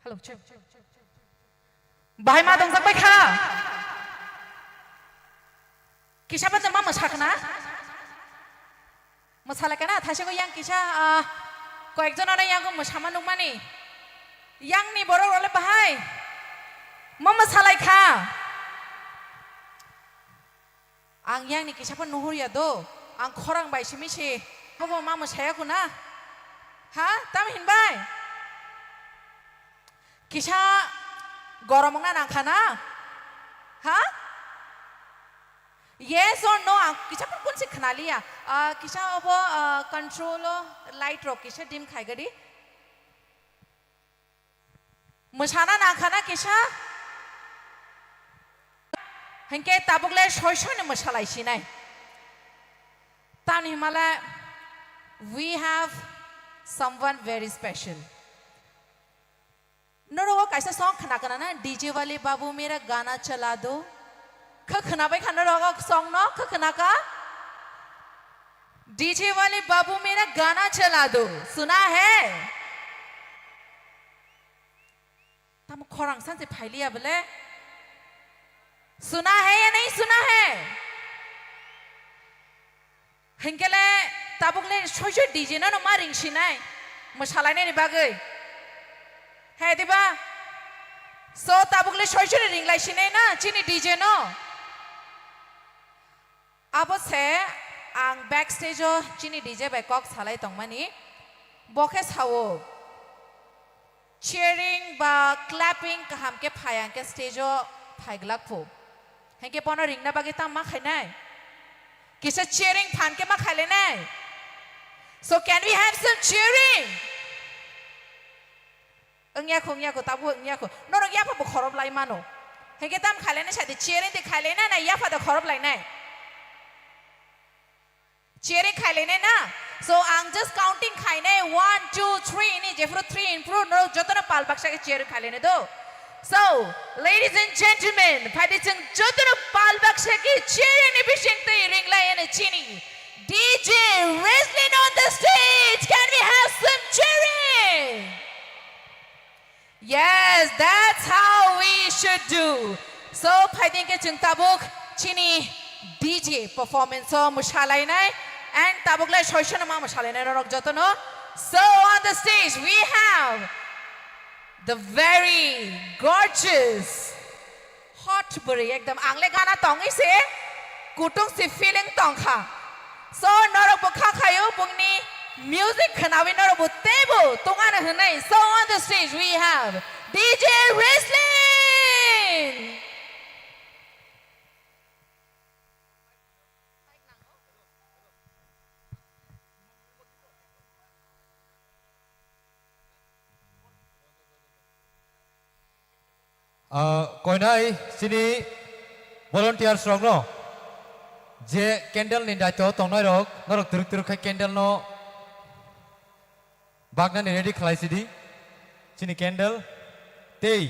Hello, Chip. Bahai ma dong sak bai kha. Kisah apa jema masak na? Masalah kana thase ko yang kisah কয়েকজন orang yang ko masama nukmani. Yang ni borok oleh bahai. Mama salai kha. Ang yang ni kisah apa nuhur ya do. Ang korang bai simisi. Bobo mama saya ko na. Ha? Tam hin bai. Kisah gorong na nang khana. Ha? Yes or no? Kisah pun kौन सी खना लिया? किसा अब control light रो किसा dim खाई गरी? मसाना ना खाना किसा? हंके ताबुगले शोशो ने मसाला इसी नहीं. तान Himalaya we have someone very special. नरों कैसा सॉन्ग खना करना ना डीजे वाले बाबू मेरा गाना चला दो. खना भाई खाना रोगा सॉन्ग ना खना का डीजे वाले बाबू मेरा गाना चला दो सुना है तम खोरंग सन से फाइलिया बोले सुना है या नहीं सुना है हिंगले ताबुगले शोशो डीजे ना नो मारिंग शिनाय मशाला ने निबागे है दिबा सो ताबुगले शोशो ने रिंग लाई शिनाय ना चिनी डीजे नो अब से आं backstage चिनी डीजे बैकॉक सालाई तंगमानी बॉके सावो cheering बा clapping कहम के फायां के stage फाइगलाक फो हैं के पौनो रिंग ना बागे ताम मा खाना है किसे cheering फान के मा खाले ना so can we have some cheering enggya ko tabu enggya ko noro ya pa bukhorob lai mano हैं के ताम खाले ना शायद cheering ते खाले ना या pa दा खरोब lai ना cheering खाई लेने ना so I'm just counting खाई ने 1 2 3 नहीं जेफरो 3 improve नो जोतो ना पाल बक्शा के cheering खाई लेने दो so ladies and gentlemen फाइदे चंग जोतो ना पाल बक्शा की cheering ने भी शिंगते रिंग लाये ने चीनी DJ wrestling on the stage can we have some cheering yes that's how we should do so फाइदे के चंग ताबुक चीनी DJ performance मुशालाई नहीं and tabukle shoshana mama shale ne rok joto no so on the stage we have the very gorgeous hot buri ekdam angle gana tongi se kutung si feeling tong kha so norok bukha khayo bungni music khanawi norok butebo tongana hnai so on the stage we have DJ Wrestling Koinai sini volunteer strong no je candle ni dai to tongnoi rok norok turuk khai candle no bagna ni ready khlai sidi sini candle tei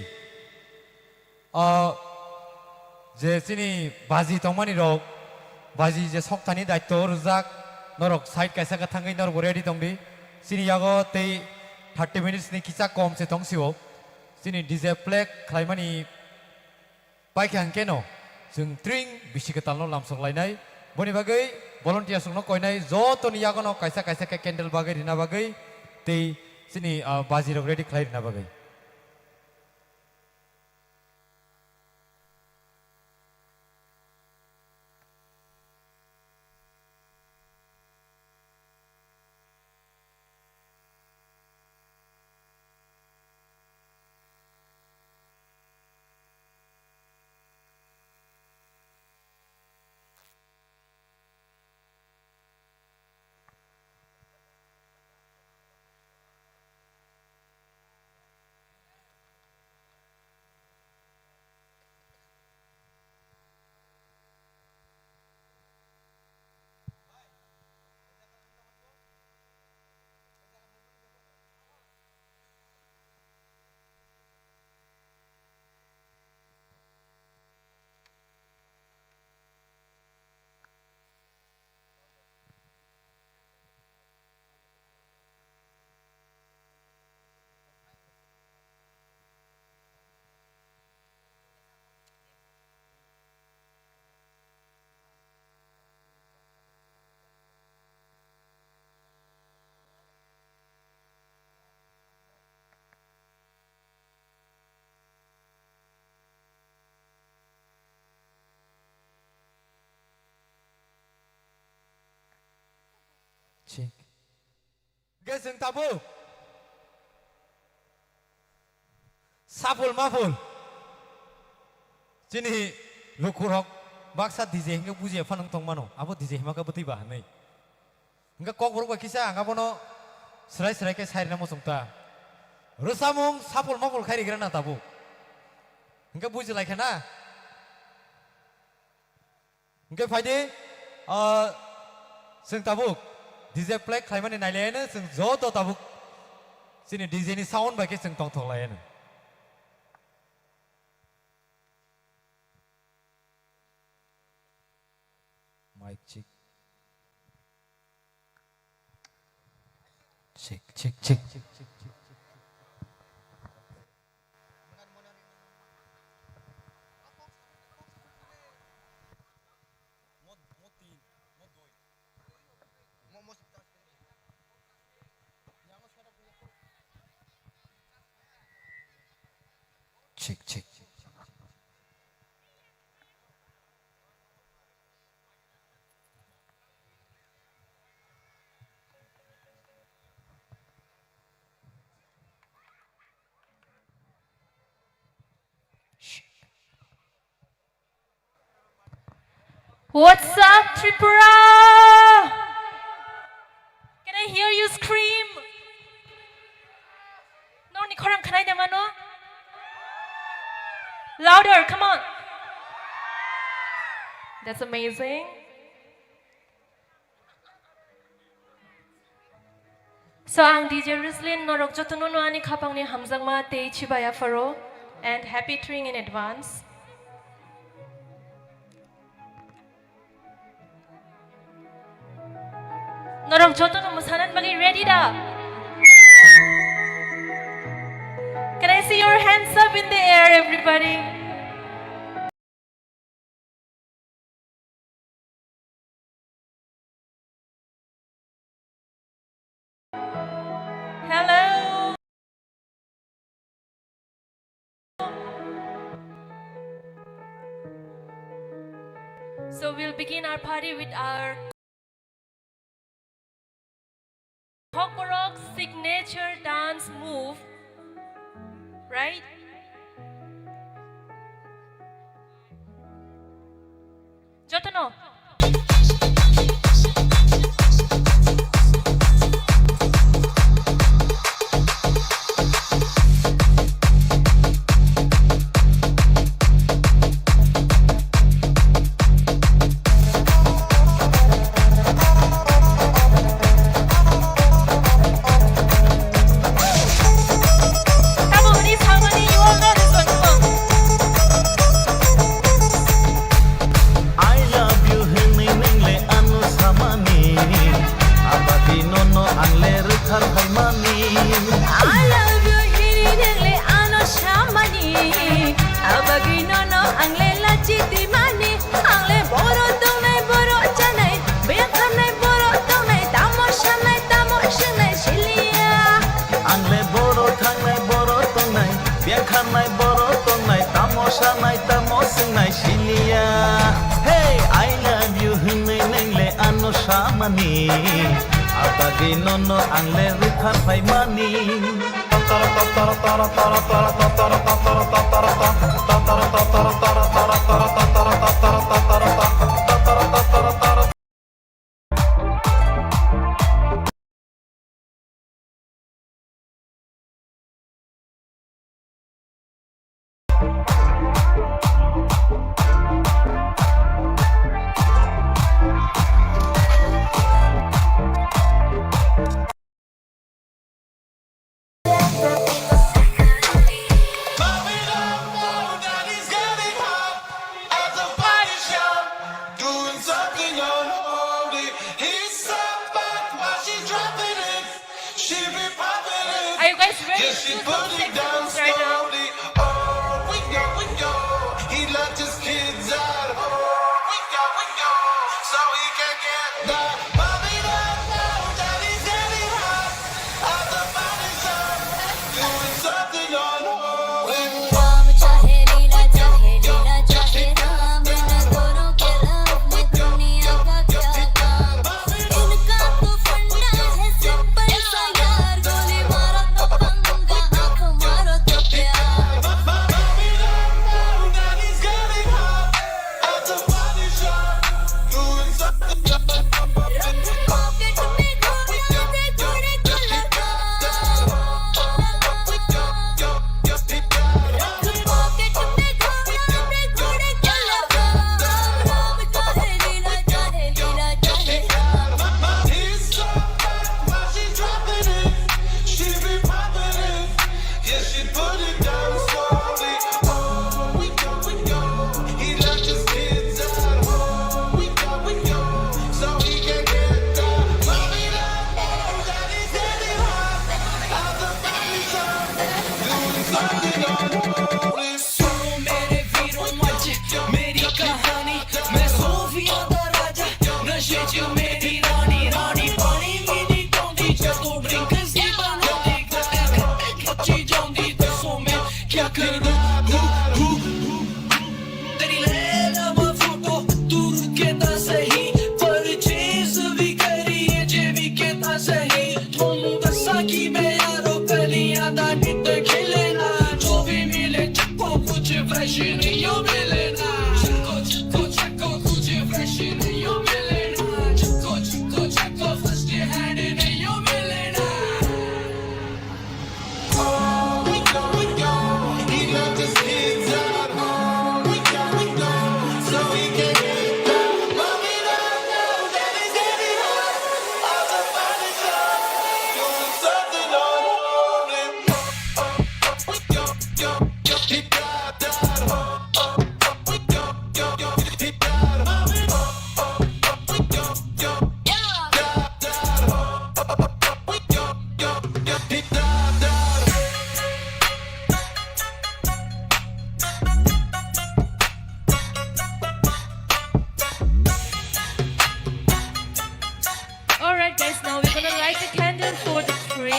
je sini baji tongmani rok baji je soktani dai to rujak norok side kaisa ka thangai norok ready tongdi sini yago tei 30 minutes ni kicha kom se tongsio sini DJ flag khlaimani paikang keno जों ट्रिंग बिसिकतालनो लामसक लायनाय बनि बागै volunteer संनो कोइनाय जतनि यागनो कायसा कायसा के candle बागै रिना बागै तै सिनि बाजी रग रेडी खलाय रिना बागै Check. Guys, yang tabu. Sapul mapul. Sini lukurok baksa DJ hingga puji apa nong tong mano. Apa DJ maka betul bah nih. Hingga kok berubah kisah hingga pono serai ke sair namo sungta. Rusamung sapul mapul kari gerana tabu. Hingga puji lagi na. Hingga fayde sing tabu. DJ play klaiman ini nailnya sing zoto tabu. Sini DJ ini sound bagi sing tong lain. Mic check. Check. Check. What's up, Tripura? Can I hear you scream? No, Nikorang kanay naman, no? Louder, come on. That's amazing. So, ang DJ Ruslin, norok jotono no ani kapang ni hamzang ma te chibaya faro, and happy touring in advance. 너랑 저도 무사는 막이 ready다. Can I see your hands up in the air, everybody? Hello. So we'll begin our party with our Kokorok signature dance move, right? Jotono. Mani, abagi nono angle rithar pai mani. Are you guys ready to do some sex moves right now? Oh, we go. He left his kids at home. We go. So he can get that. Mommy don't know daddy's getting hot at the body shop, doing something on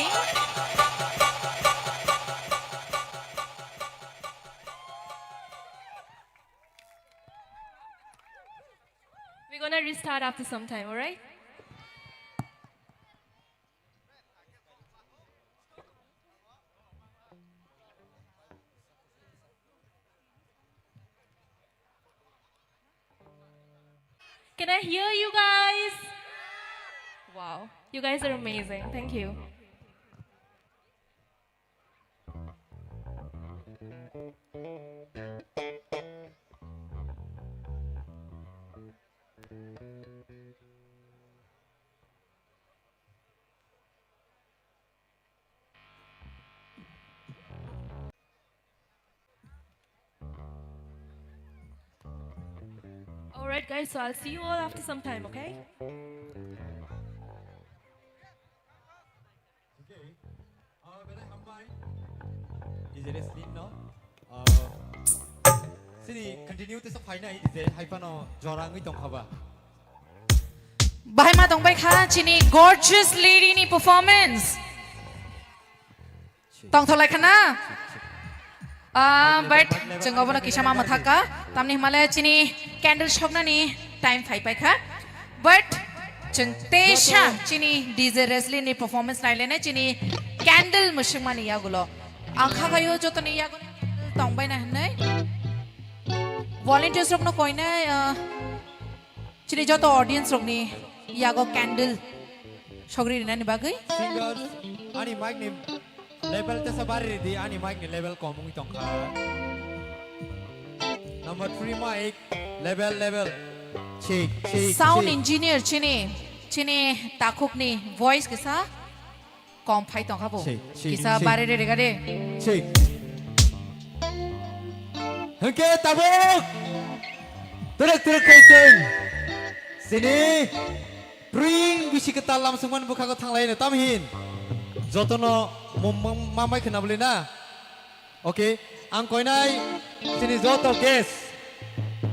Bye. We're gonna restart after some time, all right? Can I hear you guys? Wow, you guys are amazing. Thank you. All right, guys, so I'll see you all after some time, okay? DJ Reslin no sini continue te sa final DJ haipano jorang itong khaba Bahai ma dong bai kha chini gorgeous lady ni performance. Tong tholai khana. But jengau bola kisama mathaka tamni himalaya chini candle shogna ni time phai pai kha. But jeng tesha chini DJ Reslin ni performance naile ne chini candle mushima ni yagulo. Angkha kayo joto ni yagulo tong bai na hanai. Volunteers rok no koi na chini joto audience rok ni yago candle shogri na ni bagai. singers ani mic ni level te sa bari di ani mic ni level komung itong kha number 3 mic level check Sound engineer chini takuk ni voice kisa kom phai tong khabo kisa bare re ga de check hengke tabuk teruk kaiteng sini bring bisi kita langsung man buka ko thang lain tamhin jotono mamai khna boli na okay ang koinai sini joto guest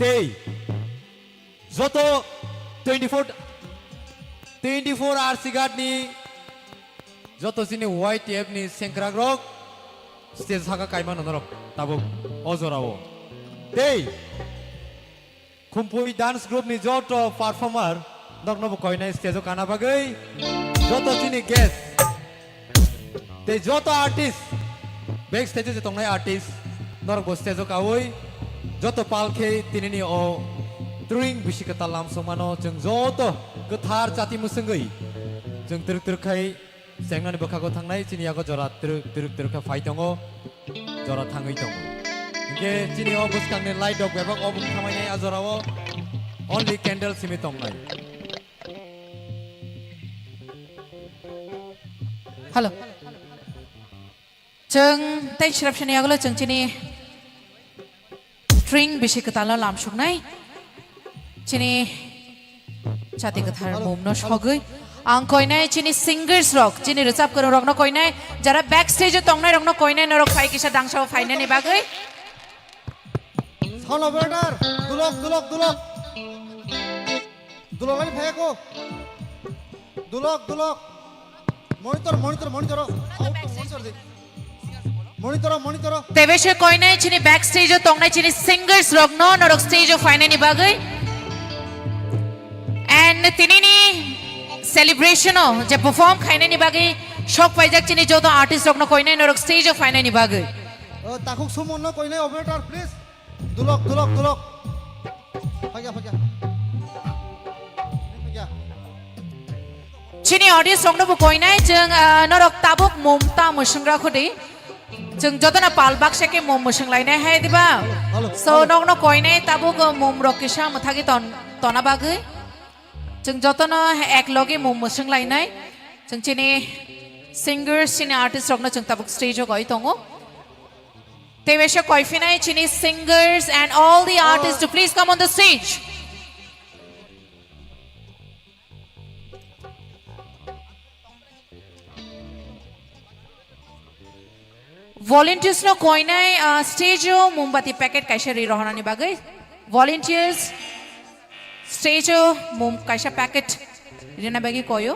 day joto 24 hours sigad ni joto sini white app ni sengkrak rok stage haga kaima nonorok tabuk ojorao day kumpui dance group ni joto performer nokno koinai stage kana bagai joto sini guest te joto artist back stage je tongnai artist norok bo stage ka oi joto palkhe tinini o touring bisikata lam somano jeng joto gothar jati musungai jeng teruk khai sengnani bokhago thangnai chini yago jora teruk kha phai tongo jora thangui tongo inge chini o buskangni light dog bebak obung thamai ajorao only candle simi tongnai hello jeng tai shrap shani aglo jeng chini string bisi ketala lam shugnai chini chati kathar mum no shogai ang koinai chini singers rock chini recap karo rock no koinai jara backstage tongnai rock no koinai no rock phai kisa dangsa phai ne bagai sound operator dulok lagi pheko dulok monitor teveshe koinai chini backstage tongnai chini singers rock no rock stage phai ne bagai and tinini celebration je perform khaine ni bagai shok paijak chini joto artist rok no koinai no rock stage phai ne bagai takuk sumon no koinai operator please dulok phagya chini audience rok no bu koinai jeng no rock tabuk momta musungra khodi jeng joto na palbak seke mom musung lainai hai diba so nok no koinai tabuk mom rok kisa mathagi tona bagai jeng joto no ek loge mom musung lainai jeng chini singers chini artist rok no jeng tabuk stage goi tongo tevesha koifinai chini singers and all the artists to please come on the stage volunteers no koinai stage mombati packet kaisa ri rohana ni bagai volunteers stage mom kaisa packet rina bagi koyo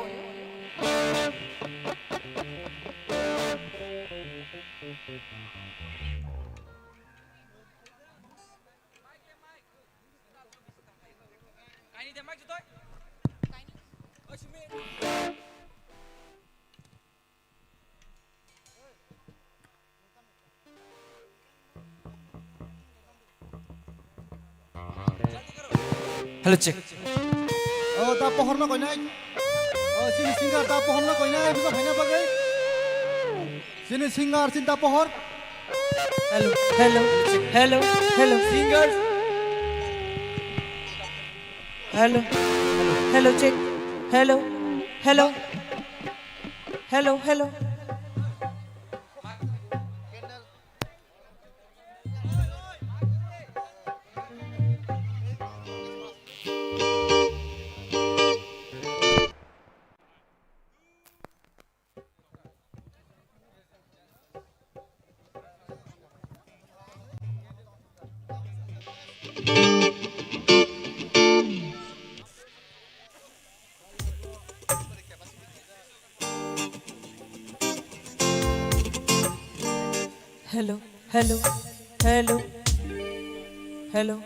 Hello, check. Ta pohor na koinai. Sini singar ta pohor na koinai. Bisa bhaina bagai. Sini singar cinta pohor. Hello, hello, hello, hello, singers. Hello, hello, check. Hello, hello, hello, hello. Hello, hello, hello, hello.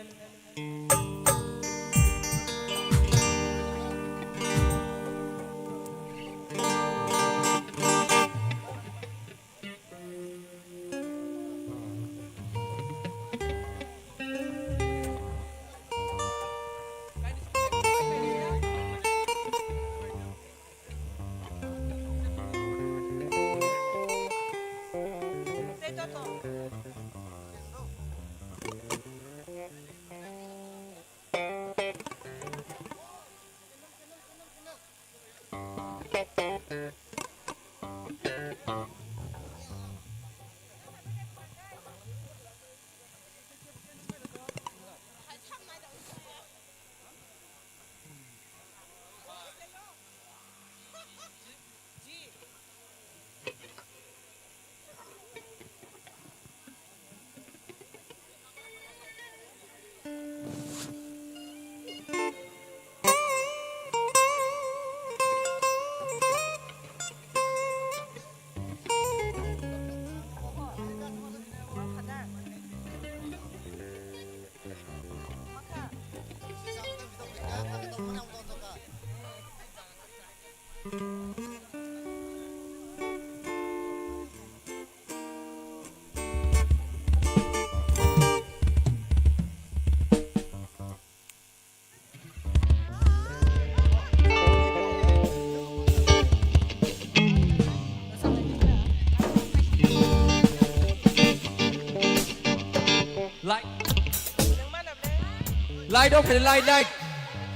Light off,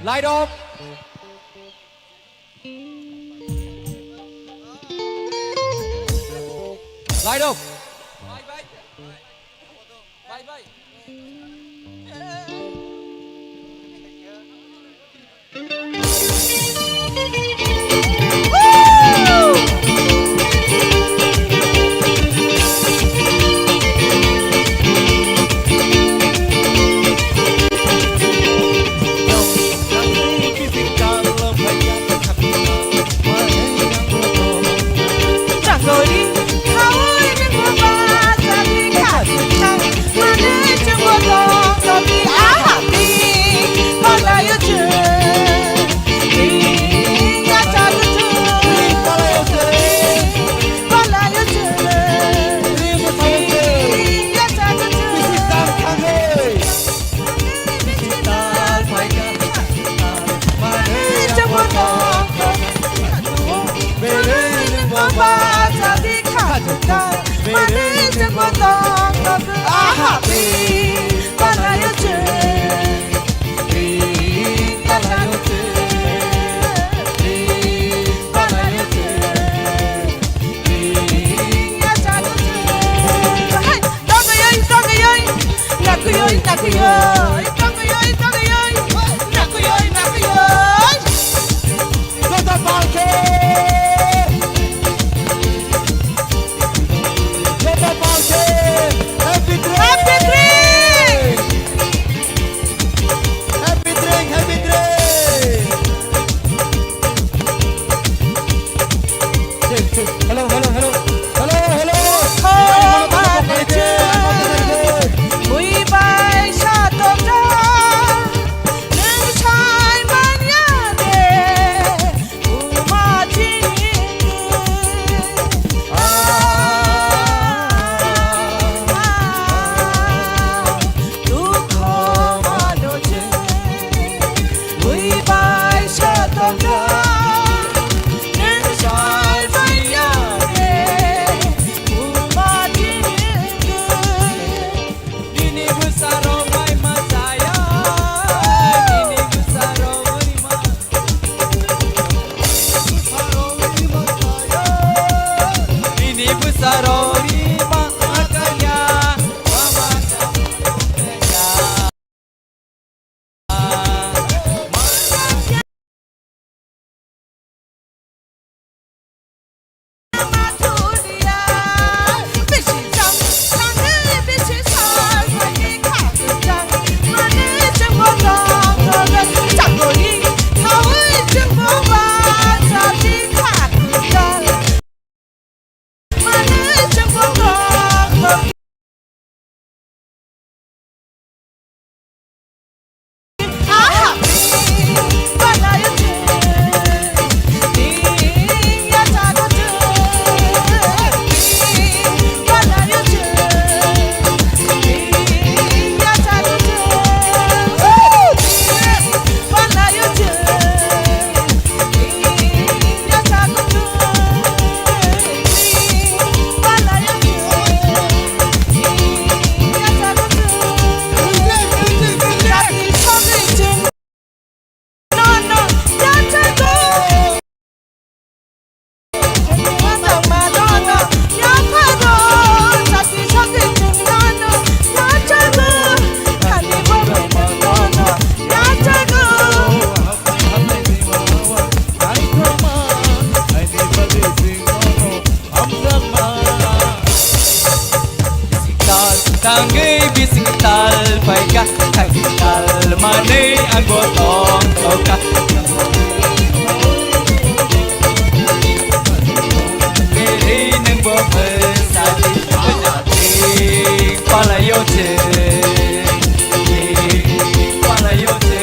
light off. Light off. Happy dream! Bisikal mani anggo tong toka Beri neng bobe sadi Jati palayote Palayote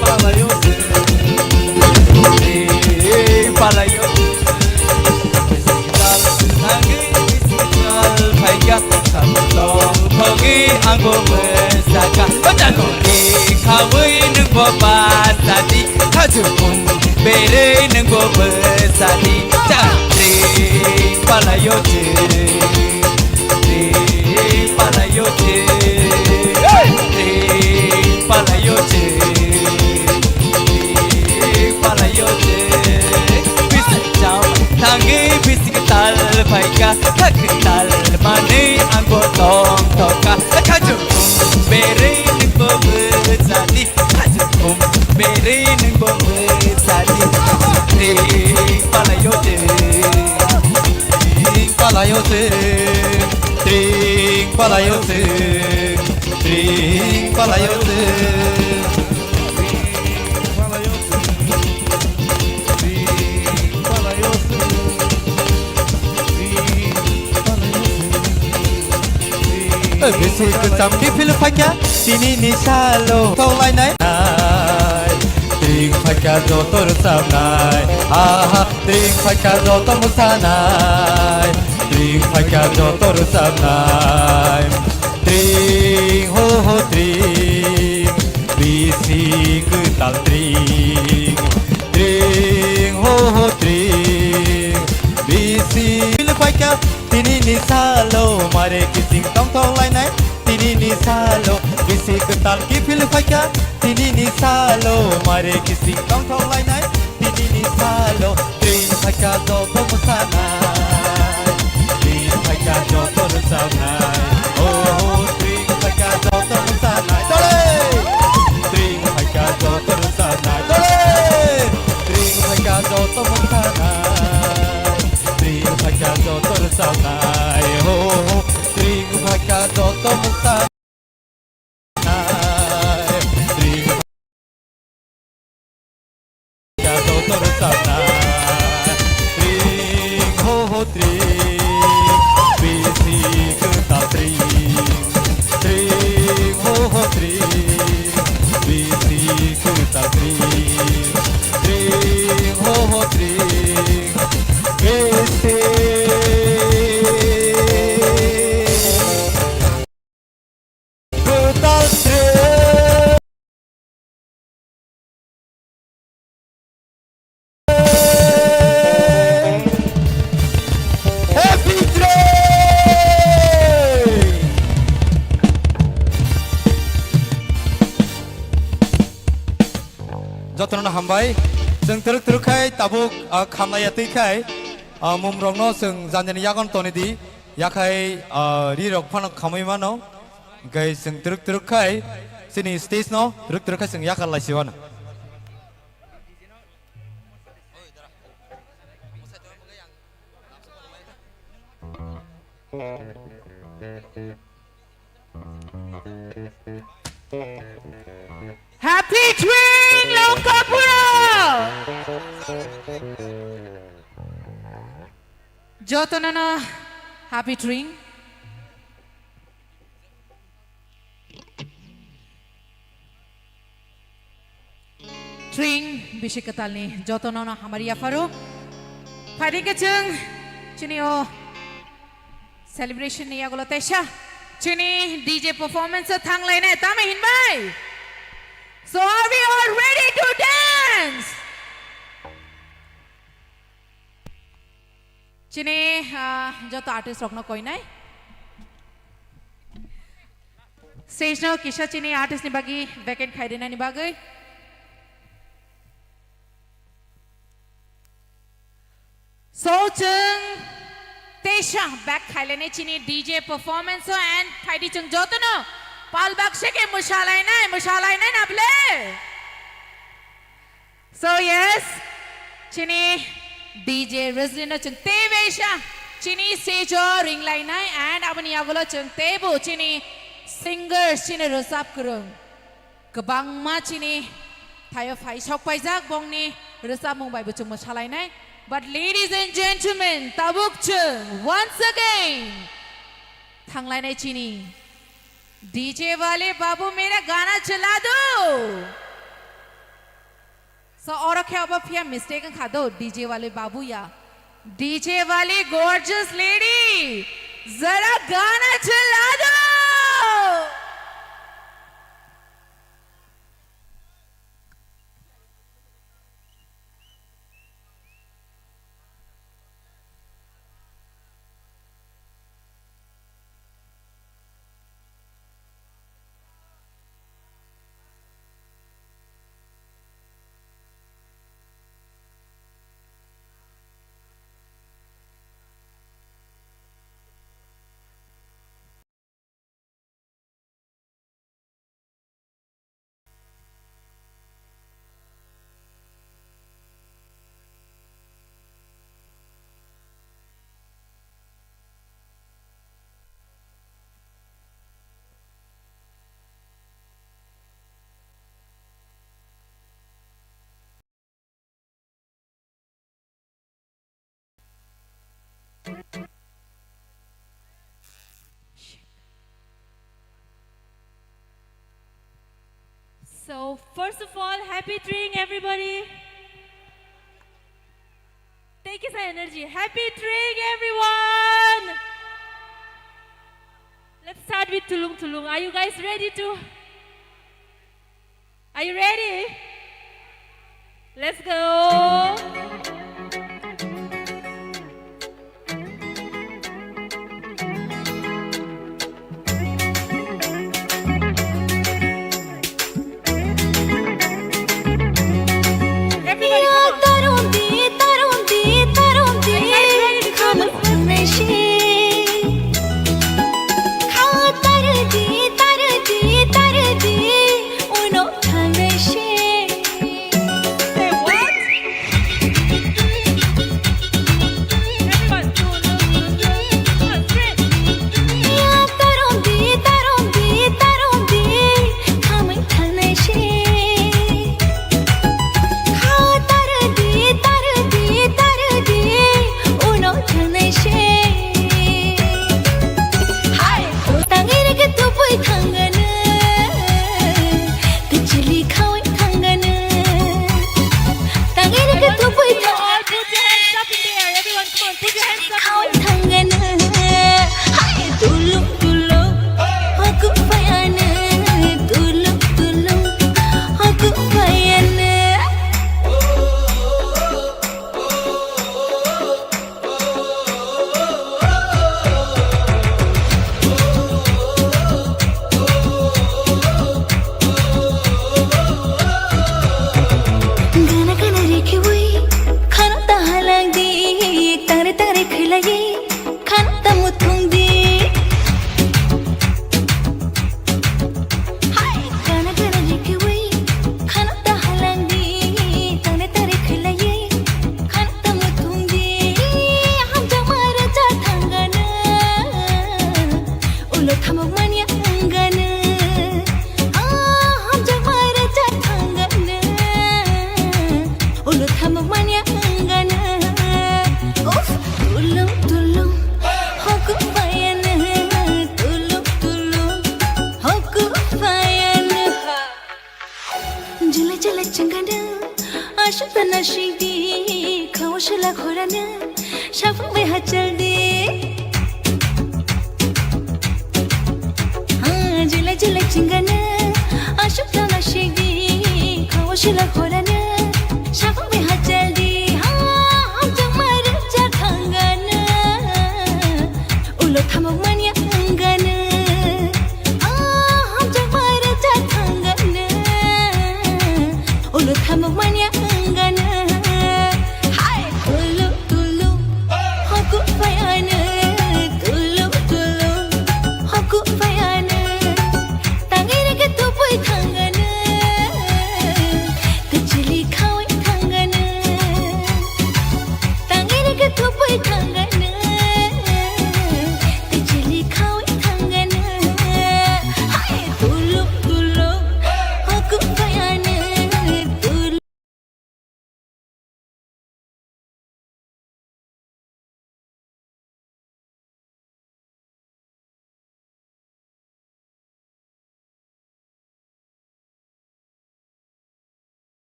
Palayote Palayote Bisikal nangi bisikal Baikah Samtong pergi anggo bersaka Otaku kawai neng boba tadi Kajupun beri neng boba tadi Jatri palayote Palayote Palayote Palayote Bisik jam tangi bisik tal baika Ketal mani anggo tong toka Kajupun beri neng boba tadi Kajupun beri neng boba tadi Palayote palayote Tring palayote Tring palayote Bisik ketam di fil fakya Sini ni salo Tong lai nai Tring fakya jotor sam nai Aha Tring fakya jotor musa nai Tring fakya jotor sam nai Tring ho ho tring Bisik ketam tring Tring ho ho tring Bisik fil fakya Tini ni salo mare kising tong tong lai nai Tini ni salo bisik ketal ki fil fakya Tini ni salo mare kising tong tong lai nai Tini ni salo tring fakya do pemusana Tring fakya do pemusana Oh tring fakya do pemusana Dole Tring fakya do pemusana Dole Tring fakya do pemusana Tring fakya do pemusana Oh tring fakya do pemusana Jotono hambai जों teruk terukkai tabuk khamnaya teikai mumrokno जों janjani yagon tonidi yakai rirok phanok khamai mano gai जों teruk terukkai sini stage no teruk terukkai जों yakal laisiwan Happy Twin Lokapura! Jotonana Happy Twin. Twin Bishikatalni Jotonana Hamaria Faru. Padikachung Chinio celebration Niagolotesha. Chini DJ performance Thangline Tame Hinbai. So are we all ready to dance? Chini joto artist rokno koi nai. Stage no kisha chini artist ni bagi vacant khai dena ni bagai. So chung Tesha back khai lene chini DJ performance and khai chung joto no. Pal bakshe ke mushalai nai nable. So yes, chini DJ Rizlina chung tevesha chini sejo ring line nai and abani agolo chung tebu chini singer chini rosap kurung kebang ma chini thayo phai sok paijak bongni rosap mumbai buchung machalai nai. But ladies and gentlemen, tabuk chung once again thanglai nai chini DJ वाले बाबू मेरा गाना चला दो. So और क्या अब फिर mistake खा दो DJ वाले बाबू या DJ वाली gorgeous lady जरा गाना चला दो. So first of all, happy Tring everybody. Take his energy. Happy Tring everyone. Let's start with Tulung Tulung. Are you guys ready to? Are you ready? Let's go.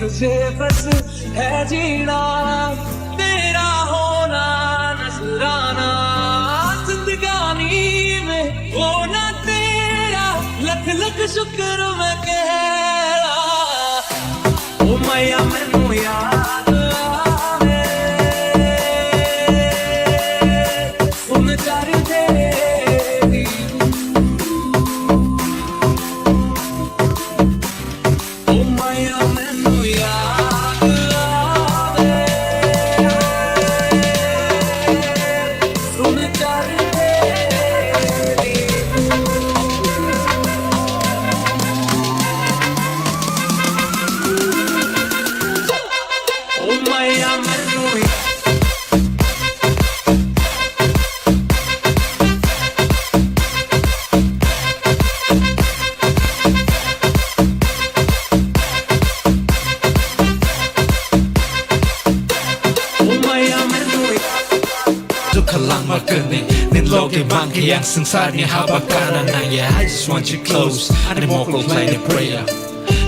तुझे बस है जीना तेरा होना नजराना जिंदगानी में होना तेरा लख लख शुक्र मैं कह रहा ओ मैया मैनू याद आवे सुन चार तेरी ओ मैया मैनू याद आवे सुन चार तेरी ओ मैया मैनू Bangke yang sengsarnya habakana naya I just want you close Ada mau close like a prayer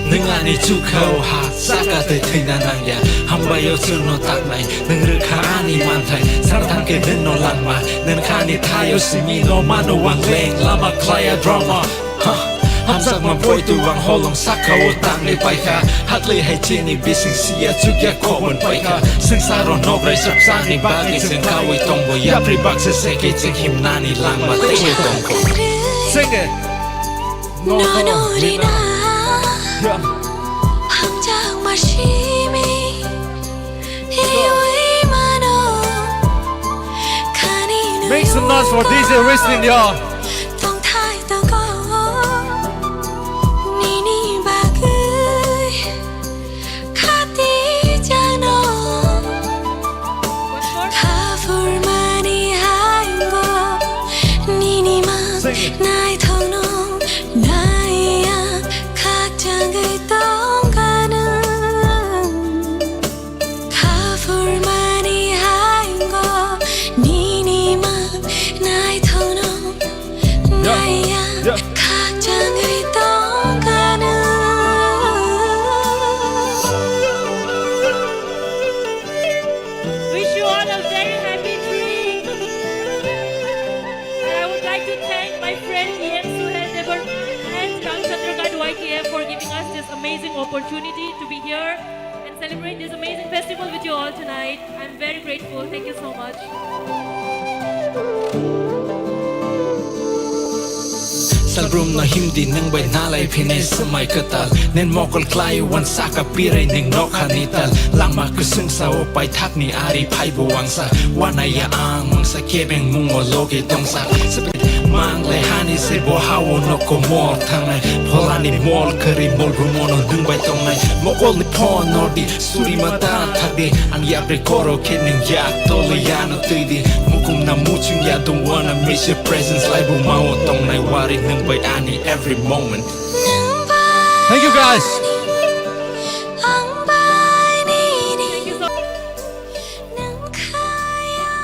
능안이 주카오 하 싸가대 태나낭야 한바요 줄노 딱나이 능르카니 만타이 사람게 는노 랑마 능카니 타요 시미 노마노 왕랭 라마 클라야 드라마 함삭만 보이도 왕홀롱 사카오 땅리 바이카 핫리 해지니 비싱시야 죽야 코원 바이카 승사로 노그레 섭사니 바기 승카오이 동보 야프리 박스 세계 힘나니 랑마 땡이 동보 Sing it 너노리나 함장 마시미 이위만오 가니는 Make some noise for DJ Wrestling y'all 동타이도고 니니 박의 가디잖아 가불만이 하이고 니니만 나의 터놓 나이야 각장의 동가는 가불만이 하이고 니니만 나의 터놓 나이야 각장의 동가는 Wish you all a very happy trip. And I would like to thank my friend Ian Suhel Deborah and Ram Chandragad YKM for giving us this amazing opportunity to be here and celebrate this amazing festival with you all tonight. I'm very grateful. Thank you so much. Salbrum na hindi nang bay nalay pinay sa may katal Nen mokol klayo wan saka piray ning nokhanital Lang makusung sa opay tak ni ari pay buwang sa Wanaya ang mang sa kebeng mungologi tong sa Sapit mang lehani se bohawo no komor tanay Polani mol kari mol rumono dung bay tong nay Mokol ni pon nordi suri mata takdi Ang yabre koro kining yak toliyano tidi Mukum na muchung ya don't wanna miss your presence Like bumawo tong nay warik nang by Annie every moment. Thank you guys.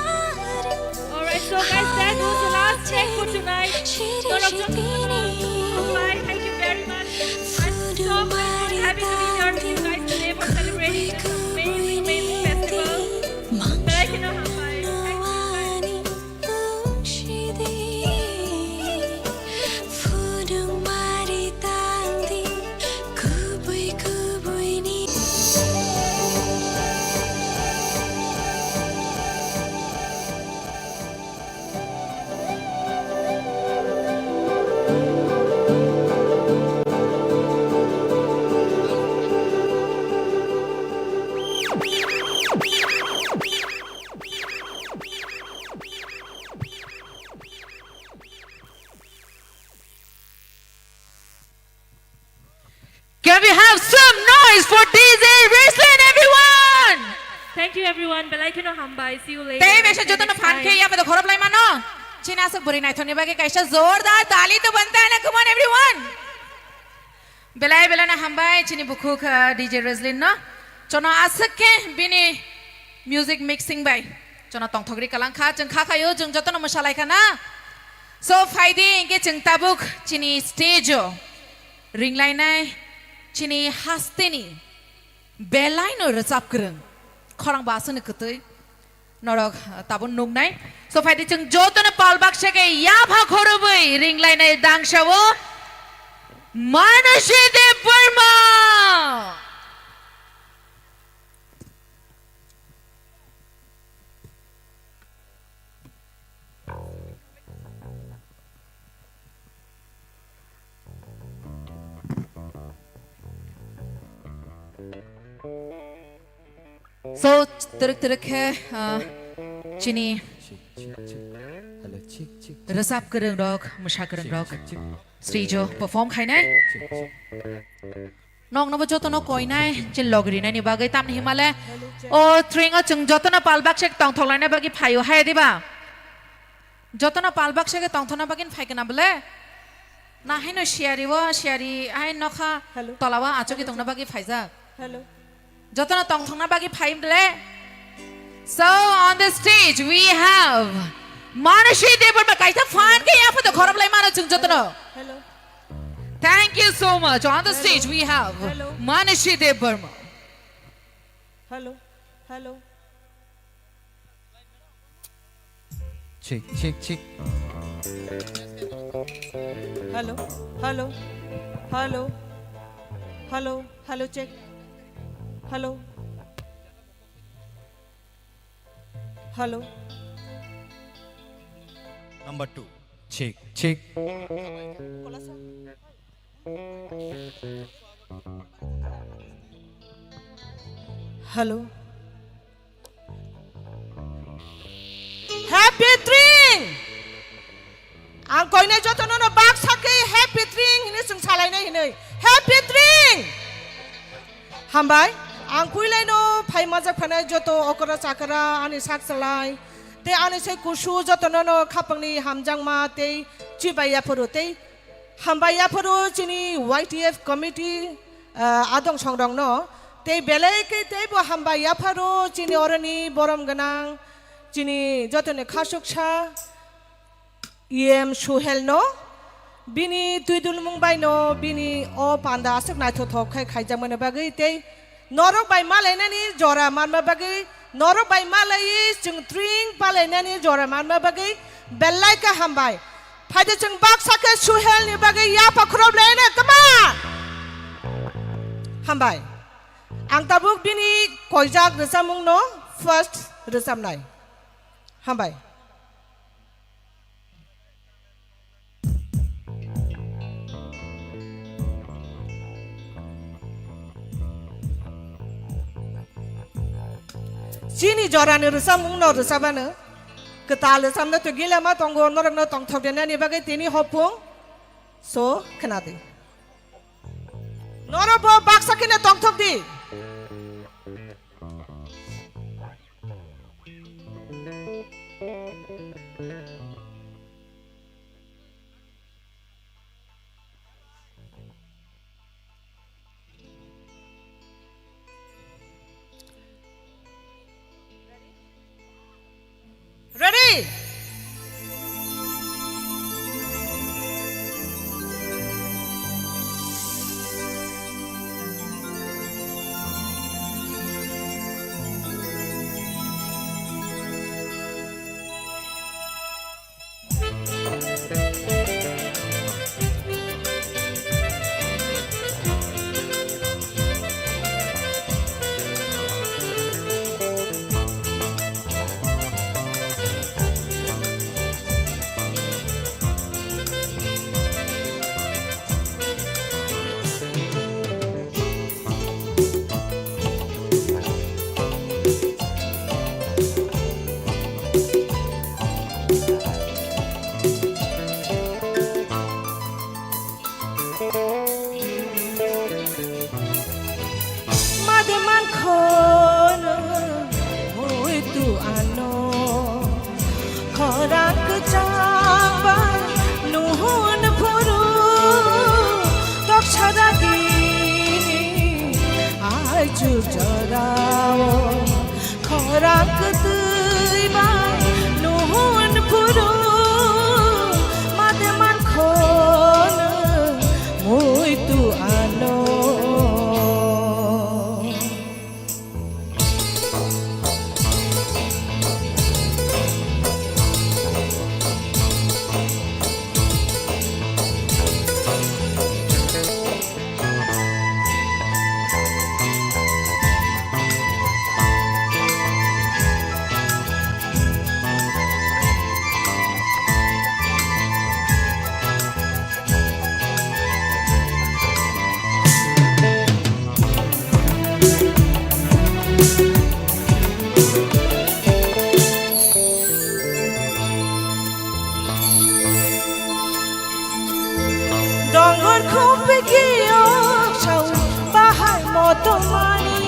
Alright, so guys, that was the last check for tonight. Bye. Thank you very much. I'm so happy to be here with you guys today for celebrating this amazing, amazing festival. But I cannot have bye. Can we have some noise for DJ Wrestling, everyone? Thank you everyone. Belaikino hambay. See you later. Tay mesha जो तो ना Next फान time. के यहाँ पे तो खराब लाई मानो चीना से बुरी नहीं थोड़ी बाकी कैसा जोरदार ताली तो बनता है ना come on everyone बेलाय बेला ना हम बाय चीनी बुखुक DJ Wrestling ना चोना आसक के बिनी music mixing बाय चोना तोंग थोगरी कलांग खा जंग खा खायो जंग जो तो ना मशालाई का ना so फायदे इनके जंग ताबुक चीनी stage ring line है चीनी हस्ते नी बेलाय नो रचाप करन खरंग बासन कतई नरक ताबुन नुगनाय so फायदे जों जतन पालबाक सेके याभा खरबै रिं लायनाय दांशावो मानसी देव वर्मा so teruk है चीनी रसाप करंग रॉक मुशा करंग रॉक स्टेजो परफॉर्म खाइनाय नong no joto no koinai chin logri na ni bagai tam ni himale o tringa chung joto na palbak sek tong tholai na bagi phayo hai diba joto na palbak sek tong thona bagin phai kana bole na hai no shiari wo shiari ai no kha tolawa acho ki tong na bagi phai ja Hello. joto na tong thona bagi phai bole so on the stage we have Manashi Devar ba kaisa fan ke yahan pe to khorab lai mano chung joto no Hello. Thank you so much. On the stage we have Hello. Manishi Dev Burma. hello hello check check check hello hello hello hello hello check hello hello number 2 check check hello happy dream ang koy na joto no bak sake happy dream hini sung salai na hini happy dream hambai ang kuilai no phai maja phana joto okora chakara ani sak salai te ani se kusu joto no khapangni hamjang ma te chibaya phoru te hambai ya phoru chini YTF committee adong songrong no te belai ke te bo hambai ya phoru chini orani borom ganang chini joto ne khasuksa Suhel no bini tuidul mungbai no bini o panda asuk nai tho thok khai khai jamane bagai te norok bai malai nani jora manma bagai norok bai malai chung tring palai nani jora manma bagai belai ka hambai phaide chung bak sake Suhel ni bagai ya pakrob lai na kama hambai ang tabuk bini koijak resamung no first resam nai hambai Sini jorane resam ungno resabana ketal resam na to gila ma tonggo norang na tong thok dena ni bagai tini hopung so khenati noro bo baksa kine tong thok di Ready? Mademan kono hoi tu ano khorak chamba nuhun phoru tok chada dini ai chu jarao khorak tui bai nuhun phoru mademan kono hoi tu ano Dongor khope kiyo chau bahai moto mani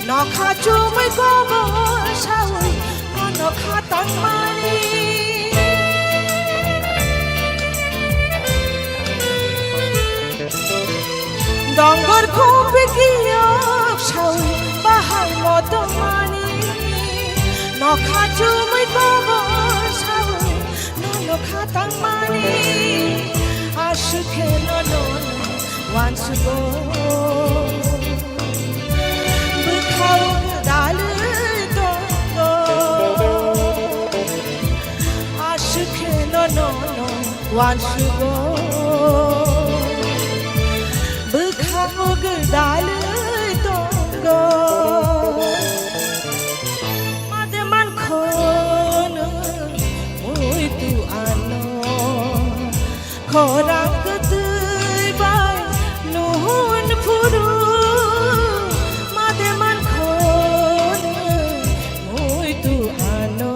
nokha chumai gobo chau nokha tan mani Dongor khope kiyo chau bahai moto mani nokha chumai gobo chau nokha tan mani Ashuke no no once ago Bukhau dal dongo Ashuke no no once ago Bukhau dal dongo Mademan khon oi tu ano Khorang tui bai nuhun puru Mademan khon oi tu ano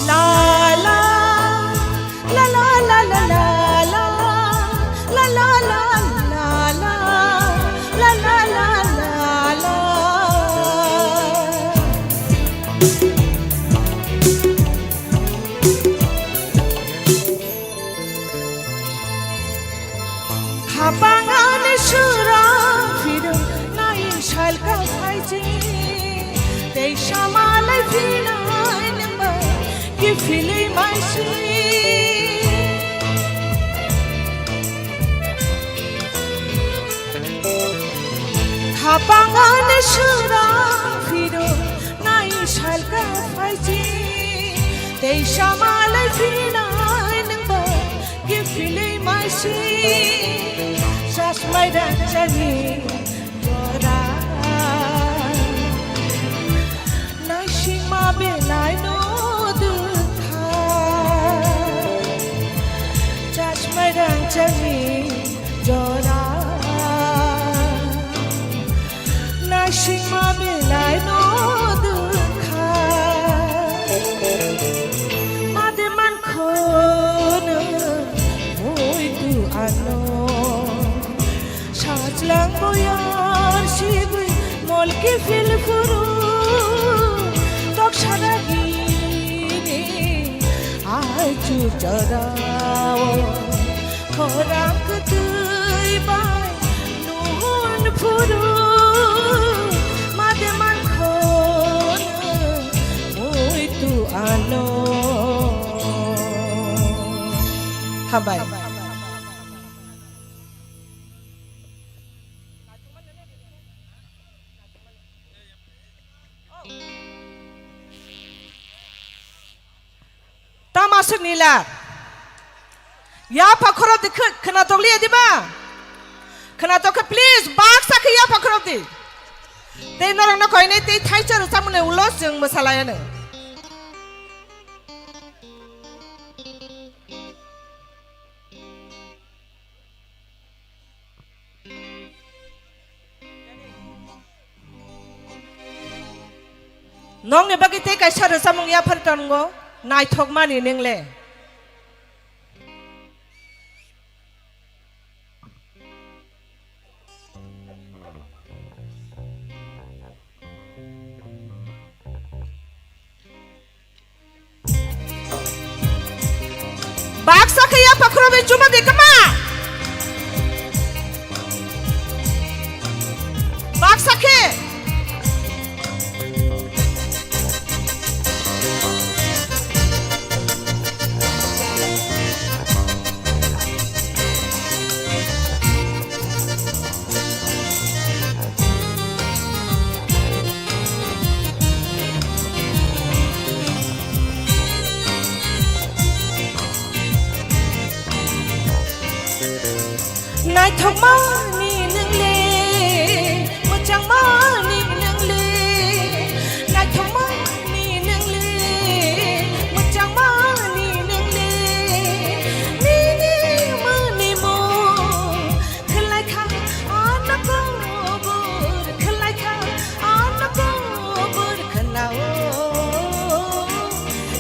La la la la la la la la la la la la la la la Kapangan surang firu nain shalka saiji They shamalai finai number give feeling my sweet Kapangan surang firu nain shalka saiji They shamalai finai number give feeling my sweet Just my dancing Dora Nashima belai no dukha Just my dancing Dora Nashima belai no dukha Mademan khon oi tu ano Sajlang boyar shibui molki fil furu Tok sharagini aju jarao Khorang tui bai nuhun puru Mademan khon oi tu ano Habai Tamasuk nila Ya pakhrop di khana tokli adi ba Khana tok please bak sakhi ya pakhrop di Te norang na koine te thaichar samune ulos jeng masalaya ne Nong ne bagi te kaisar samung ya phartan go Nai thok mani ningle Baksa kaya pakrobe cuma di kema Baksa ke Nai thok mani nang le Machang mani nang le Nai thok mani nang le Machang mani nang le Ni ni mani mo Khalai kha anak ko bur Khalai kha anak ko bur Khalao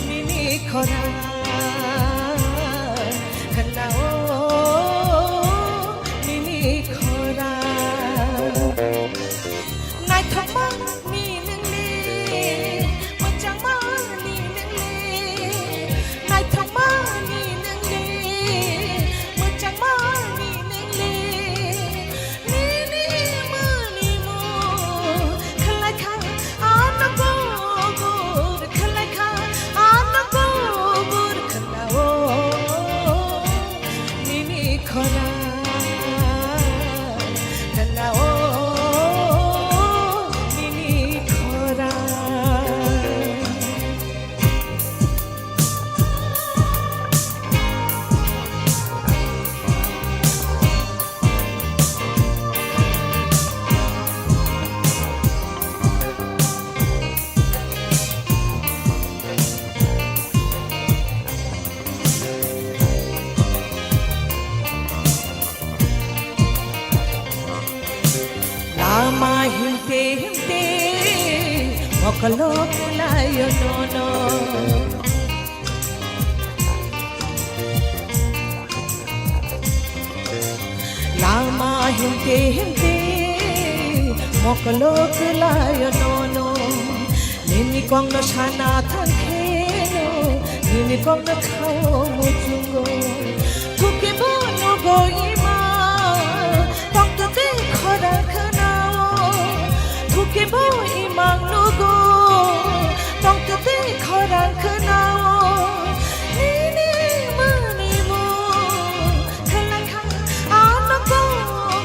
Ni ni khora Khalao mokalo kulayo nono lama hinte hinte mokalo kulayo nono nini kong no sana thankeno nini kong no khao mujungo thuke bono goima tokto te khara khanao thuke boima nugo tokto te khara khanao nini mani mo khala kha ana ko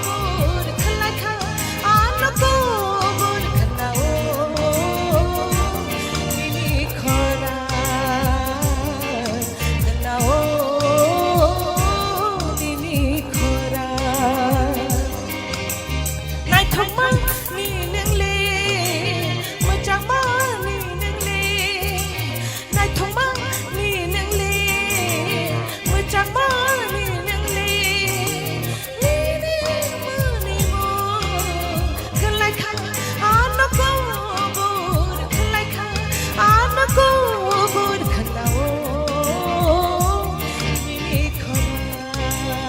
mur khala kha ana ko mur khanao nini khara khanao nini khara nai thoma ni nang le ma chang ma ni nang le nai thoma ni nang le ma chang ma ni nang le ni ni ma ni mo khalai kha ana ko bur khalai kha ana ko bur khanao ni khara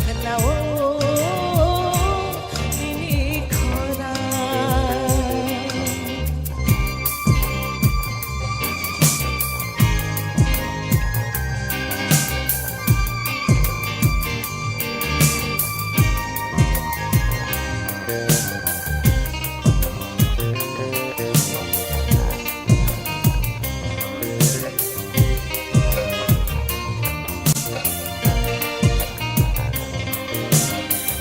khanao ni khara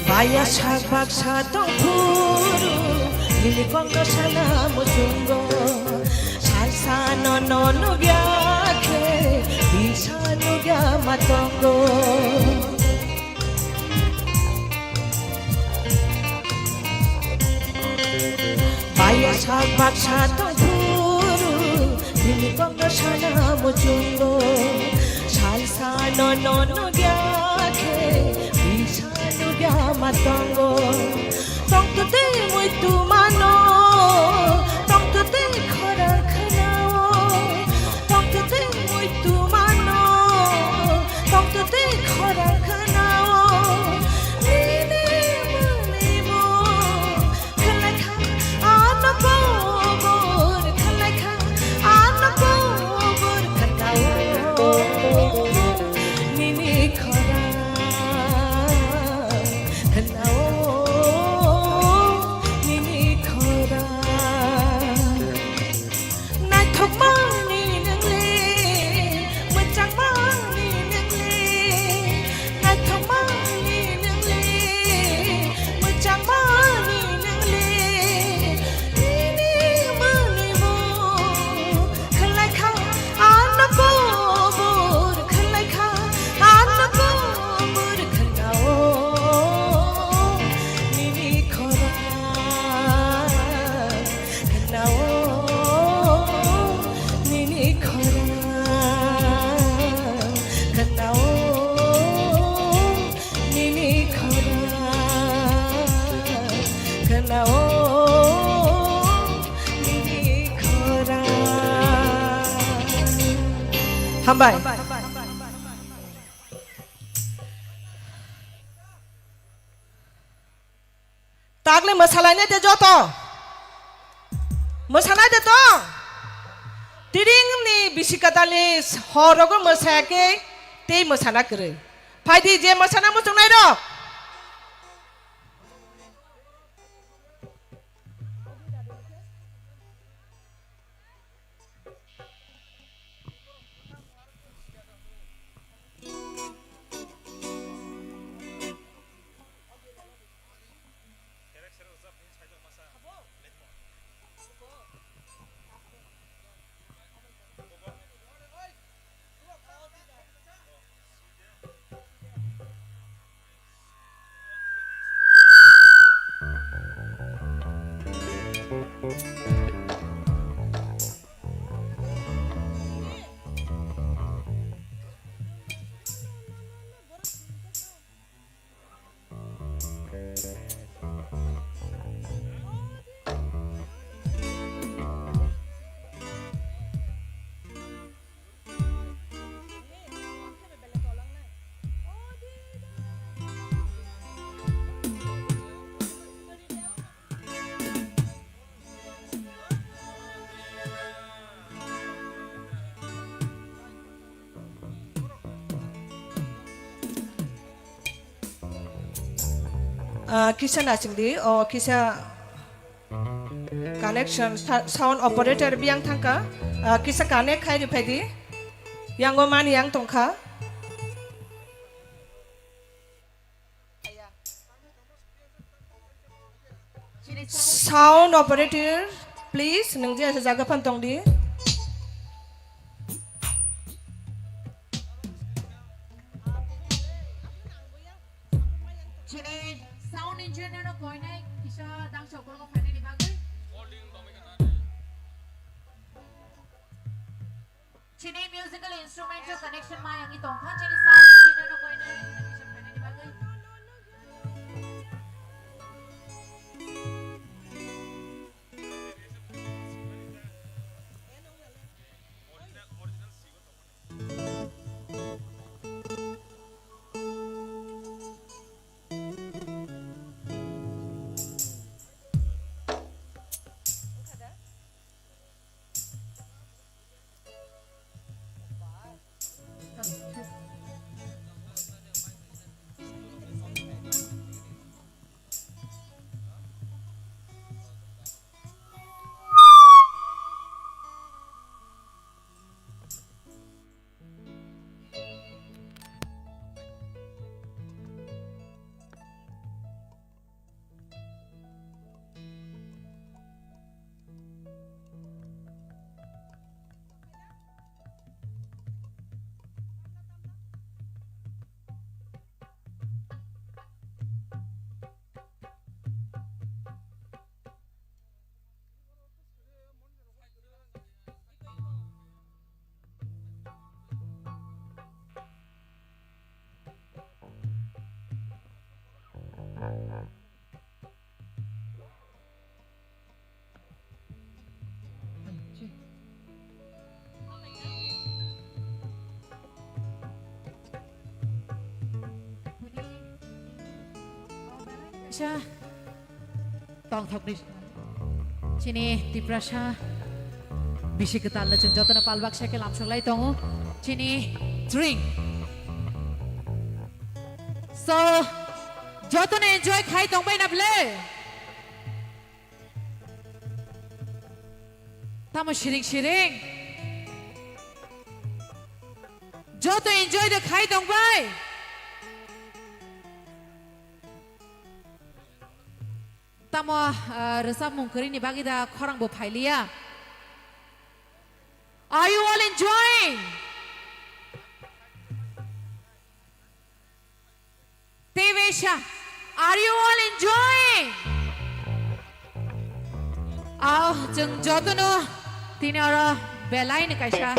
Vaya sabak satong puro Lili kong no sana mujungo Salsa no no no gyake Bisa no gya matongo Vaya sabak satong puro Lili kong no sana mujungo Salsa no no no gyake Bisa no gya matongo Tong tu te muy tu mano Tong tu te khara khanao Tong tu te muy tu mano Tong tu te khara khanao ni ni ni mo khalai kha ana ko bur khalai kha ana ko bur khanao ni ni khara khanao ni ni khara nai thok ma ni nang le ma chang ma ni nang le nai thok ma ni nang le ma chang ma ni nang le ni ni ma ni mo khalai kha ana ko bur khalai kha ana ko bur khanao ni ni khara khanao ni ni khara khanao ni ni khara khanao ni ni khara Hambai Tagle mosalai de joto mosanai de to tiring ni bisikatale horogo mosake tei mosana kre phaidi je mosana mosungnai ro kisa nasingdi o kisa connection sound operator biang thangka kisa connect khai ri phedi yang go man yang tongkha sound operator please nungji asa jaga phan tongdi Chini sound engineer no koi nai kisa dang chokol ko phane ni bagai. Chini musical instrumental connection ma yang itong kha chini sound engineer no koi nai kisa phane ni bagai. Sha tong thok ni chini tiprasha bishi ketal la chung jotona palbak sha ke lamsong lai tongo chini drink so jotona enjoy khai tong bai na ble tamo shiring joto enjoy the khai tong bai tamo resap mungkeri ni bagi da korang bo phailia. Are you all enjoying? Devesha, are you all enjoying? Jeng jotono tinara belai ni kaisa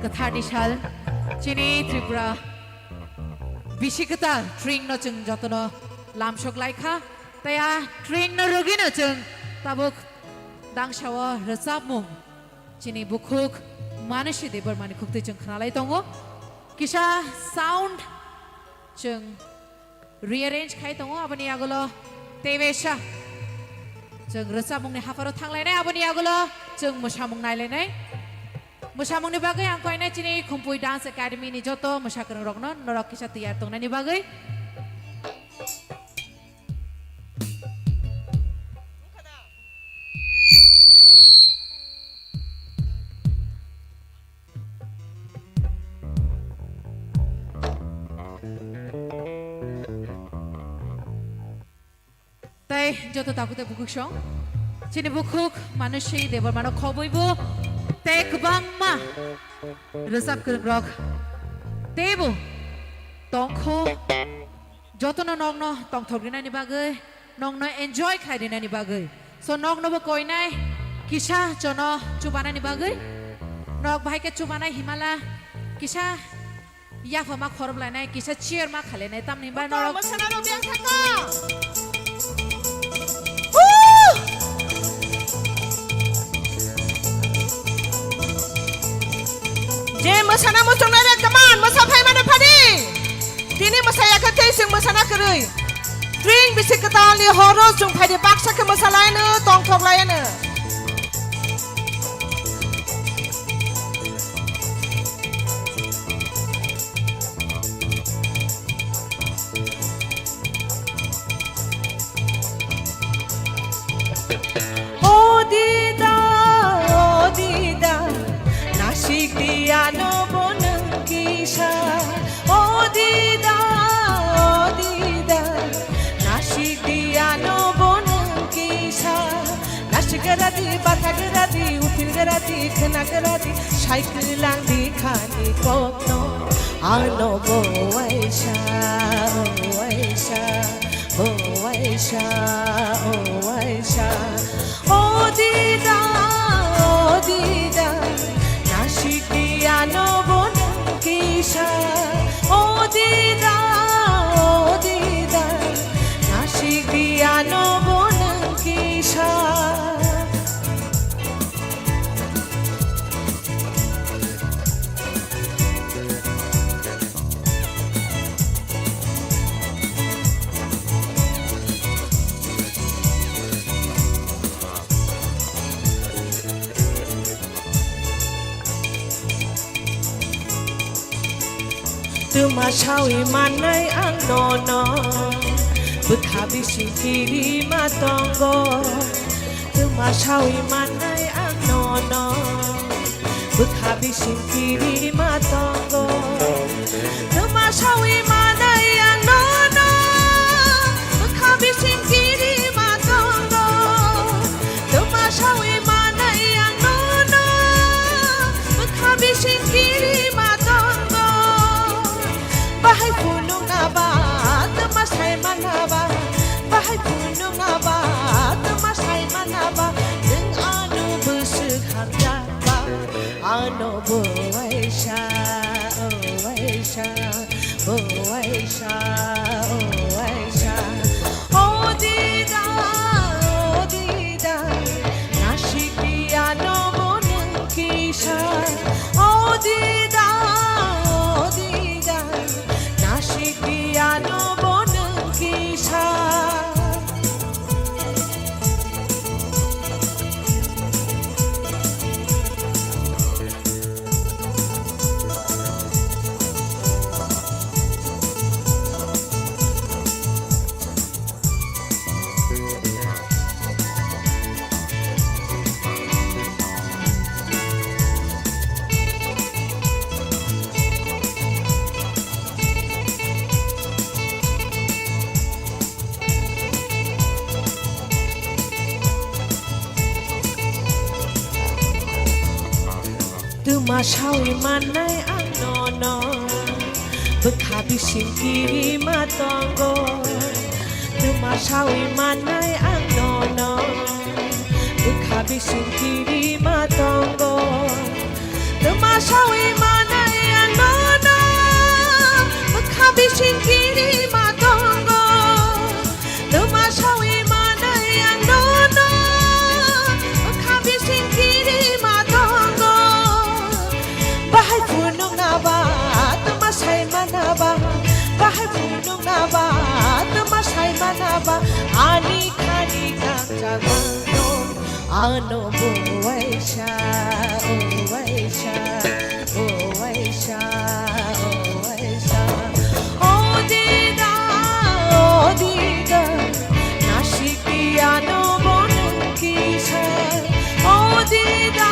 kathani shal chini Tripura bisikata string no jeng jotono lamshok laika. Taya train na rugi na chung tabuk dang shawa resap mung chini bukhuk manushi debar mani khukte chung khnalai tongo kisha sound chung rearrange khai tongo abani agolo tevesha chung resap mung ni hafaro thanglai nai abani agolo chung musamung nai lai nai musamung ni bagai ang koi nai chini khumpui dance academy ni joto musakrang rokno norok kisha tiyar tong nai ni bagai joto takute bukuk song chini bukuk manushi debar mano khoboibo te kubang ma resap krok tebu tongkho joto no nongno tong thogrina ni bagai nongno enjoy khaidina ni bagai so nongno bo koinai kisha jono chubana ni bagai nok bhai ke chubana himala kisha ya fama khorob lanai kisha cheer ma khale nai tam ni ba norok masana ro biang thangka Je masana mo tong nare kaman masa phai mana phadi tini masaya ka kai sing masana karui drink bisi katali horo sung phai de baksa ke masalai ne tong thok lai ne बाथा गोरादि उफिल गोरादि खोना गोरादि cycle लांदि खानि कखनो आनो बवाइसा बवाइसा बवाइसा बवाइसा 어디다 나시기 안 오보는 기사 어디다 나시기 안 오보는 기사 Tumasawi manay ang nono Bukhabi singkiri matonggo Tumasawi manay ang nono Bukhabi singkiri matonggo Tumasawi manay ang nono Bukhabi singkiri matonggo Tumasawi manay ang nono Bukhabi singkiri matonggo Bahay punong nga ba, tumasay man na ba? Bahay punong nga ba, tumasay man na ba? Nang ano busog hamya ba? Ano buhay siya, buhay siya, buhay siya, buhay siya. Odida, nasikiano mo ng kisa. Odida, Piano boneng kisah Tumasawi manay ang nono Bukhabi singkiri matonggo Tumasawi manay ang nono Bukhabi singkiri matonggo Tumasawi manay ang nono Bukhabi singkiri matonggo Tumasawi manay ang nono Bukhabi singkiri matonggo Bahay punong na ba, tumasay man na ba? Bahay punong na ba, tumasay man na ba? Ani-kani kang jagano, ano buhay siya, buhay siya, buhay siya, buhay siya. Odida, nasikiano mo ng kisa. Odida,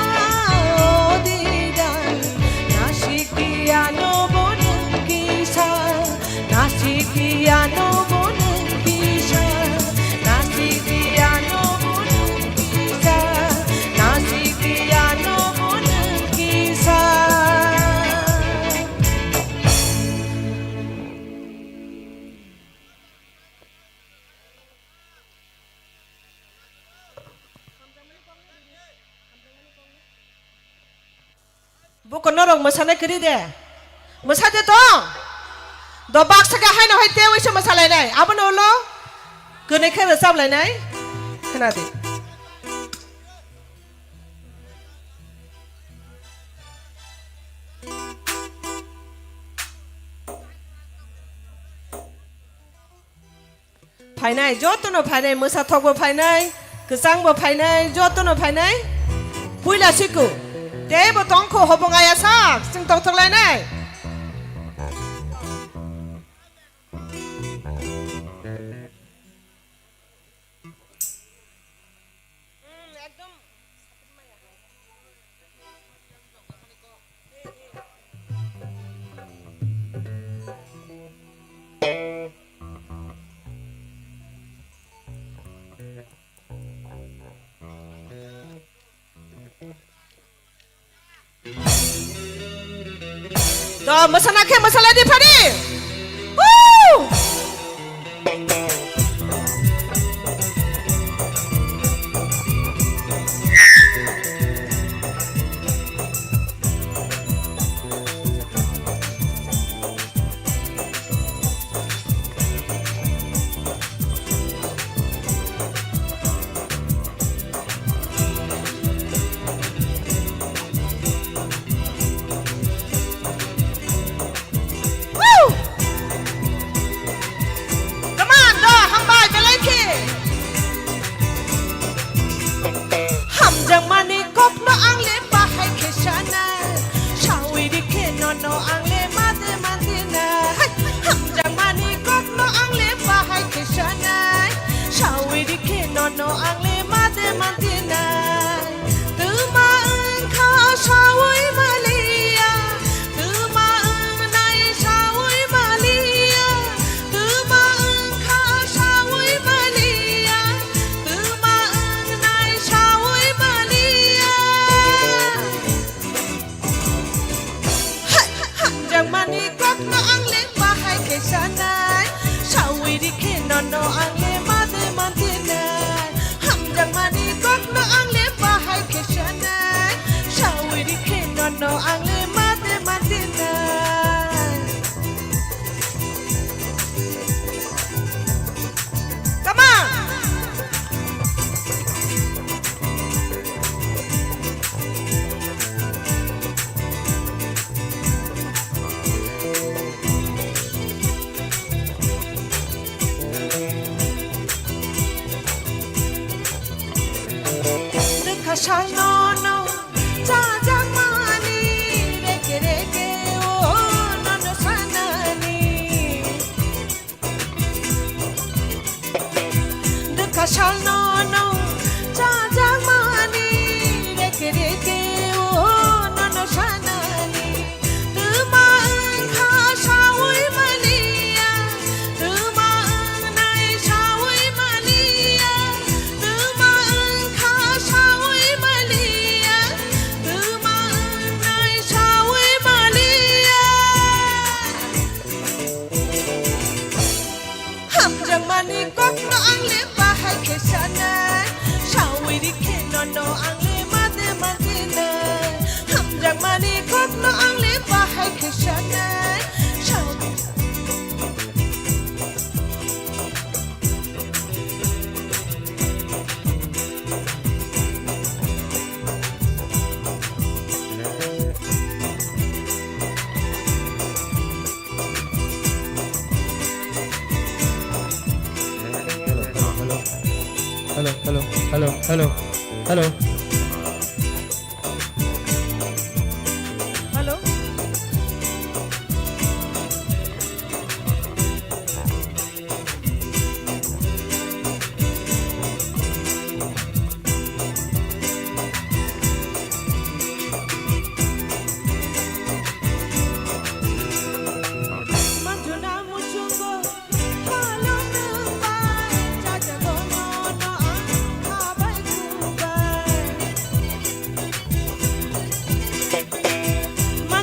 Nasikiano boneng kisah Nasikiano boneng kisah Nasikiano boneng kisah Nasikiano boneng kisah Bukan orang masalah kiri deh. Masalah tu, do box sekarang hai nak hai tewi se masalah ni. Apa nolo? Kena kena resap lain ni. Kena di. Pai nai, jauh tu no pai nai. Masalah thok bo pai nai. Kesang bo pai nai. Jauh tu no pai nai. Puila siku. Dia betul ko hubung ayah sak, sing tahu terlain ni. 더 모사나케 모살라디 파리 우 no ang le mate mantina tu ma ưng kha shawi malia tu ma ưng nai shawi malia tu ma ưng kha shawi malia tu ma ưng nai shawi malia jang mani kok no ang le pa hai ke sanai shawi di ke no ang le mate mantina no ang le bahay ke shanay shawi di ke no ang le mate matina come on Kashal no no cha cha mani reke oh no no sanani the kashal no no cha cha mani reke oh no no sanani tu ma kha shawi malia tu ma nai shawi malia tu ma kha shawi mani kok no ang le bahay ke sanay shawi di ke no ang le mate matina hamjang mani kok no ang le bahay ke sanay shawi hello hello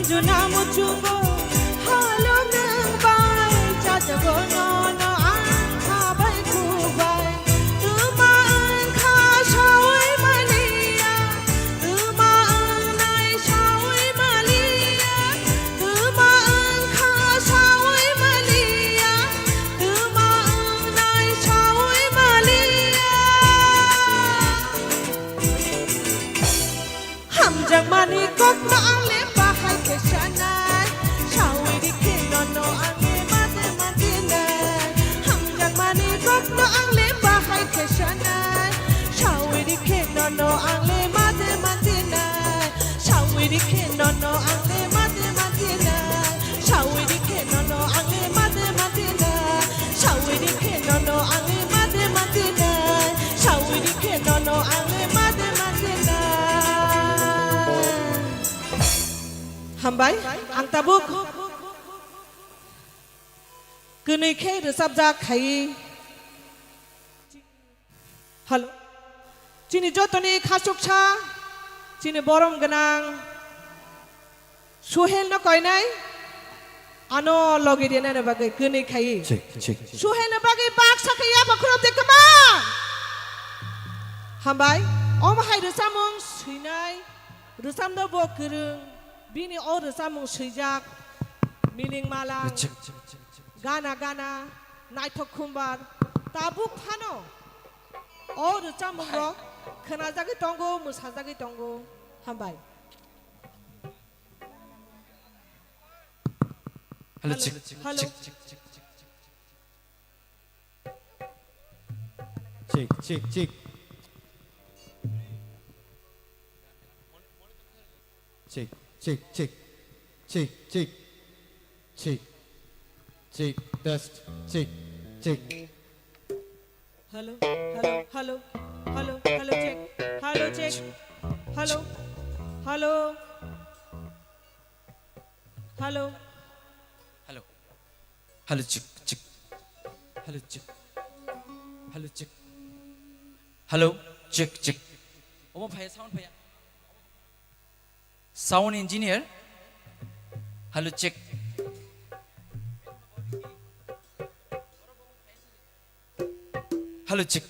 Juna muchugo halo nang bai cha cha go no no an kha bai ku bai tu ma an kha shawi malia tu ma an nai shawi malia tu ma an kha shawi malia tu ma an nai shawi malia ham jang mani kok na ang le Shanay, shawi di ke no ang le mate matina. Hamjang mani kok no ang le bahay ke shanay, shawi di ke no ang le mate matina. Shawi di ke no ang le mate matina. Shawi di ke no ang le mate matina. Shawi di ke no ang le mate matina. Shawi di ke no ang le mate matina. Hambai, ang tabuk. Kunay kay de sabjak kay. Hello. Chini jotoni khasuk cha. Chini borom ganang. Suhel no koy nay. ano logi dia na bagai kene khai check suhe na bagai bak sakai ya bakrop de kaman hambai om hai rusamong suinai rusam da bo kereng bini o rusamong suijak miling malang gana gana naitok kumbar tabuk phano o rusamong ro khana jagi tongo musa jagi tongo hambai Hello, check. hello check test check hello check hello Hello, check. Hello, check. Hello, check. Hello, check. Oma phaya sound phaya. Sound engineer. Hello, check. Hello, check.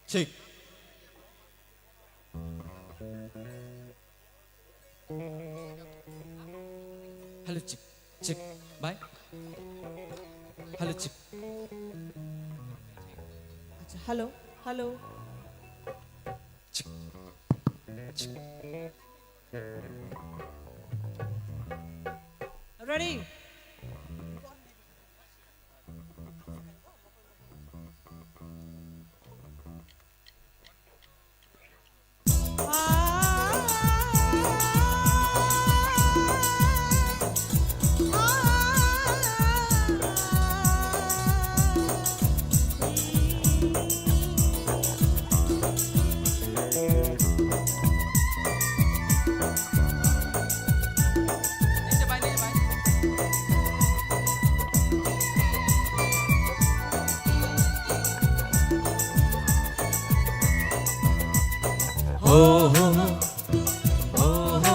check Hello, check. Bye. Hello, check. hello Check. ready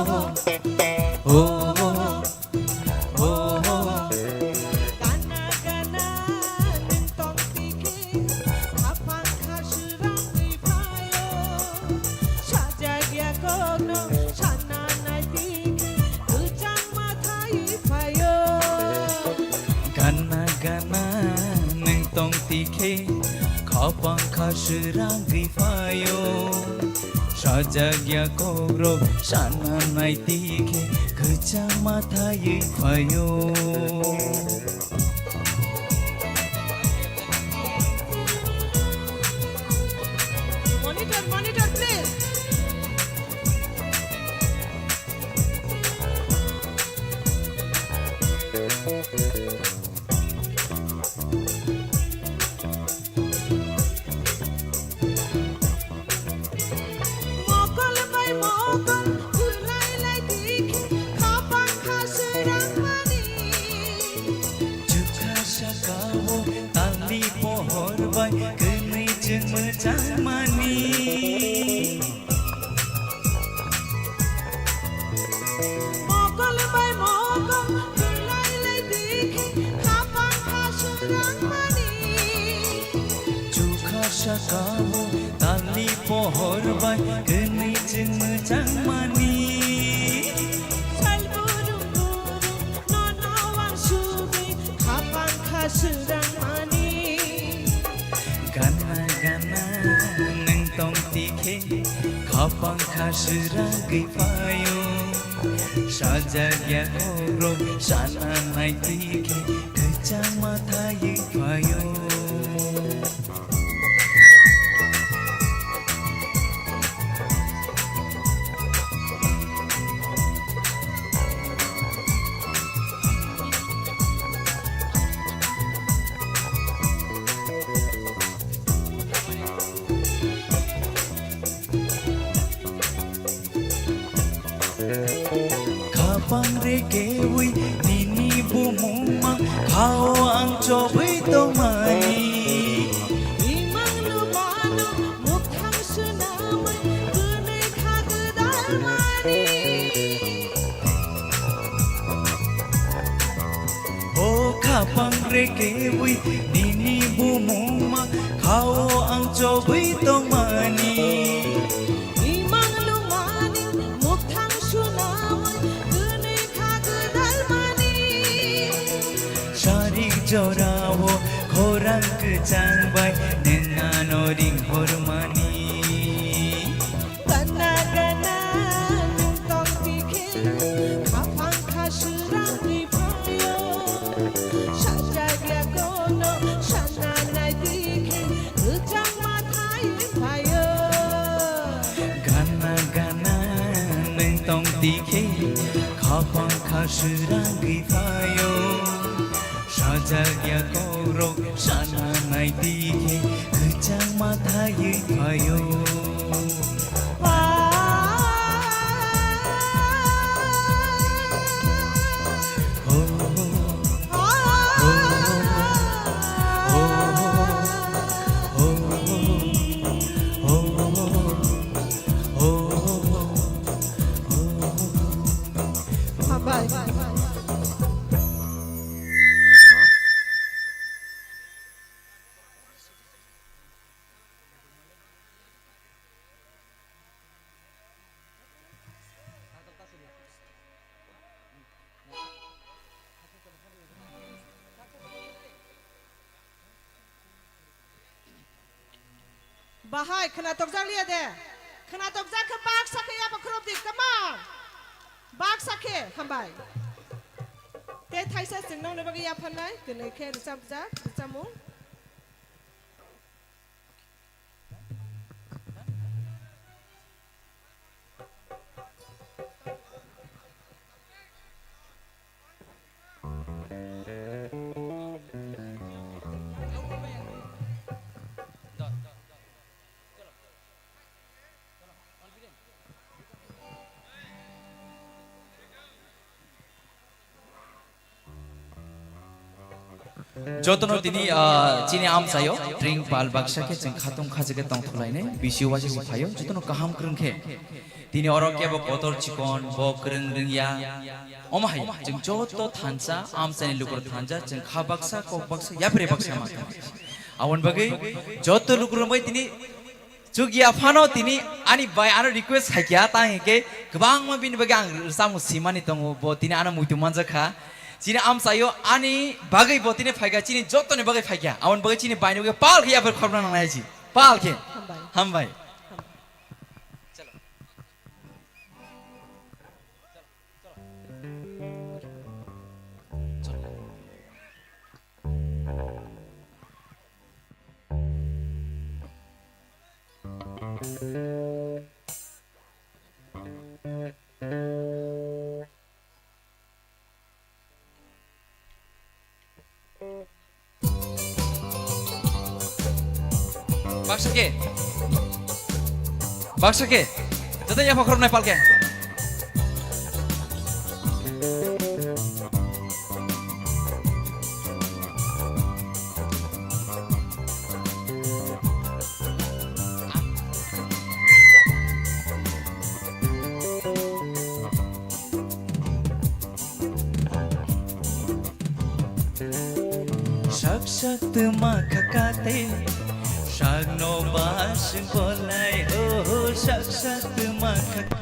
gana gana nintong tiki kapan kasurang ipayo sajagya kono sana nai tiki ujang mata ipayo Gana gana neng tong tikhe khapang khasrang gifayo sajagya koro sana nai tikhe khachang mathai phayo monitor please mokol bai mokol kulai lai dikhi kapan khasrang mani Jukha sakao tali pohor bai kenai jeng mejang mani mokol bai mokol kulai lai dikhi kapan khasrang mani Jukha sakao tali pohor bai kenai jeng mejang mani salburung burung nonawang sugi kapan khasrang mani Gana gana neng tong tikhe khapang khasrang gifayo sajagya koro sana nai tikhe khachang mathai phayo kapang rekewi nini bumuma kao ang chobi tomani Imang lumano mukhang sunaman Gunay kagdalmani o kapang rekewi nini bumuma kao ang chobi tomani Imang lumani mukhang sunaman Gunay kagdalmani Sharik jorawo khorang kecang bai nenano ring hormani Gana-gana nungtong pikir Kapang kasurang ripayo Sajagya kono sananay dikir Ujang matay payo gana gana nentong tike kapang kasurang gipayo sajagya korok sananay dike kejang matayi payo Bahay, kena tokjang lihat deh. Kena tokjang ke bak sakit apa kerap dik, come on. Bak sakit, hambai. Teh thai sa sengnong ne bagi apa nai? Kena ke rucamu. Jotono tini chini am sayo drink bal baksa ke jeng khatung khajege tong thulaine bisiu wasi sipayo jotono kaham krungke tini orokya bo kotor chikon bo krung rungya omahai jeng joto thansa am sani lukur thansa jeng kha baksa kok baksa ya pare baksa ma awon bagai joto lukur mai tini Jugia fano tini ani bai ana request khakia ta ke gbang ma bin bagai ang samu simani tongo bo tini ana muitu manja kha Cina am sayo ani bagai botine faiga cini joto ne bagai faiga awan bagai cini bainu ke pal kia ber khorna nang lai ci pal ke ham bai Baksa ke jatanya pakrom nai palke Shak tuma kakate Shak no bas kolai oh shak tuma kakate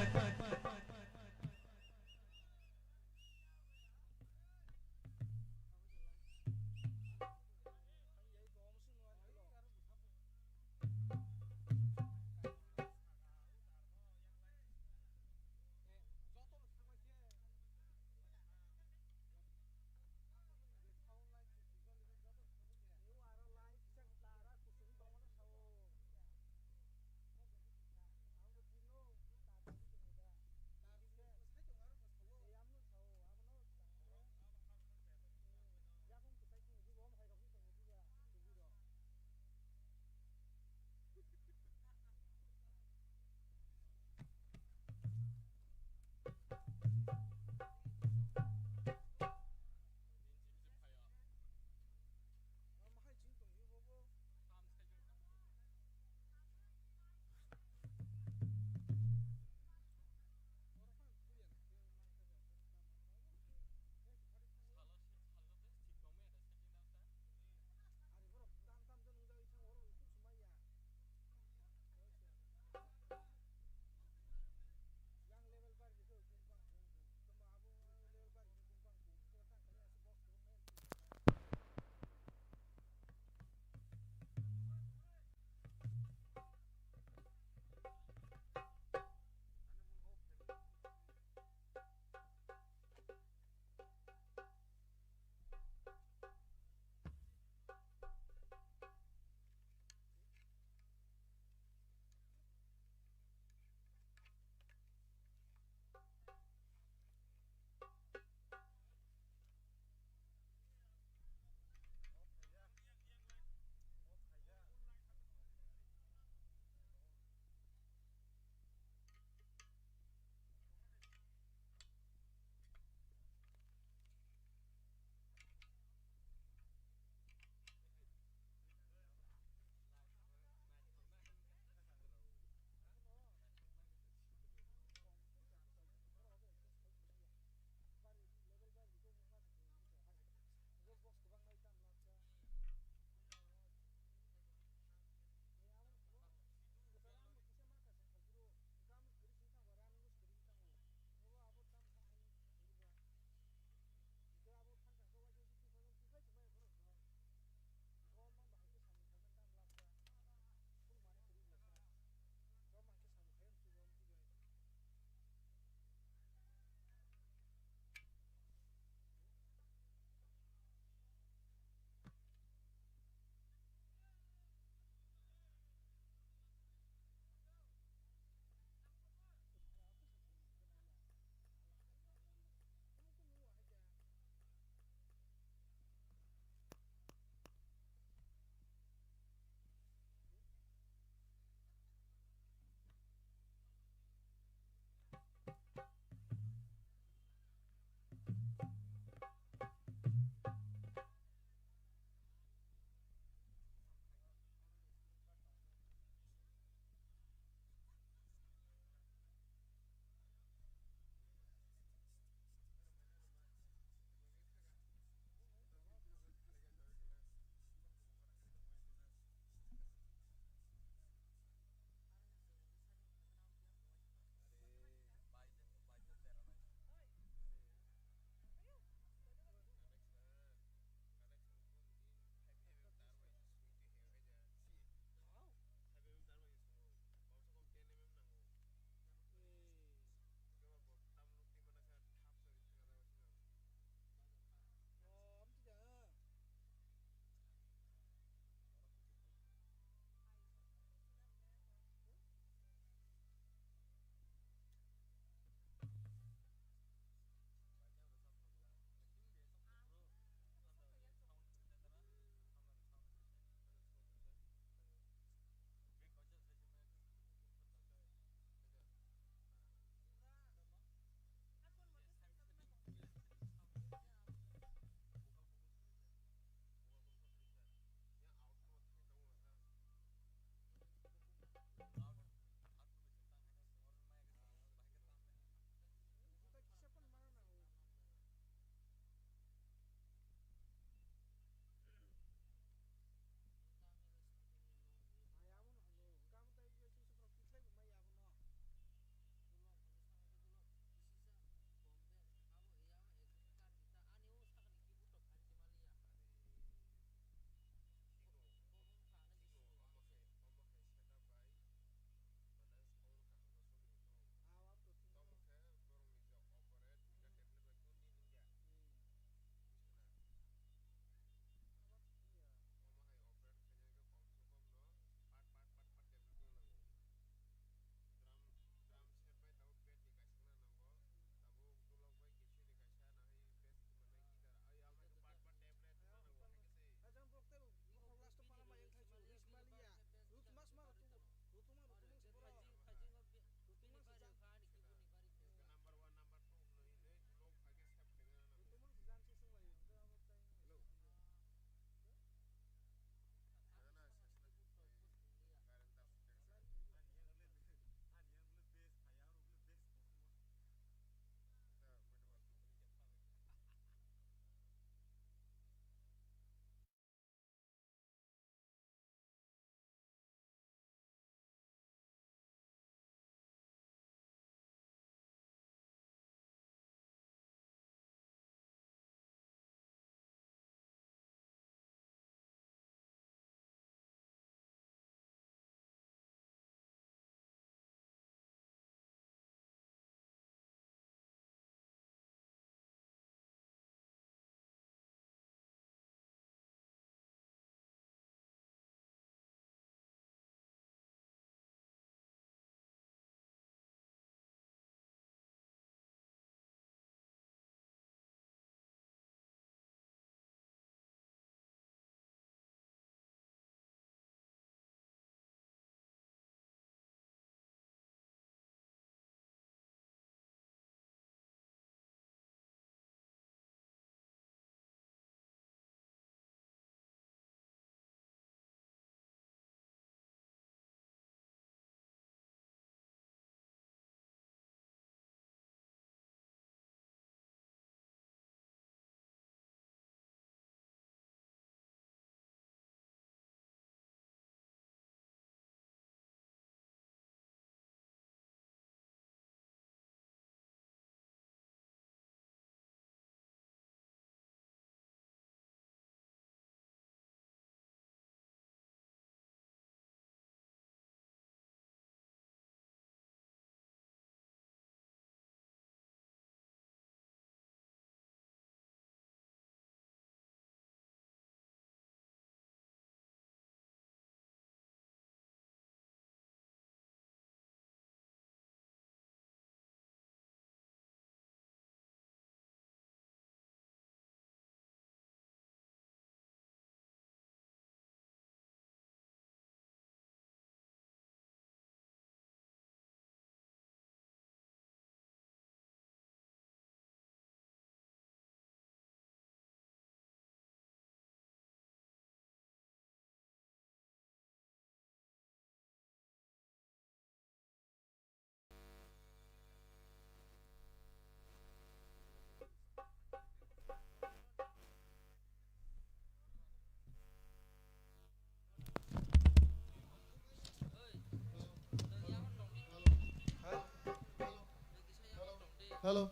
hello,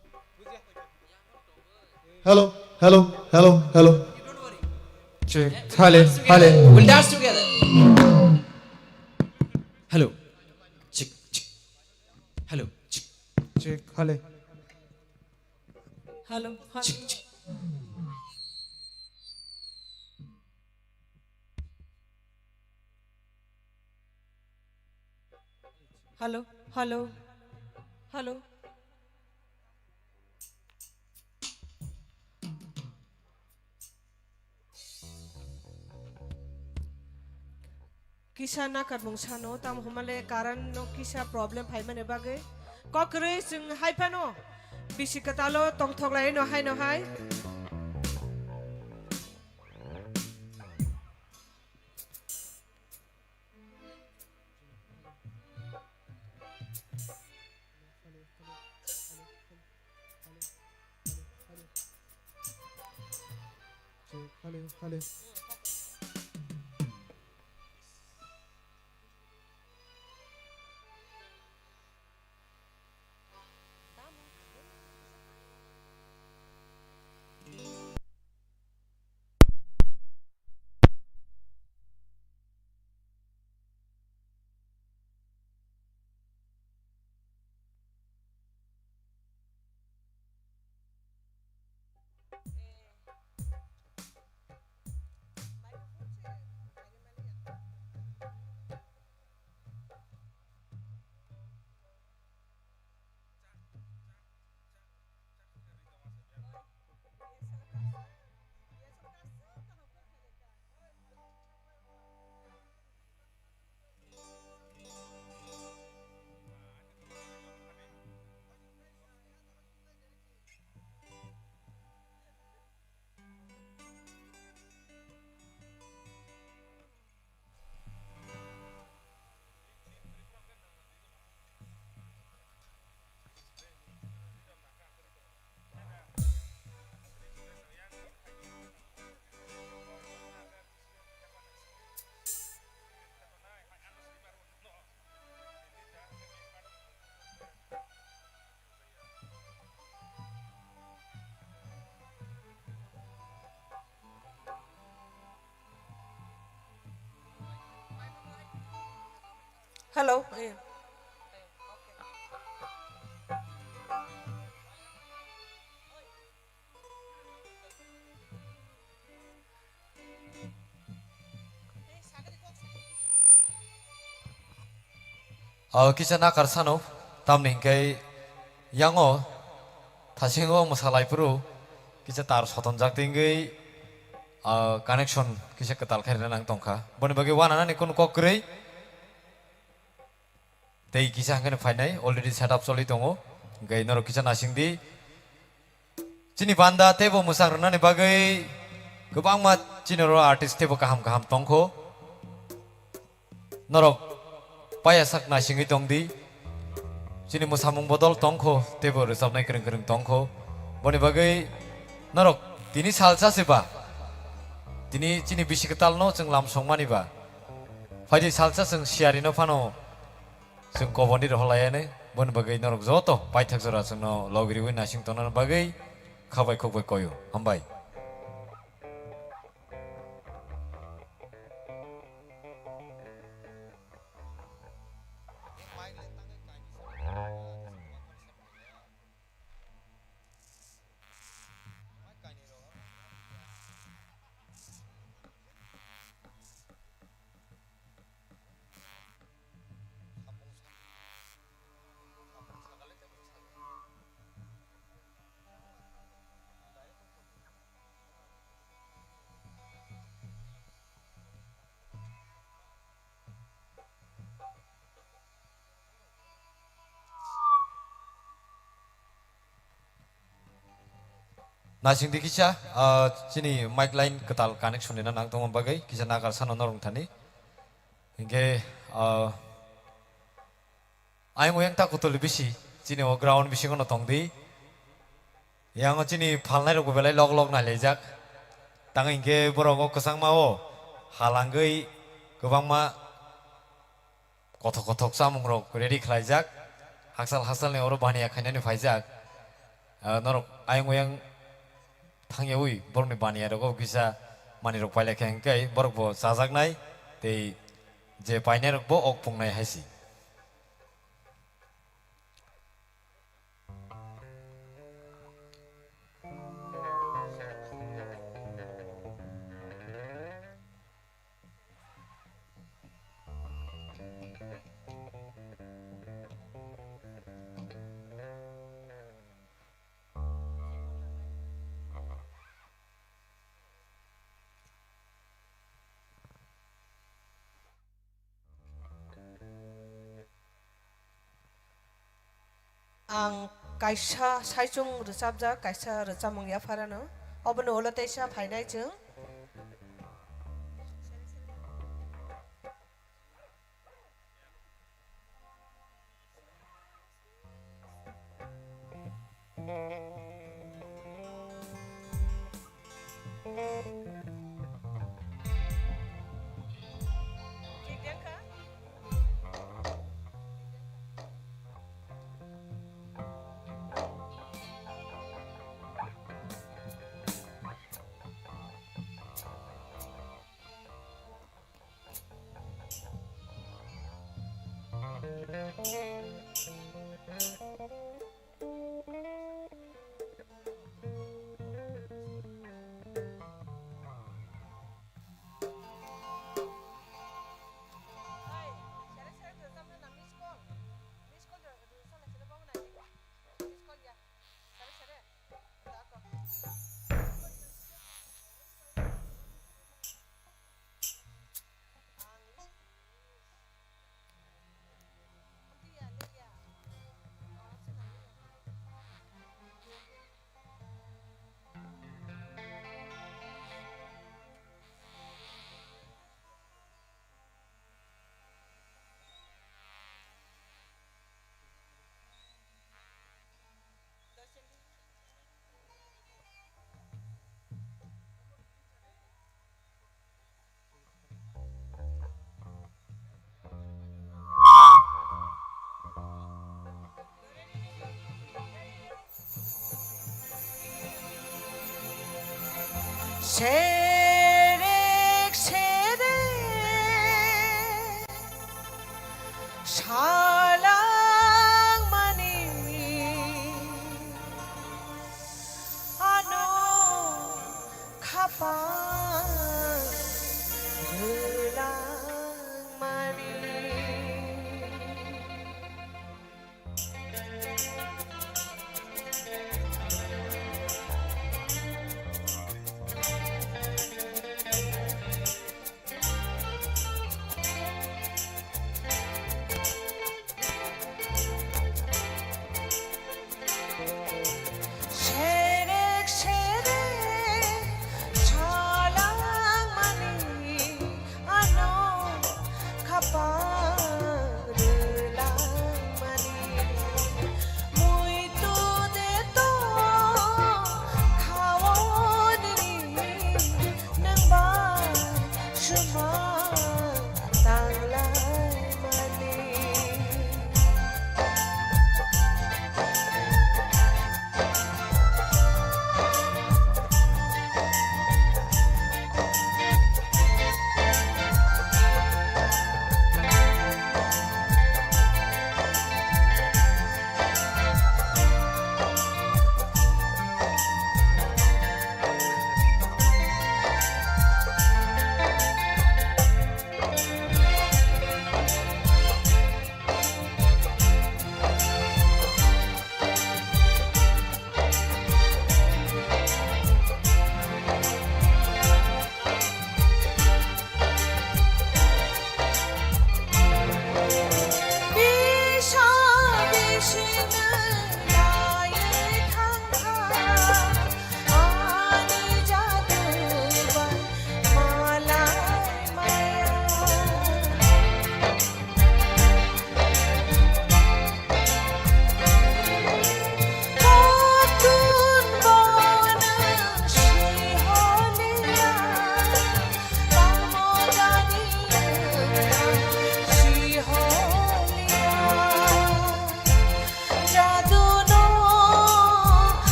hello, hello, hello, hello. Check. Hale. We'll dance together. Hello. Chick, chick. Hello. Chick, Check. Hale. Hello. chick, chick. Hello. Hello. Hello. Kisah nak kadung sano tam humale karan no kisah problem hai mane bagai kokre sing hai pano bisi katalo tong thok lai no hai Hale, hale. hello. Kisah nak karsano tam ningkai yango tasingo masalai puru kisah tar soton jak tinggai connection kisah ketal khairna nang tongkha boni bagi wana ni kun kokrei tei kisah hangane fainai already setup soli tongo gai noro kisah nasingdi chini banda tebo musang rana ni bagai gobang mat chini ro artist tebo kaham tongkho norok paya sak nasingi tongdi chini musamung bodol tongkho tebo resapnai kereng tongkho boni bagai norok tini salsa seba tini chini bisi ketal no jeng lam songmani ba faidi salsa jeng siari no pano jeng koboni rohlayane boni bagai norok joto paithak jora jeng no logiri win nasing tonan bagai khabai khokbai koyo hambai Nasing di kisah, sini mic line ketal connection ina nang tong bagai kisah nakar sana norong tani. Hingga ayam yang tak kutul bisi, sini o ground bisi kono tong di. Yang sini palnai rok belai log na lejak. Tang hingga borong kesang mau halanggai kebang ma kotok samung rok ready kelajak. Haksal ne oro bani akhirnya ni faizak. norok ayang oyang thangye ui borok ni bani arok kisa mani rok paile kheng kai borok bo sajak nai tei je paine rok bo ok pungnai haisi आं कायसा साइजों रोजाबजा कायसा रोजाबमं या फारानो अबनो ओलतेसा फायनायजों 세렉 세렉 사랑만이 아노 가방 르랑만이 세렉 세렉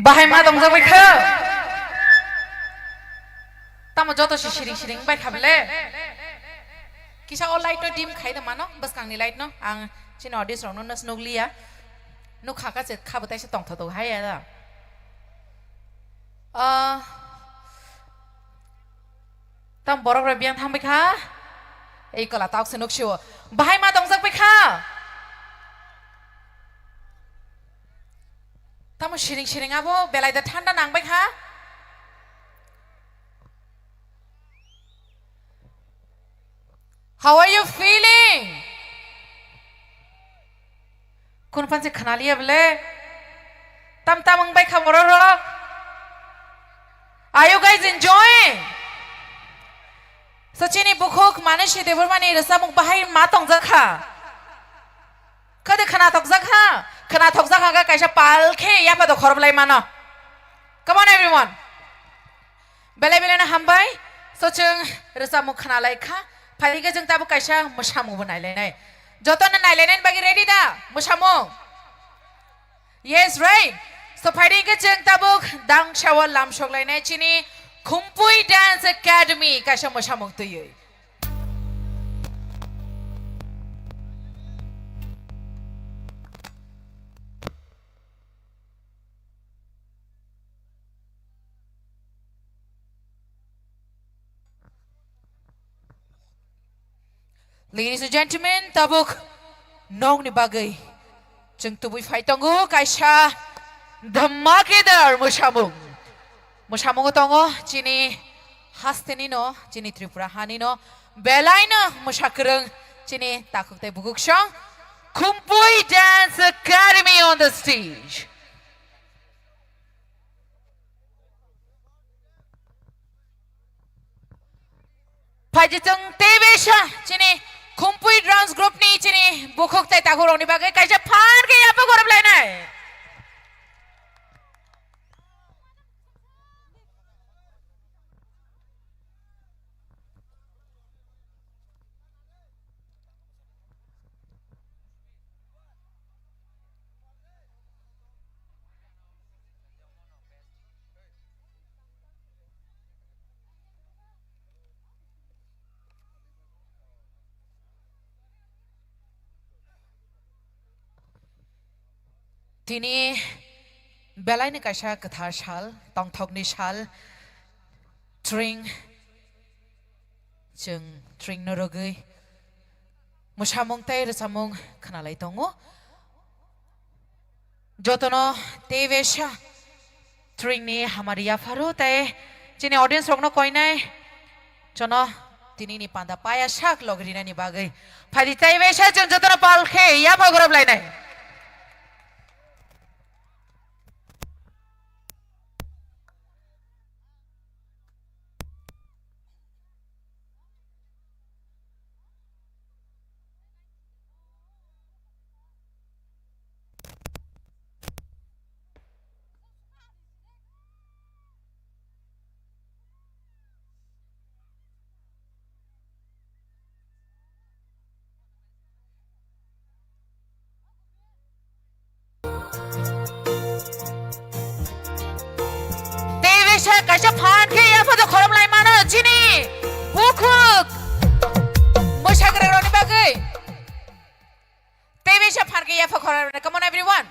बाहाय मा दंजा बायखो तामो जतो सिरिं सिरिं bye खाबले किसा अ light dim खाइद मानो बस कांनि light न आं चिन ऑडियंस रंनो नस नगलिया नु खाका से खाबताय से तंथ तो हाय या तम बरक रे बियान थांबाय खा ei kala taok se nokshio bahai ma dongjak bai kha tamo shiring shiring abo belai da thanda nangbai kha how are you feeling kun pan se khana liya bole tam tamang bai kha boro ro are you guys enjoying सचिनी बुखोक Mansi देवरमानी रसामुक बाहाय मा तंगजाखा कदे खना तंगजाखा गा कैसा पालखे या पद खरबलाय मानो come on everyone बेले बेले ना हमबाय सचों रसामुक खना लायखा फालिगे जों ताबो कैसा मोसामु बनायलायनाय जतन नायलायनाय बागि रेडी दा मोसामु yes right so फालिगे जों ताबो दां शावर लामसगलायनाय चिनी Kumpui Dance Academy kasha mosamok tuyoy. Ladies and gentlemen, tabuk nong ni bagay. Jeng tubuy faitongo kasha dhamakedar mosamok. Mosamong tongo chini hasteni no chini Tripura hani no belai no mosakreng chini takukte buguksong Kumpui Dance Academy on the stage. Pajitong tebesha chini Kumpui Dance Group ni chini bukukte takurong ni bagay kaisa pan ke apa gorab lainay. Tini belai ni kaisa kathar shal tongthok ni shal string jeng string norogui mosamong tai resamong khanalai tongo jotono tevesha string ni hamaria faro tai chini audience rokno koinai jono tini ni panda paya shak logrina ni bagai phadi tevesha jeng jotono palkhe ya bogorab lainai kaisa phan ke ya photo khorom lai mano chini bukhuk mosagrang roni bagai tebesha phan ke ya photo khorom come on everyone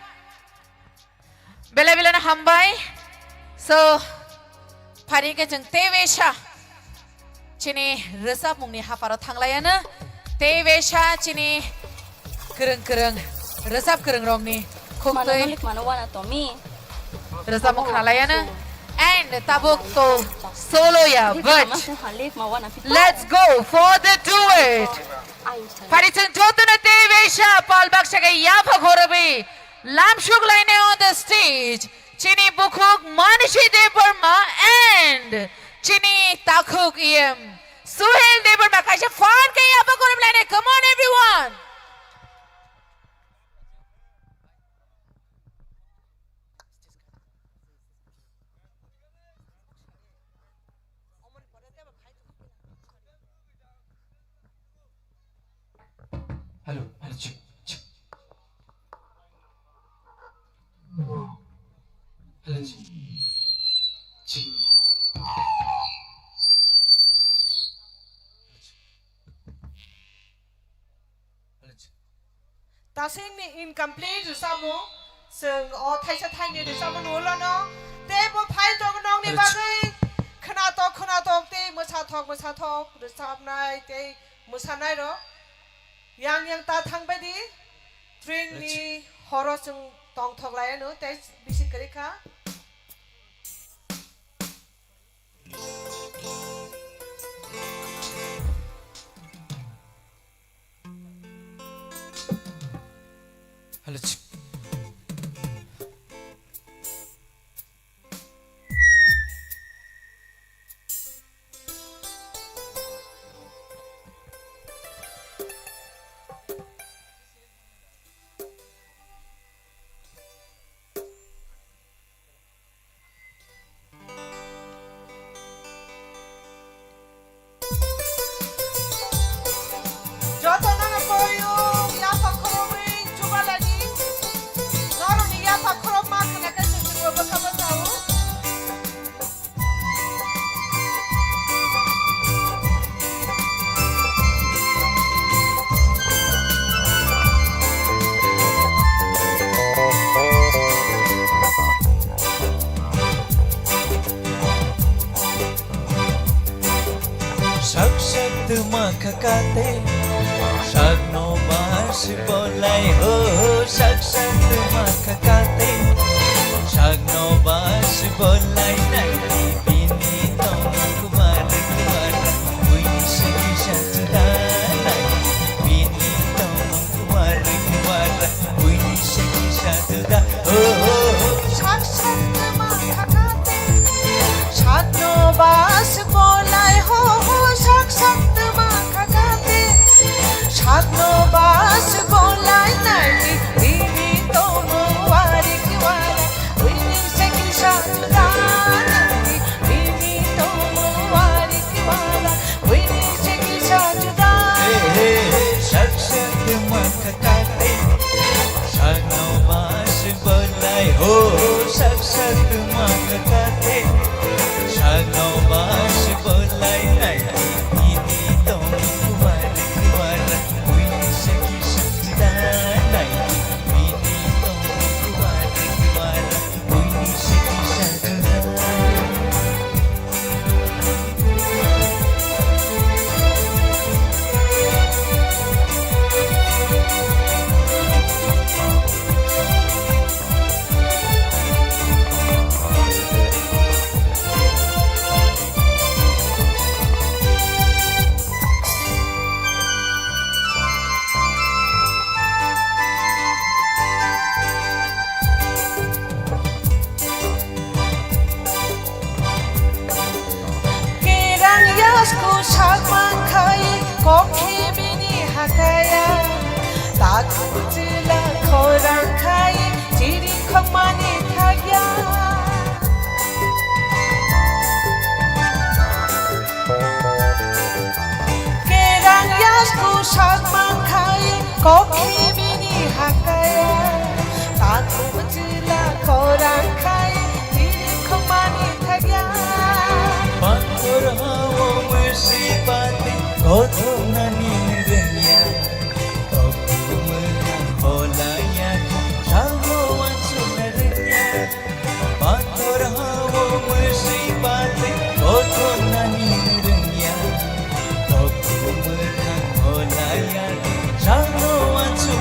bela bela na hambai so phari ke jeng tebesha chini resap mungni haparo thanglayana tebesha chini kereng resap kereng rongni khuktai resap mung khalayana and tabuk to solo ya but let's go for the duet Parichang jotuna tevesha palbaksha ke ya bhagorabe lamshuk line on the stage chini bukhuk manishi debarma and chini takhuk em suhel debarma kaisa fan ke ya bhagorab line come on everyone Hello, check. Hello, check. दासिमनि incomplete रिजामु जों थाइसे थाइनै रिजामु null' ते बो phi दं नंनि बागै खोनाथक ते मोसाथक रोजाबनाय ते मोसानाय र yang ta थांबायदि ट्रेननि हर जों दंथलायानो ते बिसिकरिखा Hello. kakate Shagno bashi bolai ho shag shag makakate Shagno bashi bolai nai bini tong kumar kumar Wini shiki shatda nai bini tong kumar kumar Wini shiki shatda shag shag makakate Shagno bashi bolai ho shag shag Shagno bas bolai nai bini tono wari kiwara Wini shaki shagda nai bini tono wari kiwara Wini shaki shagda Shag shag makakate Shagno bas bolai ho shag shag makakate Shagno bas bolai nai bini tono Shagno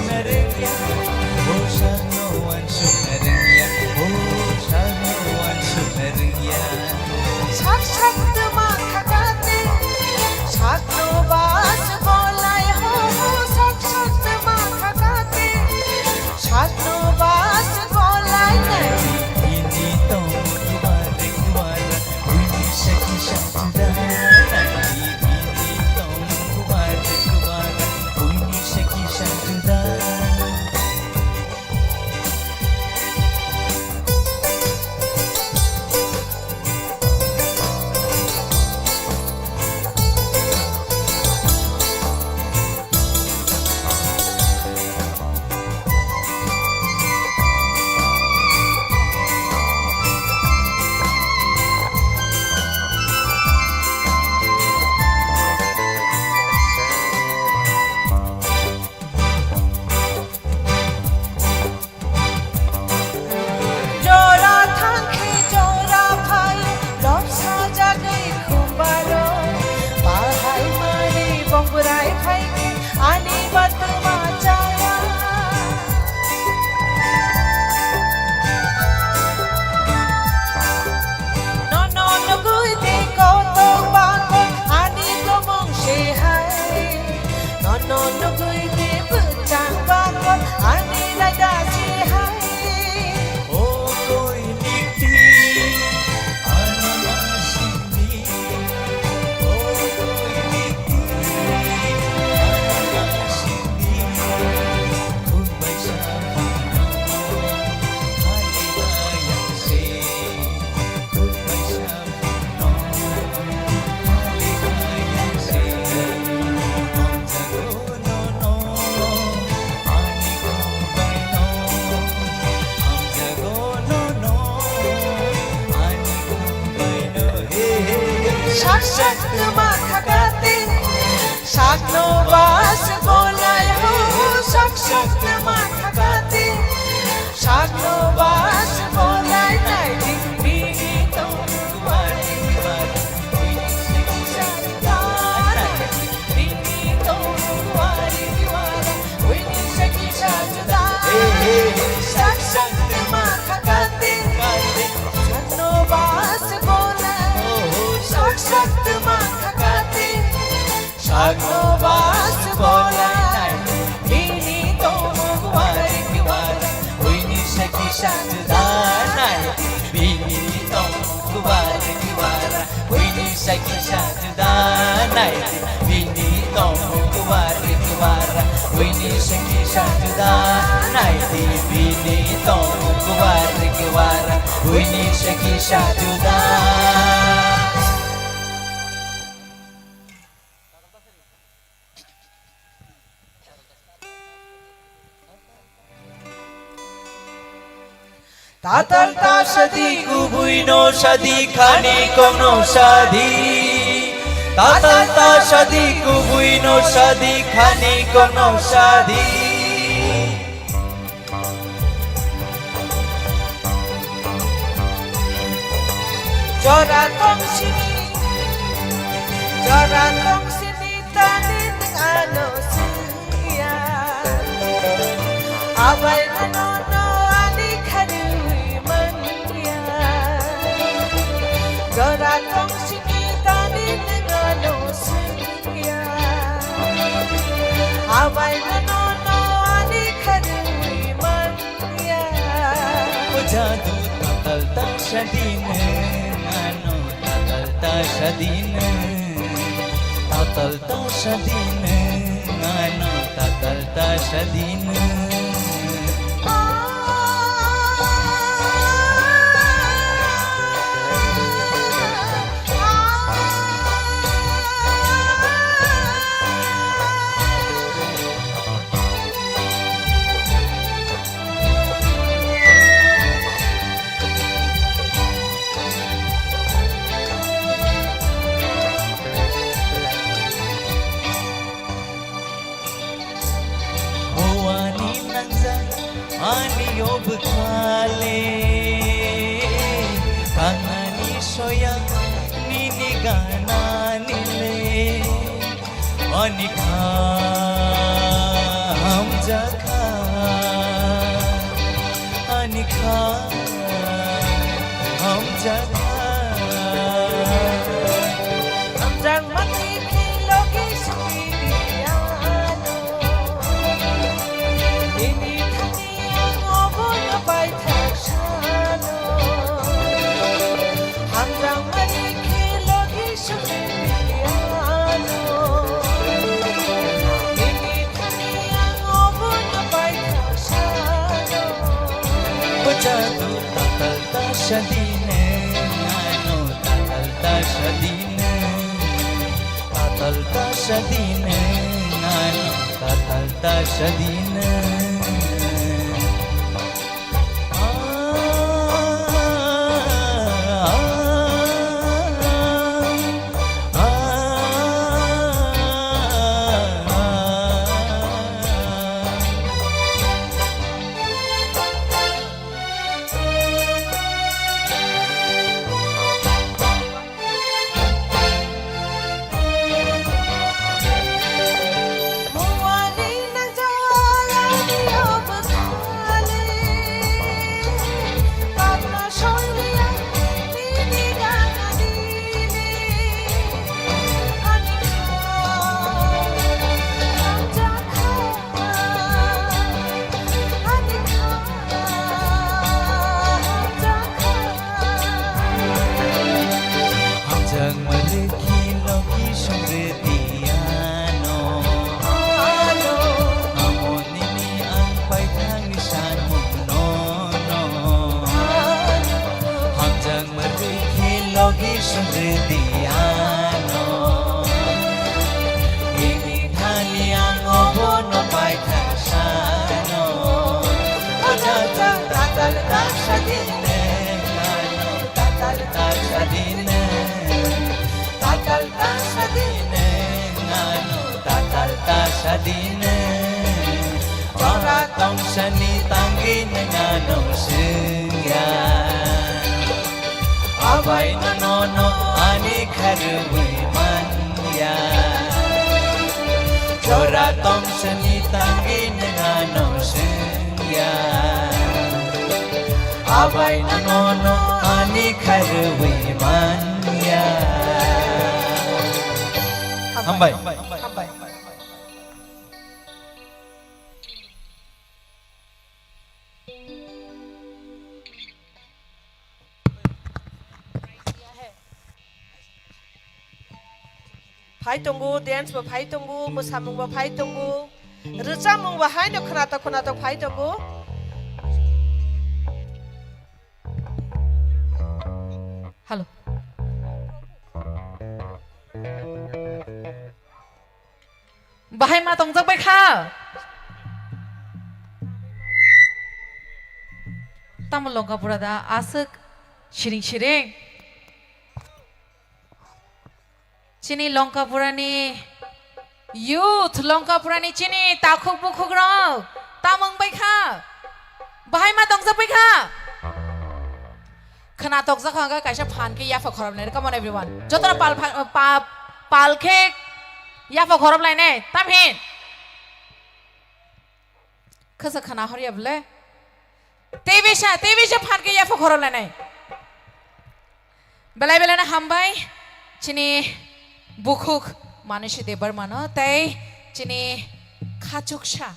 pongburai khaiki ani batma chaya no no no gui te ko to ba ko ani to mong she hai no no no gui te bu chang ba ko ani lai da chi hai O koi nikti ananasindi O koi nikti ananasindi Kumbai sabino Hali bayang se Kumbai sabino Hali bayang se Ang jagono no Ani kumbay no Ang jagono no Ani kumbay no Hey hey hey shak shak ma khagate shak no bas bolai ho shak shak ma khagate shak no bas bolai nai ding bi to Kumari kumari Wini seki sarita Bini to wari wara wini shaki shajda Hey hey hey shak shak ma khagate Karte shak no bas bolai shak shak ma khagate shak no bas bolai bini to wari Kumari Wini seki sarita Bini tong kumari kumara Wini seki sarita Bini tong kumari kumara Wini seki sarita Bini tong kumari kumara Wini seki sarita tatal ta Sadi kubui no sadi khani kono sadi Tatal ta sadi kubui no sadi khani kono sadi Jora tong sini tani ting ano siya Abay na no no ani khanui mania Jora tong sini tani ting ano siya Abay na no no ani khanui mania Jadu tatal ta sadin Ano tatal ta sadin Tatal ta sadin Ano tatal ta sadin Ani nanzan ani obkhale Kangani soya nini gana nile Ani kham jakha Ani kham jakha Amjang mati khilogi sukidiyano Ini thani ang obon pai thakshano Amjang mati khilogi sukidiyano Ini thani ang obon pai thakshano Jadu tatal ta sadin Ano tatal ta sadin Tatal ta sadin Ano tatal ta sadin hridiano ini dhani ango bono pai thasano tatal tatal tasadine tatal tasadine tatal tasadine tatal tasadine ora tong sani tanggi nganong sengyan abai nono ani kharui manya ora tong sani tanggi nganong sengyan abai nono ani kharui manya hambai Phai tunggu dance ba phai tunggu musamung ba phai tunggu rejamung ba hai no khana to phai tunggu Hello. Bahai ma tong jak bai kha. Tam longa burada asuk shiring shiring. Chini lonka purani youth lonka purani chini takhuk bukhuk rao tamang bai kha. Bahai ma tong jak bai kha. Khana tok jak hanga kaisa phan ke yafa khorab lai. Come on everyone. Jotara pal ke yafa khorab lai ne. Tam hin. Khasa khana horiya bole. Tevisha phan ke yafa khorab lai ne. Belai na hambai chini bukhuk manushi debar mano tai chini khachuksha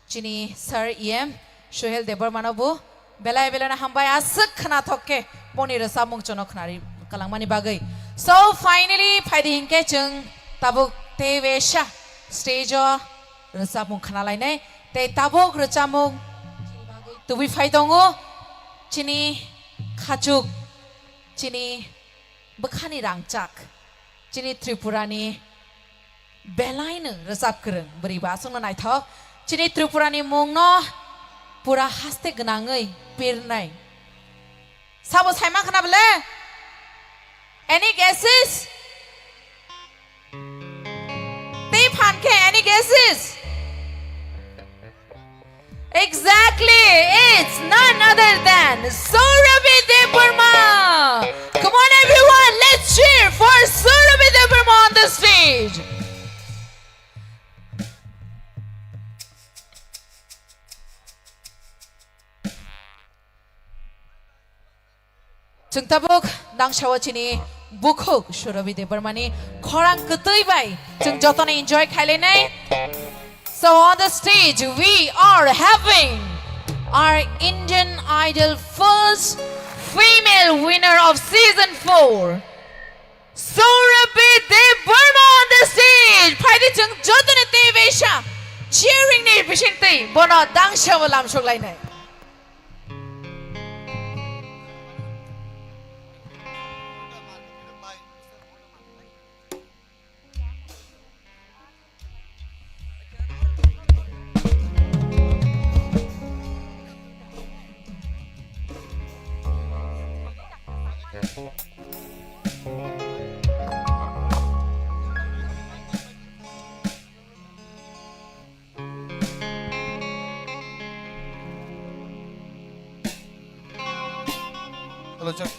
chini sir em Sohel debar mano bu belai na hambai asuk khana thokke boni rasa mung chono khnari kalangmani bagai. So finally phaidi hingke chung tabuk tevesha stage o rasa mung khana lai nai te tabuk rasa mung tubi phaidongo chini khachuk chini bekhani rangchak chini Tripurani belain resap kereng beri basung no naithok chini Tripurani mung no pura haste gnangai pirnai sabo saima khana bole any guesses te phanke any guesses exactly it's none other than Surabhi Devarma. Come on everyone, let's cheer for Surabhi Devarma on the stage. Chung tabuk nang shawa chini bukhuk Surabhi Devarma ni khorang ketui bai chung jotone enjoy khaile nai. So on the stage we are having our Indian Idol first female winner of season 4, Surabhi Devarma on the stage. Phaidi chung jotone tevesha cheering ni bishinti bono dangsha walam shoglai nai. Hello, Chuck.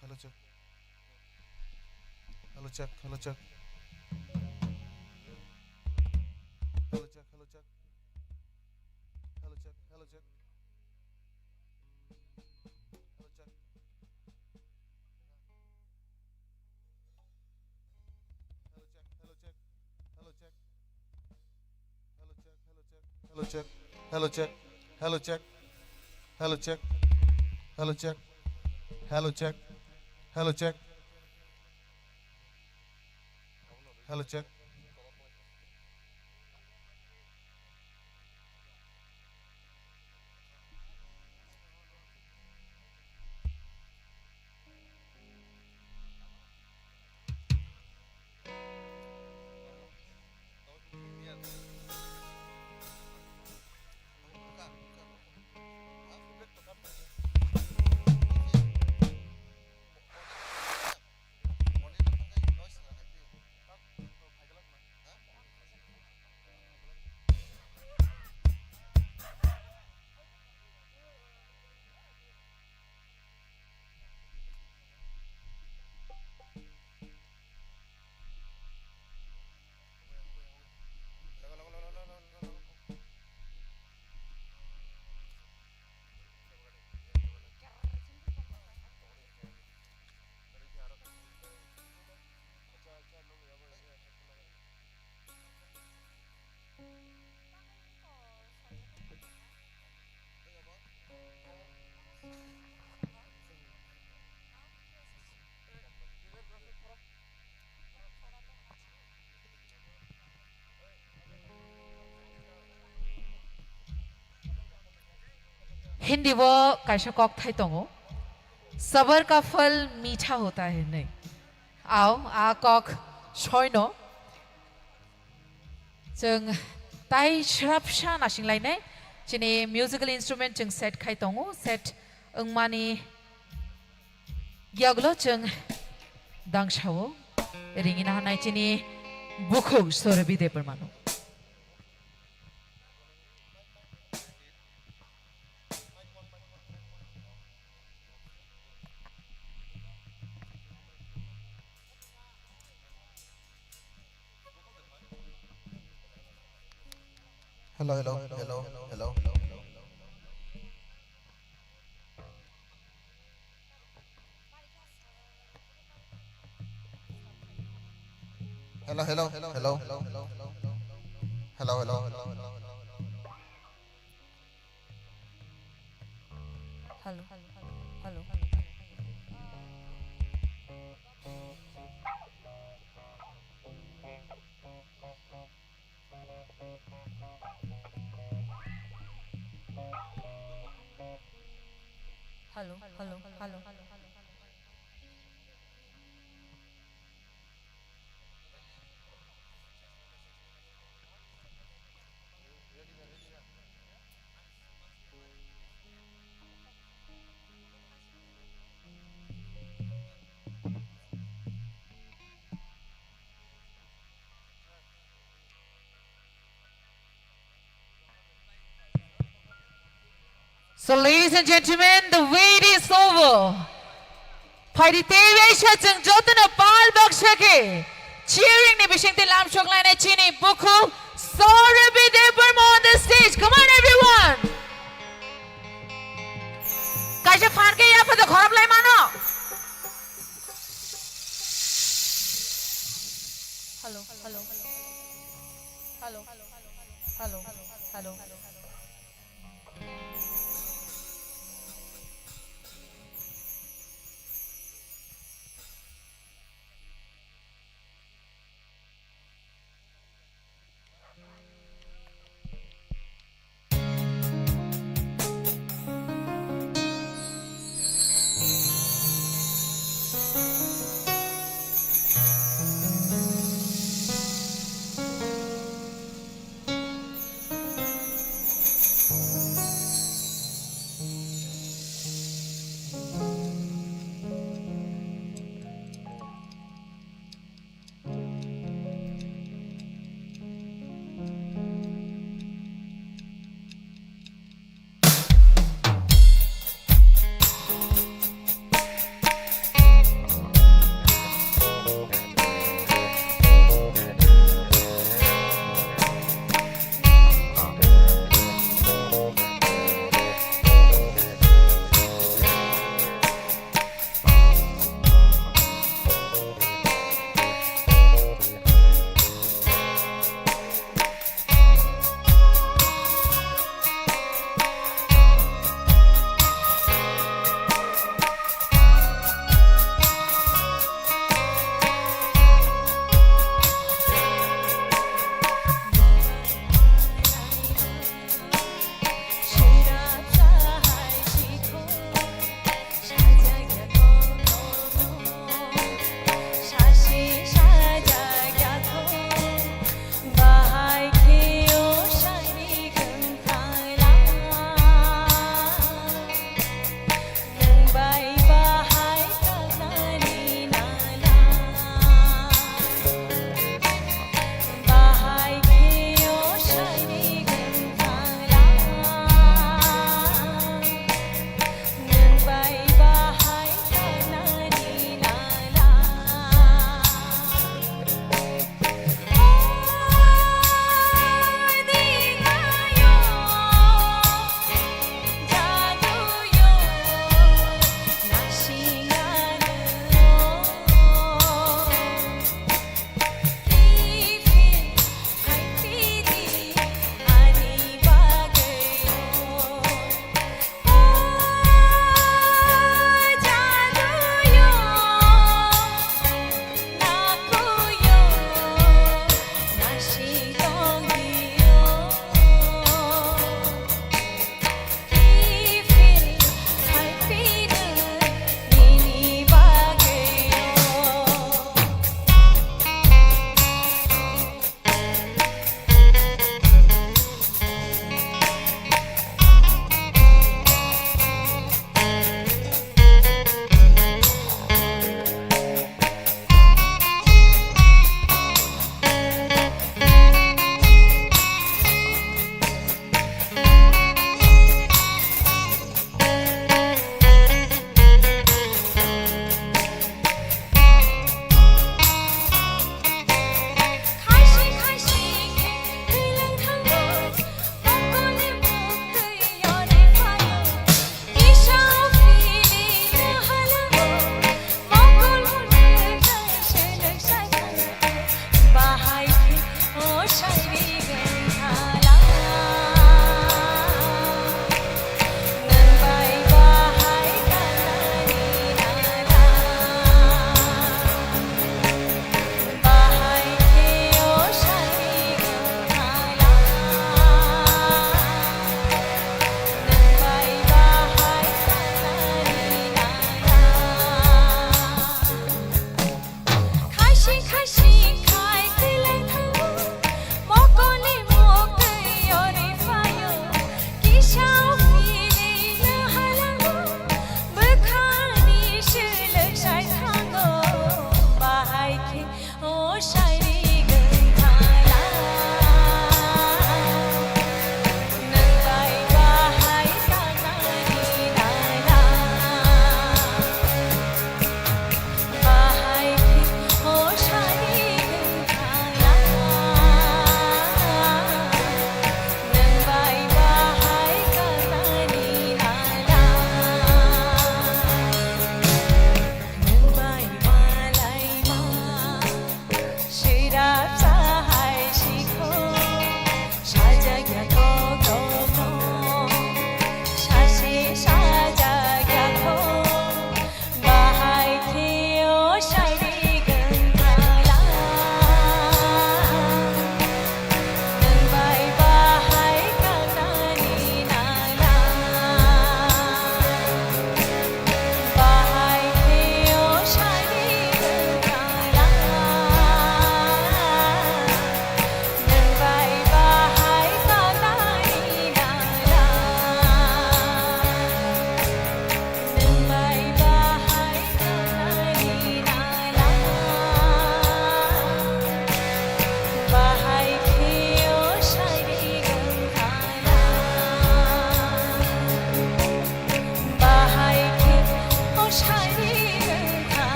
hello check. Hello check, hello check. Hello check, hello check. Hello check, hello check. Hello check. Hello check, hello check. Hello check. Hello check, hello check. Hello check. Hello check. Hello check. Hello check. Hello check. Hello check. Hindi वो कैसा Kock था तो सबर का फल मीठा होता है नहीं आओ आ कॉक शोइनो जों ताई श्रापशा नाशिं लाइने जिने म्यूजिकल इंस्ट्रूमेंट जों सेट खाई तो सेट अंगमानी गियागलो जों दांगशावो रिंगिना हानाय जिने बुखु सोरबि देपरमानो Hello, hello, hello, hello. Hello, hello, hello, hello, hello, hello, hello, hello. Hello hello hello hello hello So, ladies and gentlemen, the wait is over. Party Tevisha Jung Jotana Pal Bakshake. Cheering the Bishing the Lam Shokline Chini Buku. Sorabi Deburma on the stage. Come on, everyone. Kasha Farke ya for the Khorablai Mano. Hello, hello, hello, hello, hello, hello.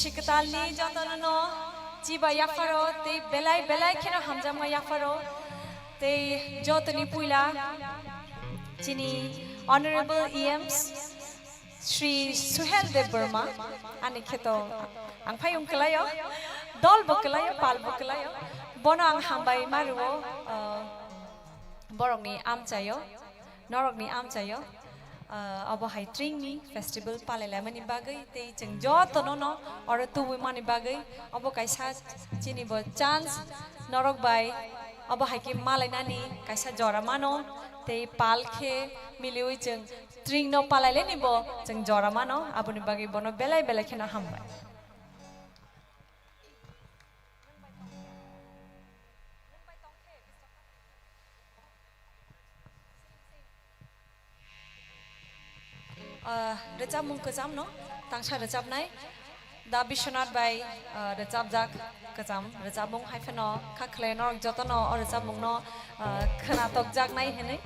Bishikatalni Jatano, Jiba Yafaro, they Belai Kena Hamjama Yafaro, they Jotani Pula, Chini, Honorable EMs, Sri Suhel de Burma, Aniketo, Angpayung Kalayo, Dol Bokalayo, Pal Bokalayo, Bono Ang Hambai Maruo, Borogni Amchayo, Norogni Amchayo. Abo hai tring ni festival palele mani bagai te cheng joto no or tu mani bagai abo kaisa chini bo chance norok bai abo hai ki malai nani kaisa jora mano te pal khe miliui cheng tring no palale ni bo cheng jora mano abo ni bagai bono belai khena hambai Rejab mung kejam no, tangsa rejab nai, da Bishonat by rejab jak kejam, rejab mung hai feno, kakle no joto no or rejab mung no, kenatok jak nai hene.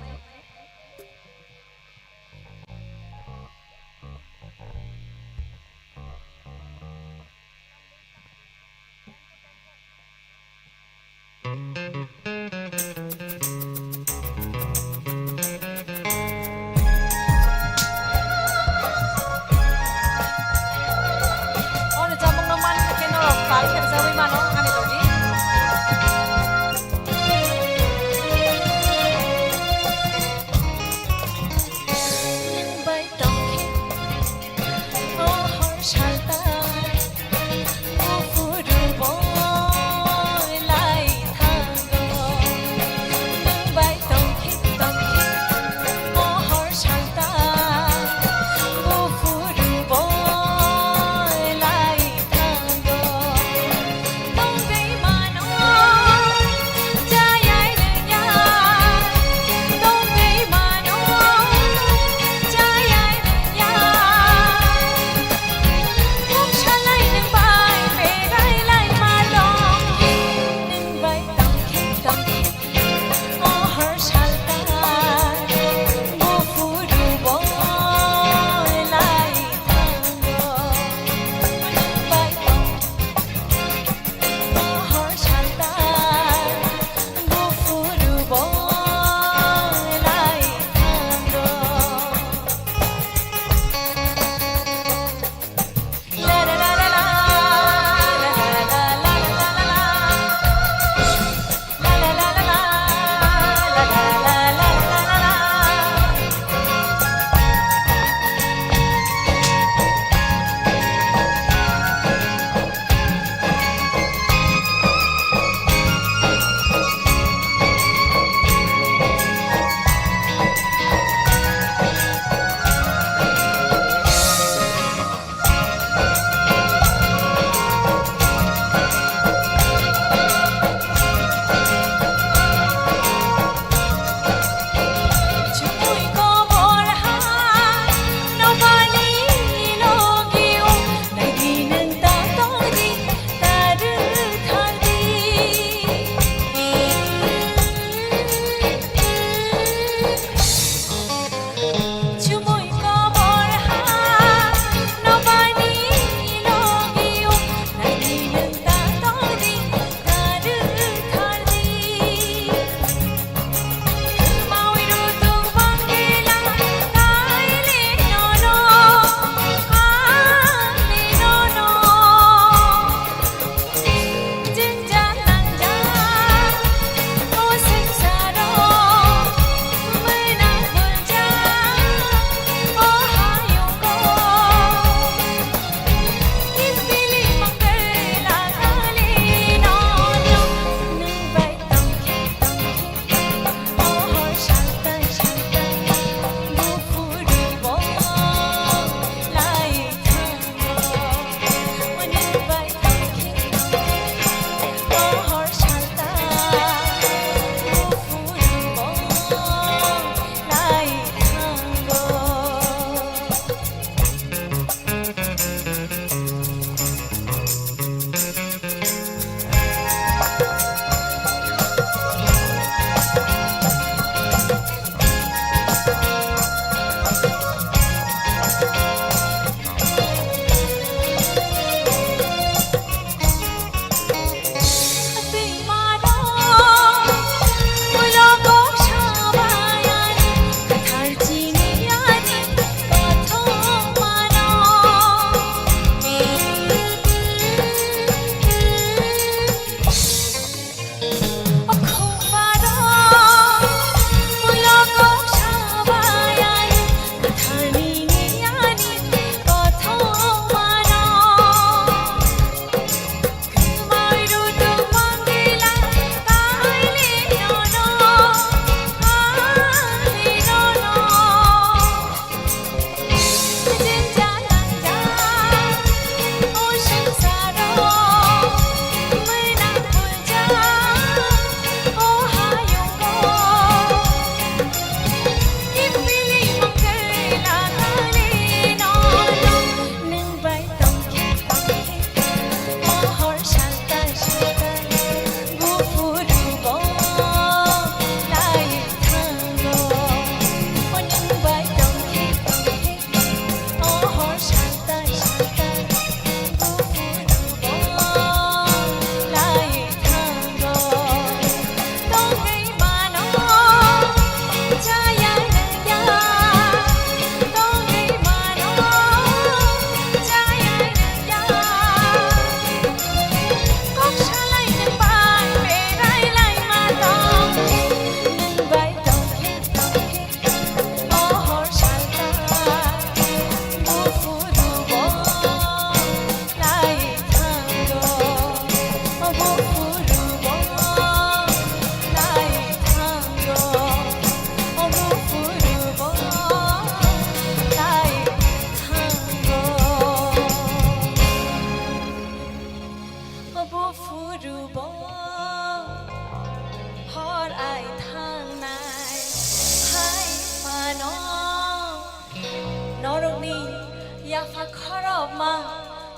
याफा खरब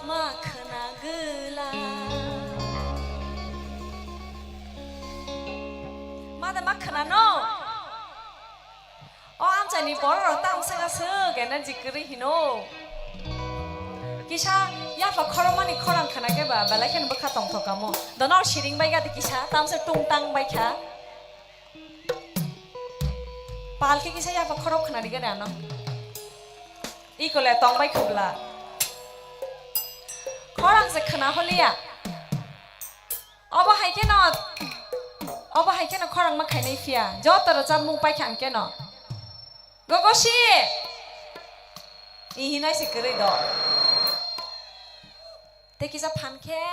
मा खोना गोला मादा मा खोना न अ आमचानि बर तामसागासो गेना जिकरि हिनो किसा याफा खरमानि खरां खोना गेबा बालाखेन बखा तंग थकामो दनाव शिरिं बायगा दे किसा तामसे टुंग टांग बायखा पालके किसा याफा खरब खोना दिगे ना इकोले तंग बाय खोबला खरां से खोना हलिया अबा हाइके न खरां मा खाइनै फिया जतर जामुं पाइखां के न गगसि इहिनाय से गरै द ते किसा फानखे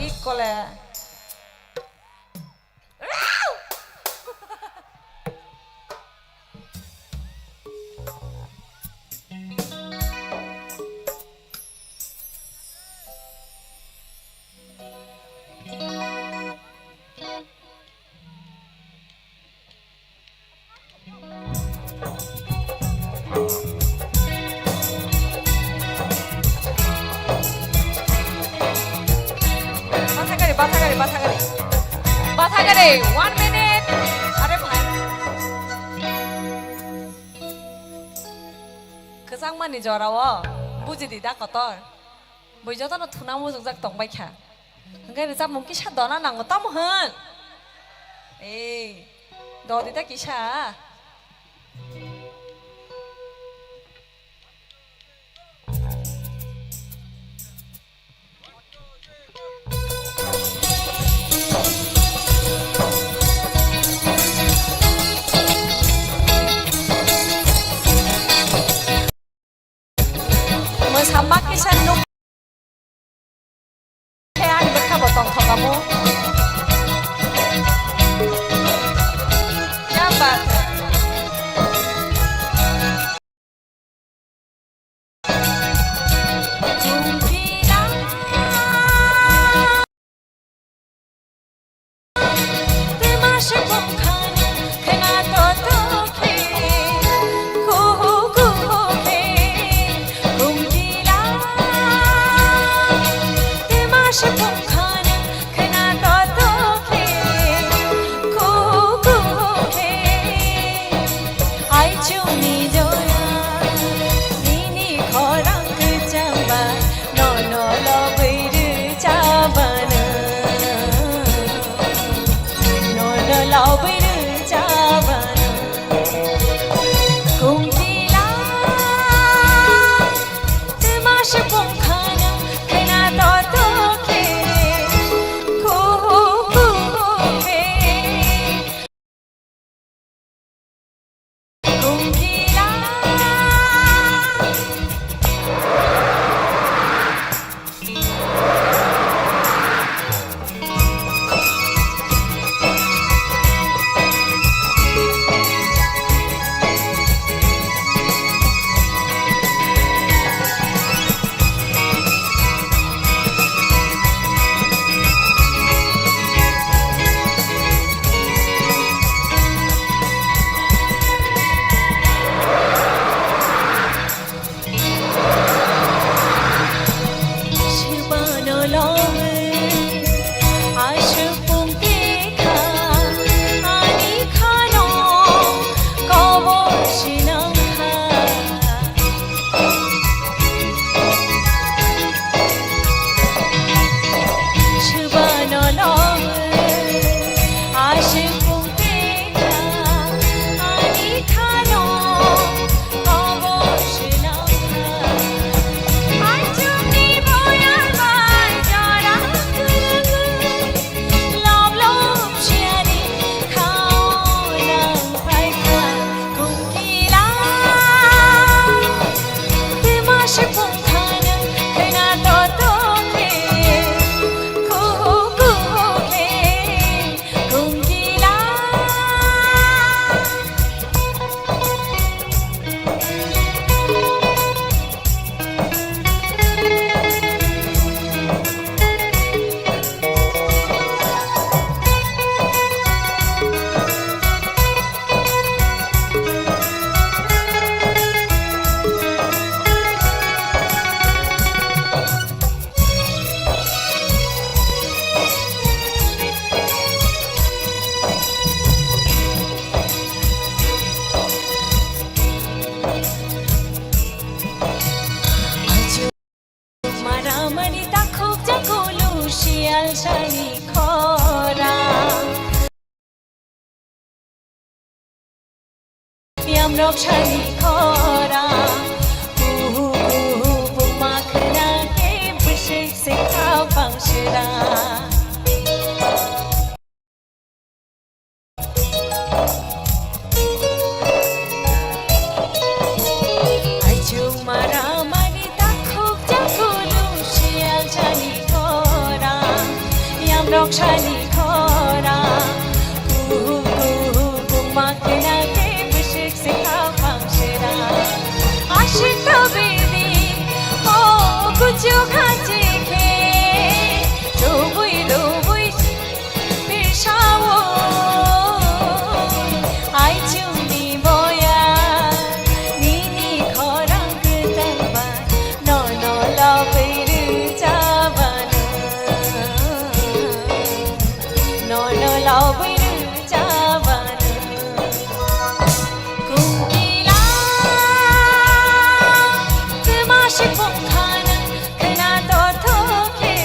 École Bathagare 1 minute are bhai Kesang mani jorawo buji di da kotor bujo to thuna mu jak tong bai kha ngai re jap mungki sa dona nang tom hun do di ta kisa Sama kisah nuk kayak berkah botong kamu ya bat yamrok shani khora kuhu kuhu puma khna ke bishik se kha bangshira ajung mara mari dakhuk jakulu shial shani khora yamrok shani khora kuhu kuhu puma khna ke bishik se kha bangshira ashik to baby oh kuchu khachi ke robui robui pishawo ai chuni boya nini khorang tanba no no labiru jabana no no labiru jabana kungila tmashi pongkhana khna to thoke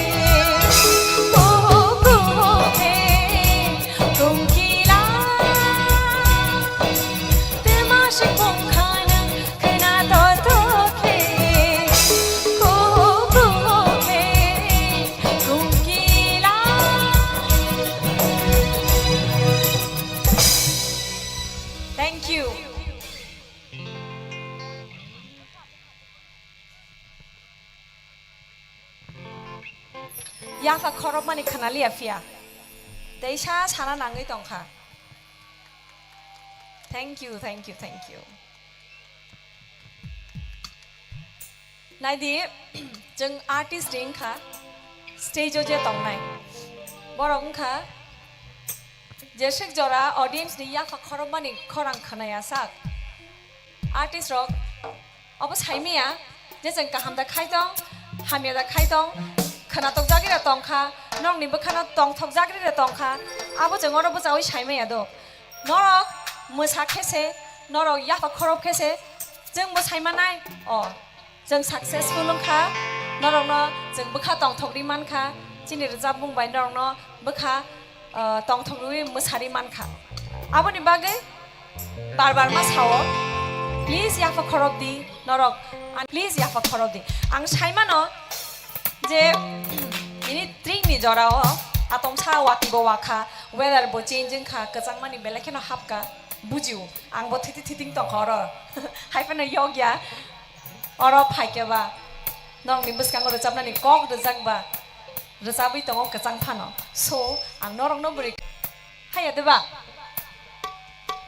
kuhu kuhu ke kungila tmashi pongkhana khna to thoke kuhu kuhu ke kungila Thank you. Yafa khorop mani khanali afia. Deisha sana nangai tongkha. Thank you, thank you, thank you. Naidi jeng artist ding kha stage oje tongnai. Borong kha Jeshik jora audience ni yafa khorop mani khorang khanaya sak. Artist rock obos haimia je jeng kaham da khai dong hamia da khai dong khana tok jagi ra tong kha nong ni khana tong thok jagi ra tong kha abo jeng oro bo jawi haimia do norok musa khese norok yafa khorop khese jeng bo haimanai o jeng successful long kha norok no jeng bokha tong thok ri man kha chini rajab bungbai norok no bokha tong thok ri musari man kha abo ni bagai bar ma sawo please yafa khorop di norok please yafa khorop di ang saimano je ini tring ni jorao atom sa wati bo wakha weather bo changing kha kachang mani bela keno hapka bujiu ang bo thiti thiting to khoro haifana yogya oro phaike ba nong ni buskang ro chapna ni kok rejak ba rejabai tongo kachang phano so ang norong no buri haya deba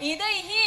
idai hi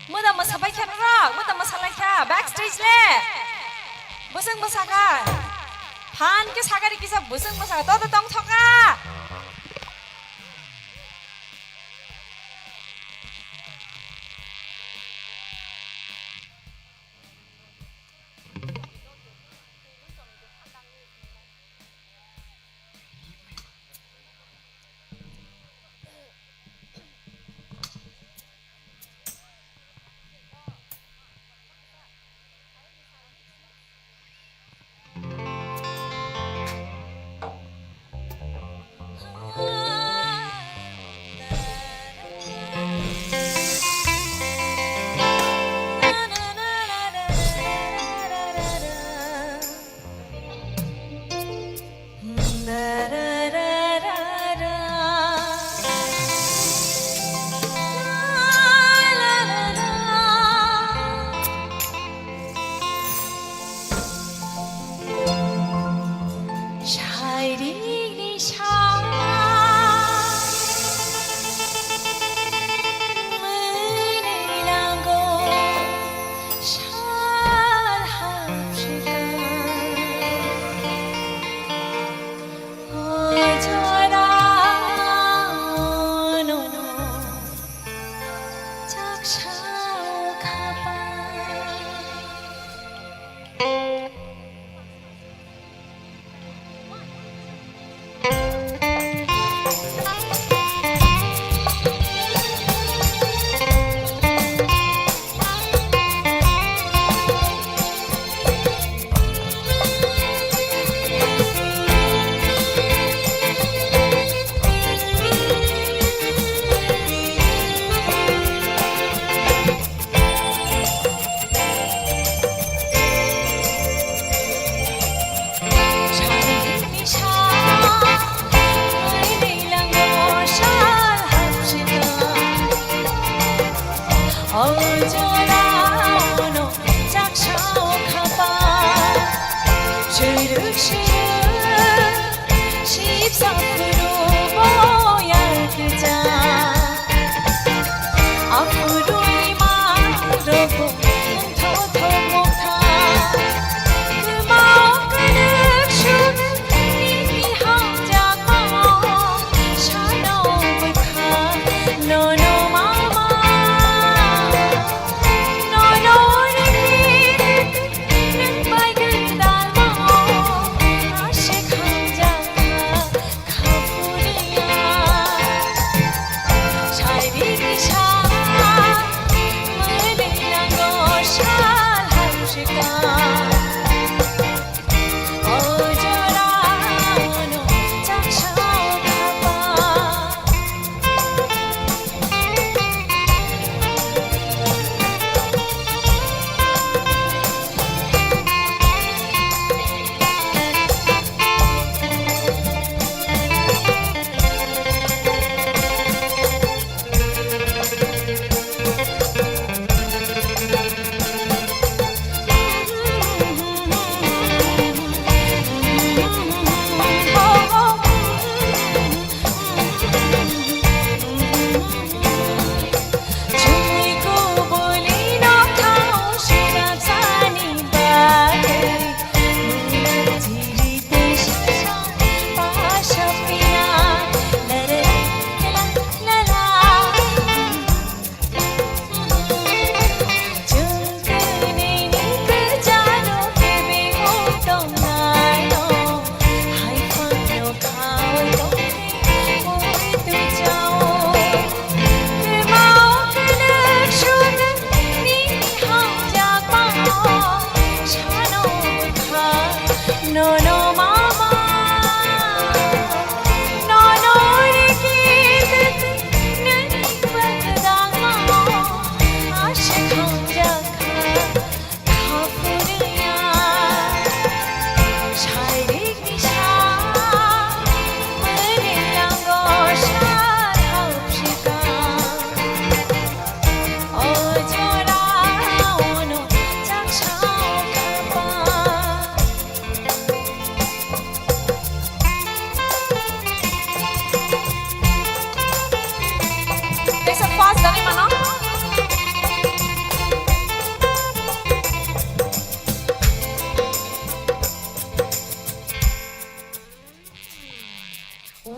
Muda masabay ka rock, muda masalay ka, backstage le. Buseng basaka. Han ke sagari kisa buseng basaka, todo tong thoka.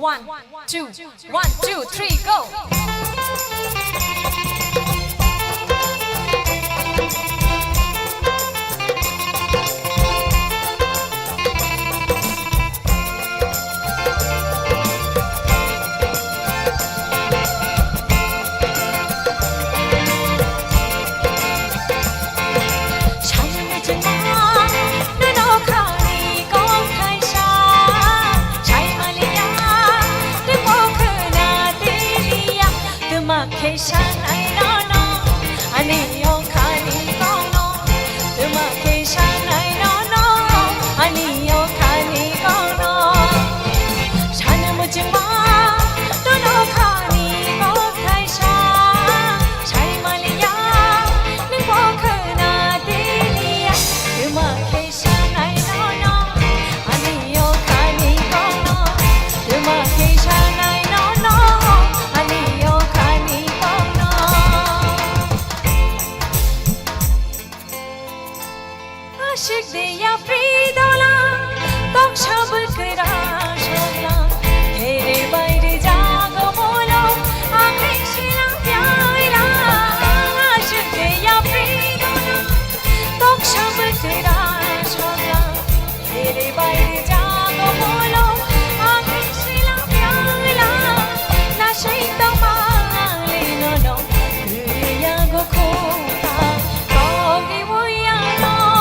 1 2 1 2 3 go Aşık diye fridola Tok şabık raşala Tere bayre jago bolo Amrik şilang pyayla Aşık diye fridola Tok şabık raşala Tere bayre jago bolo Amrik şilang pyayla Na shaitang mali no no Kaya go kota Kogi buyano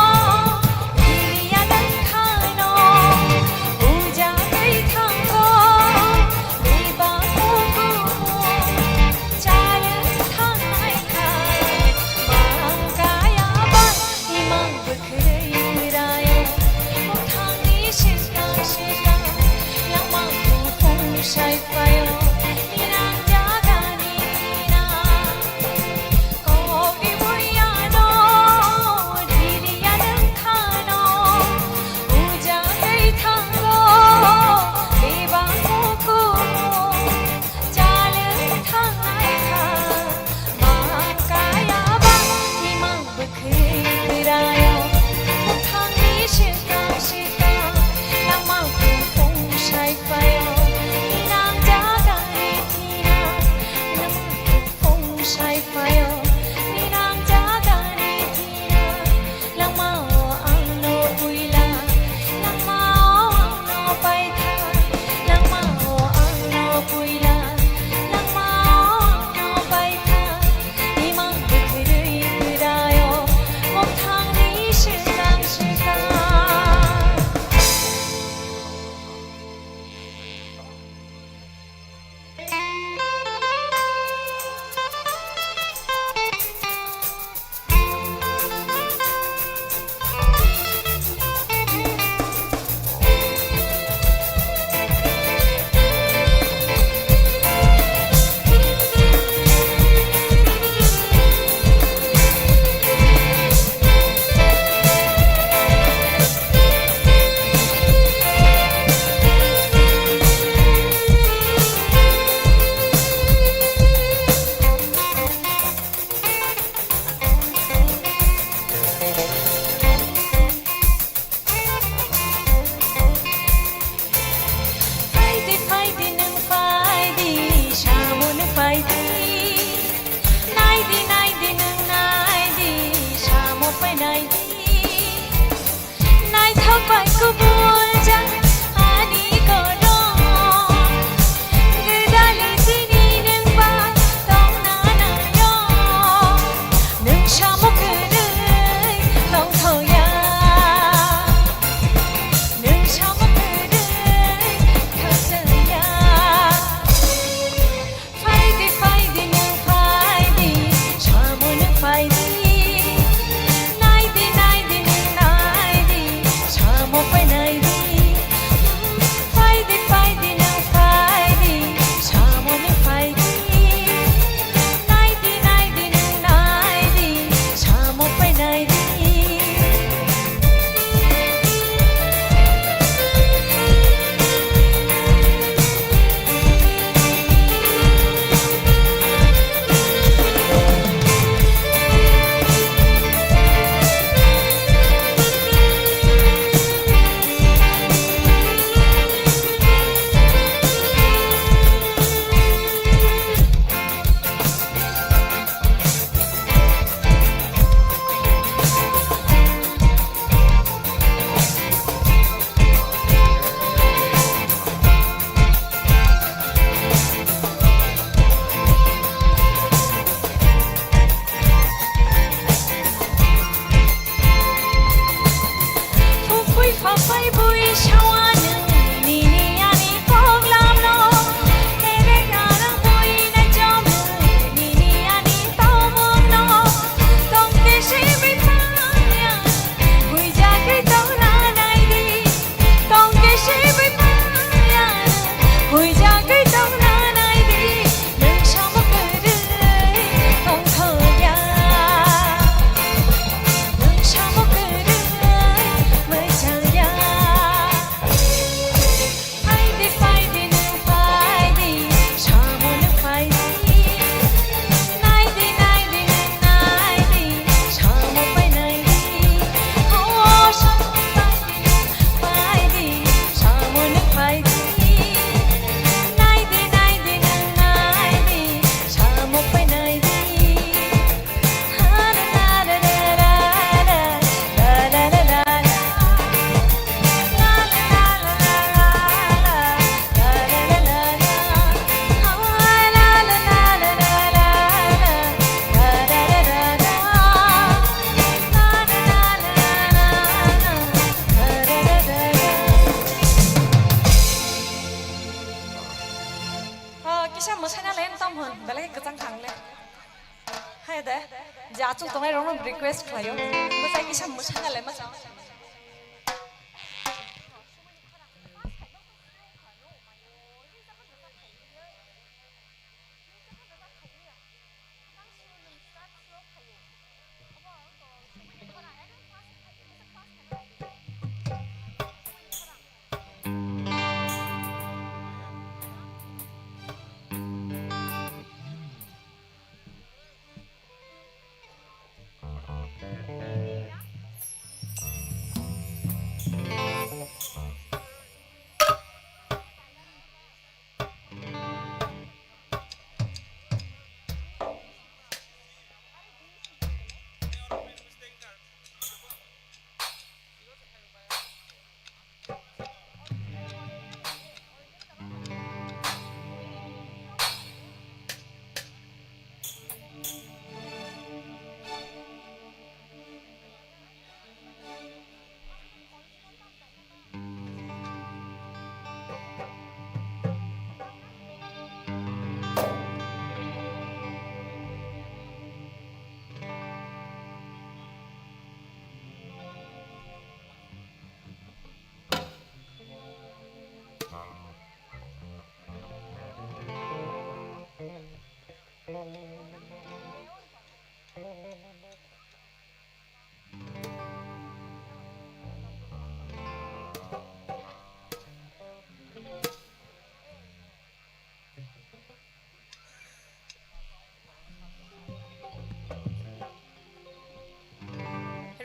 Open जे आचुक तंगाय रंग request खायो मोजाय किसा मोसानालाय मा जाव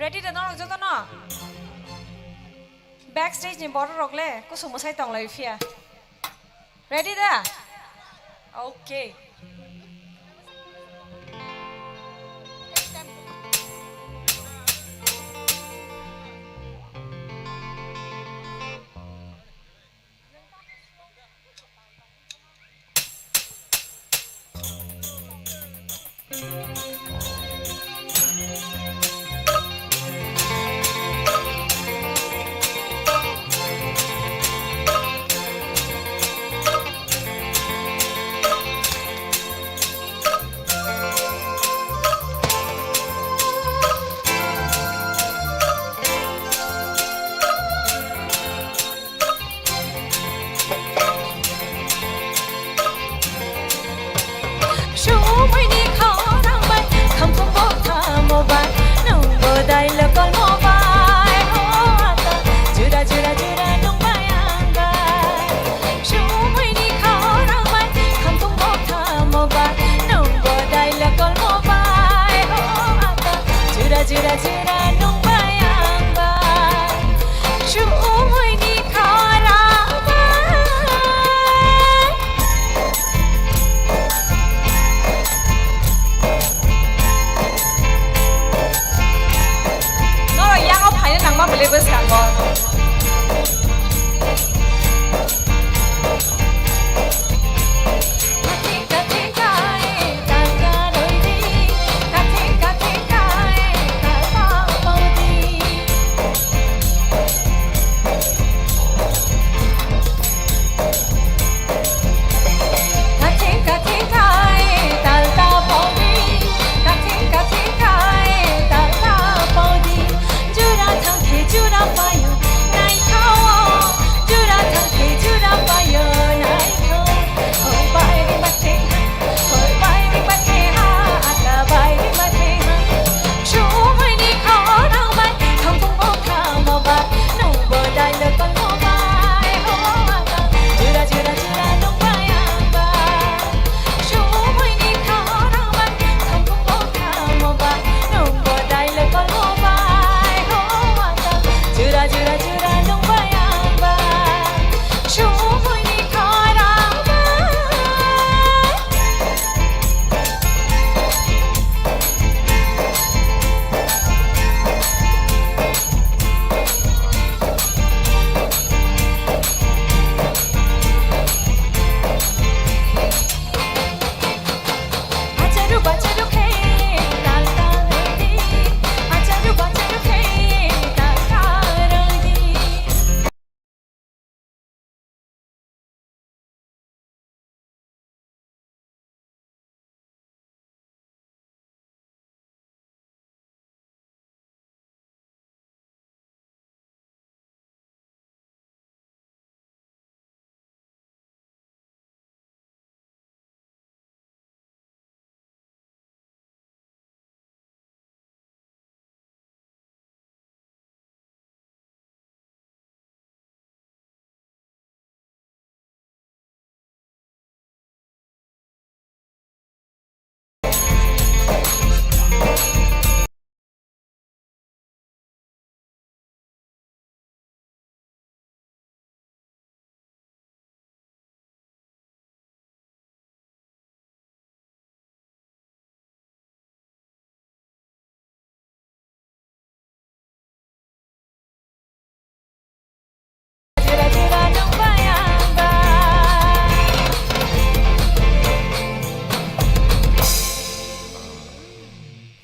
Ready to know joto no backstage ni bor rogle kusu musai tong lai fia ready da okay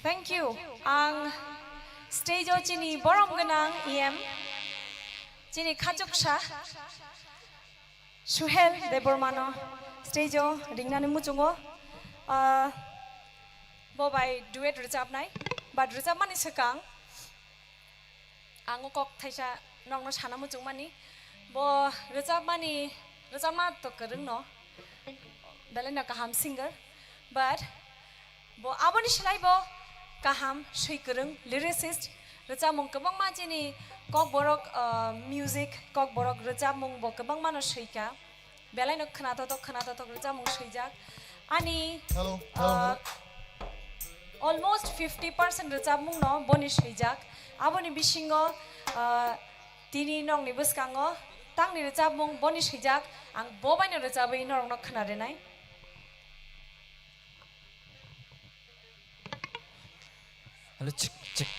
Thank you. Ang stage o chini borom ganang EM. Chini khajoksha. Suhel Debormano. Stage o ringnani muchungo. Bo by duet recap nai. But recap mani sekang. Ango kok thaisa nong no sana muchung mani. Bo recap mani recap ma to kereng no. Belena kaham singer. But bo aboni silai bo kaham shui kereng lyricist. Recap mong kebang ma chini kok borok music kok borok recap mong bo kebang mano shui ka. Belena khnato to recap mong shui jak. Ani Hello. almost 50% recap mong no boni shui jak. Aboni bisingo tini nong ni buskango tang ni recap mong boni shui jak. Ang bobai ni recap ini norong nok khnare nai. Halo cek cek.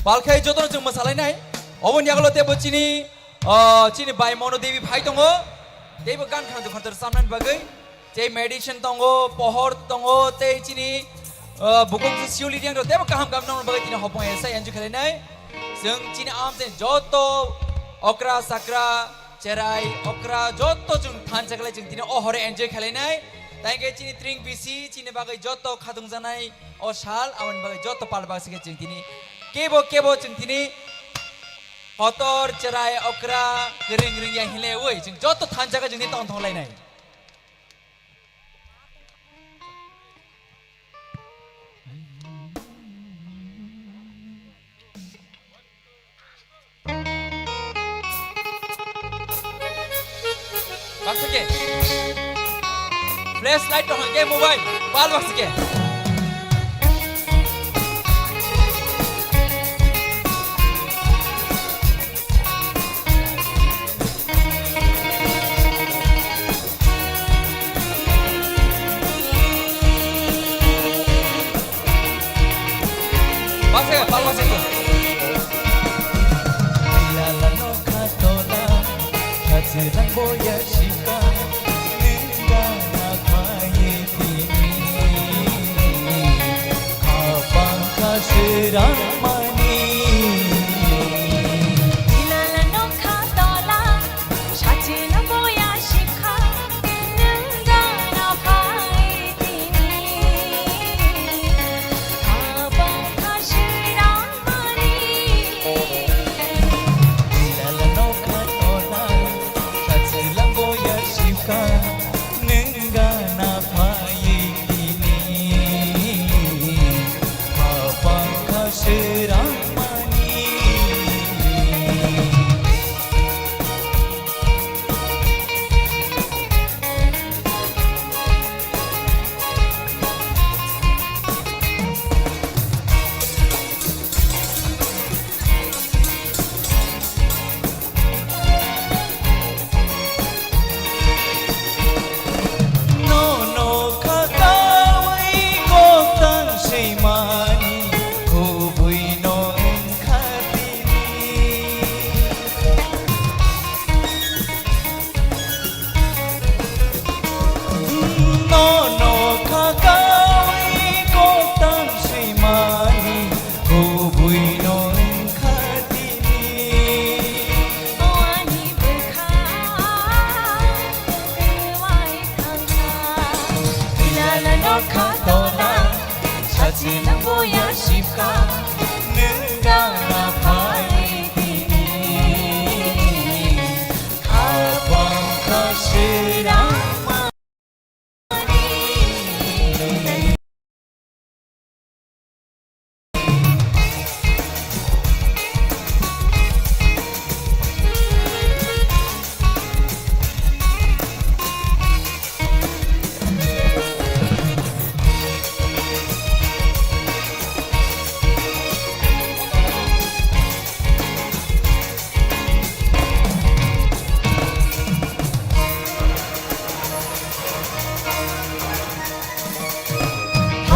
Balkai jodoh jeng masalah ini, awan yang kalau tiap cini, cini bayi mono dewi bhai tongo, dewi gan kan tu kantor samran bagai, cai medicine tongo, pohor tongo, cai cini buku siuli yang tu tiap kaham nong bagai cini hopong esa yang juga ini, seng cini am sen jodoh, okra sakra, cerai, okra jodoh jeng than cakala jeng cini hore enjoy kali ini. Tangke cini drink bisi, cini bagai jodoh kadung zanai, shal awan bagai jodoh pal bagai sikit jeng cini. Kebo jeng tini kotor cerai okra kering yang hile woi jeng joto thanjaga jeng ni tong lai nai Baksake flashlight tong ke mobile pal baksake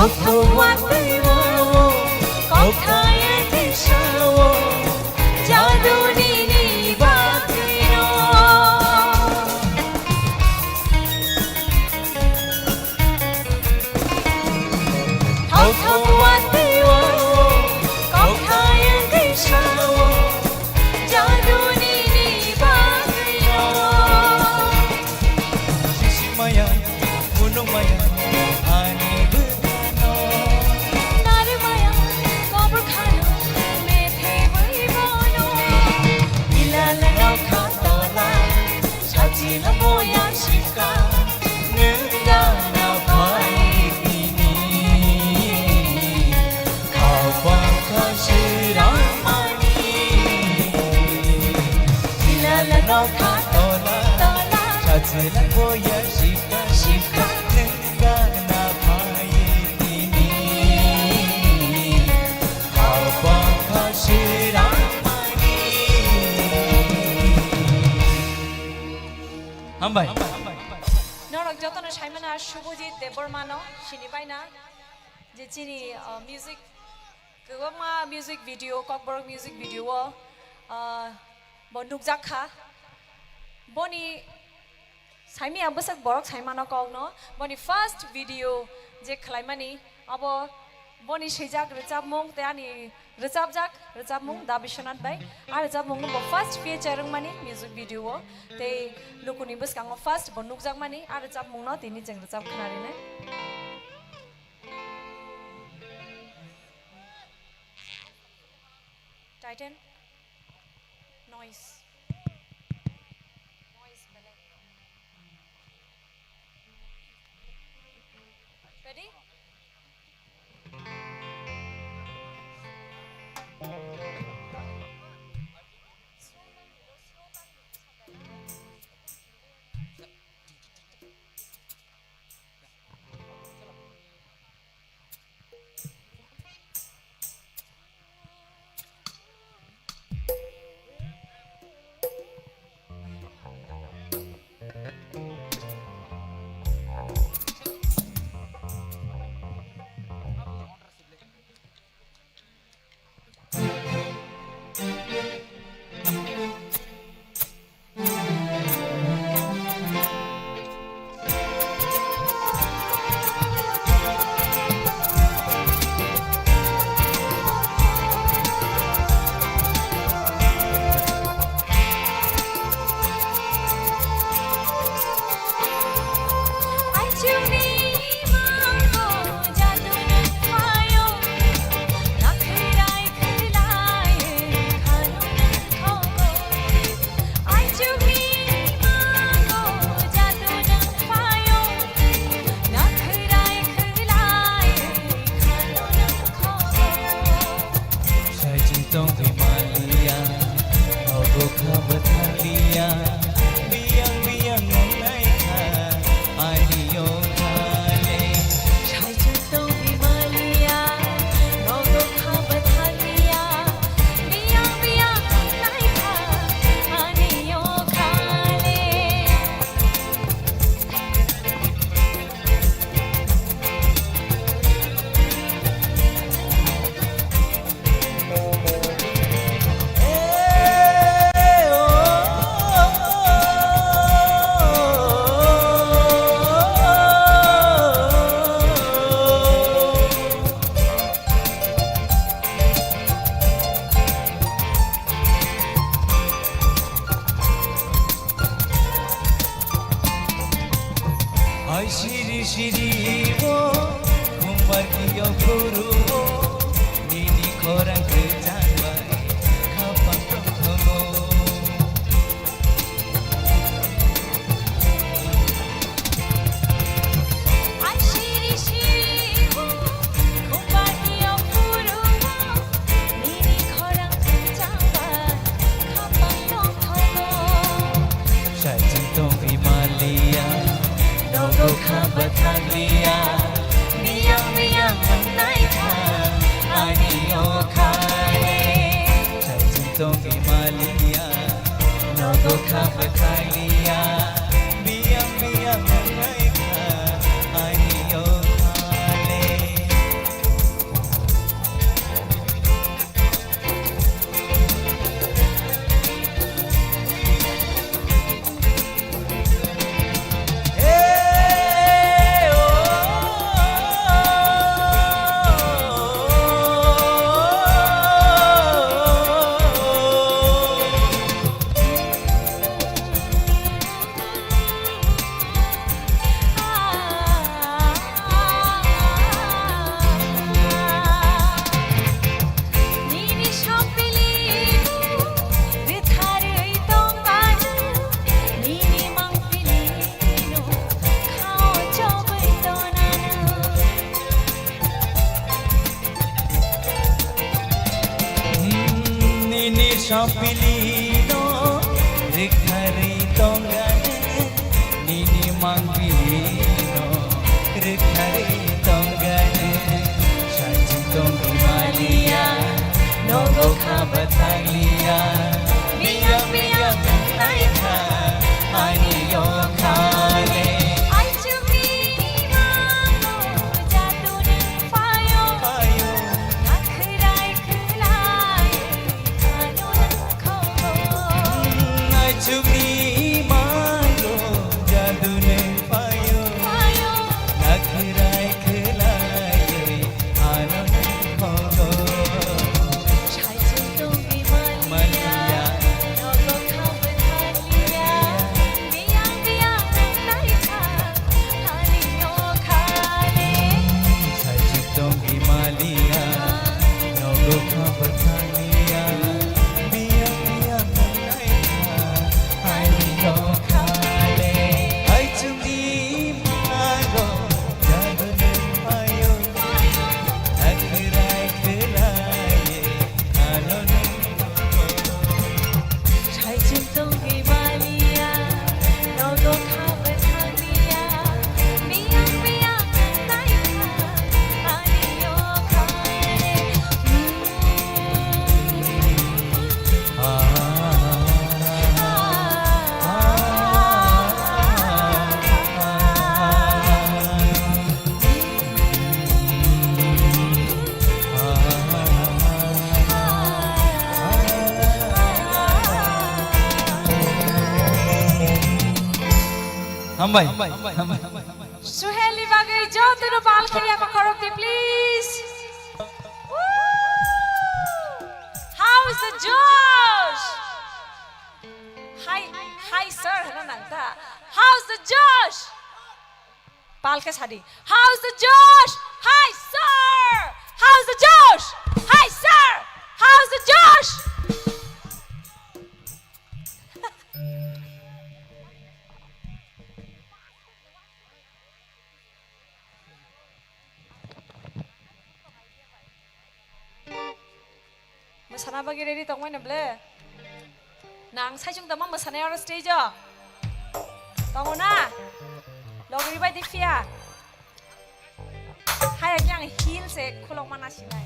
Kokowatiwo, kokaya tishawo, jaduni ni bakyo. Kokowatiwo, kokaya tishawo, jaduni ni bakyo. Shishimaya, Gunungmaya, Ani Bukano. Narumaya, Goburkhano, Methe Buibono. Ilala no katola, Shachila moya shika, Nunda na paitini. Kabaka Shiramani. Ilala no katola, Chachila Boya Shika Shika. Ningana Paitini. Kabaka Shiramani. Hambai. Norok jotono shaimana Shubhajit Debormano, Shinipaina, je chini music, kagama music video, Cockburg music video, bonuk jakha, boni Saimi abasak borok saimano kogno, boni first video je khlaimani, abo boni shejak recap mong teani recap mong da Bishwanath bai, recap mong bo first feature mani music video te lukuni bus kango first bonuk jak mani recap mong no tini jeng recap khnari ne. Titan noise. Ready? Ai shiri shiri wo kumbar kiyo guru wo nini korang kerjaan kapan ketemu Ai shiri shiri wo kumbar kiyo guru wo nini korang kerjaan kapan ketemu Shajintong Himalaya Nogo Kabataglia Miyang miyang manay ka Anio Kale Shajintong Himalaya Nogo Kabataglia Biyang biyang Manay ka Anio Kale Sampilino Rikhari Tongane Nini Mangilino Rikhari Tongane Shajin Tongi Malia Nogo Kabatanglia Miyang Miyang Naika Ani Yokale Ai chumi mango jadu ning payo Payo nakhrai khulai ano nang khobo Ai chumi mango jadu ne payo payo Nakhrai khulai anand khogo chai chung tung bi mania Mania nogo khabathalia miyang miyang nai tha hani yo khale Sajid Tongi Malia Nogo Kabatania Bia Bia Naika Ai Yo Kale Ai Chumi Mago Jadune Payo Akhirai Khelaye Alone chai chung tung bi mania nogo khabathalia miyang miyang nai tha hani yo khale Hambai Suheli bagai jauh tu bal kiri apa korok di please. How's the Josh? Hi sir, hello nanta. How's the Josh? Bal ke sadi. How's the Josh? Hi sir. How's the Josh? Hi sir. How's the Josh? Masana bagi ready tong mana ble? Nang saya jung tamam masana orang stage jo. Tong na. Logri bai difia. Hai yang heel se kulong mana sinai.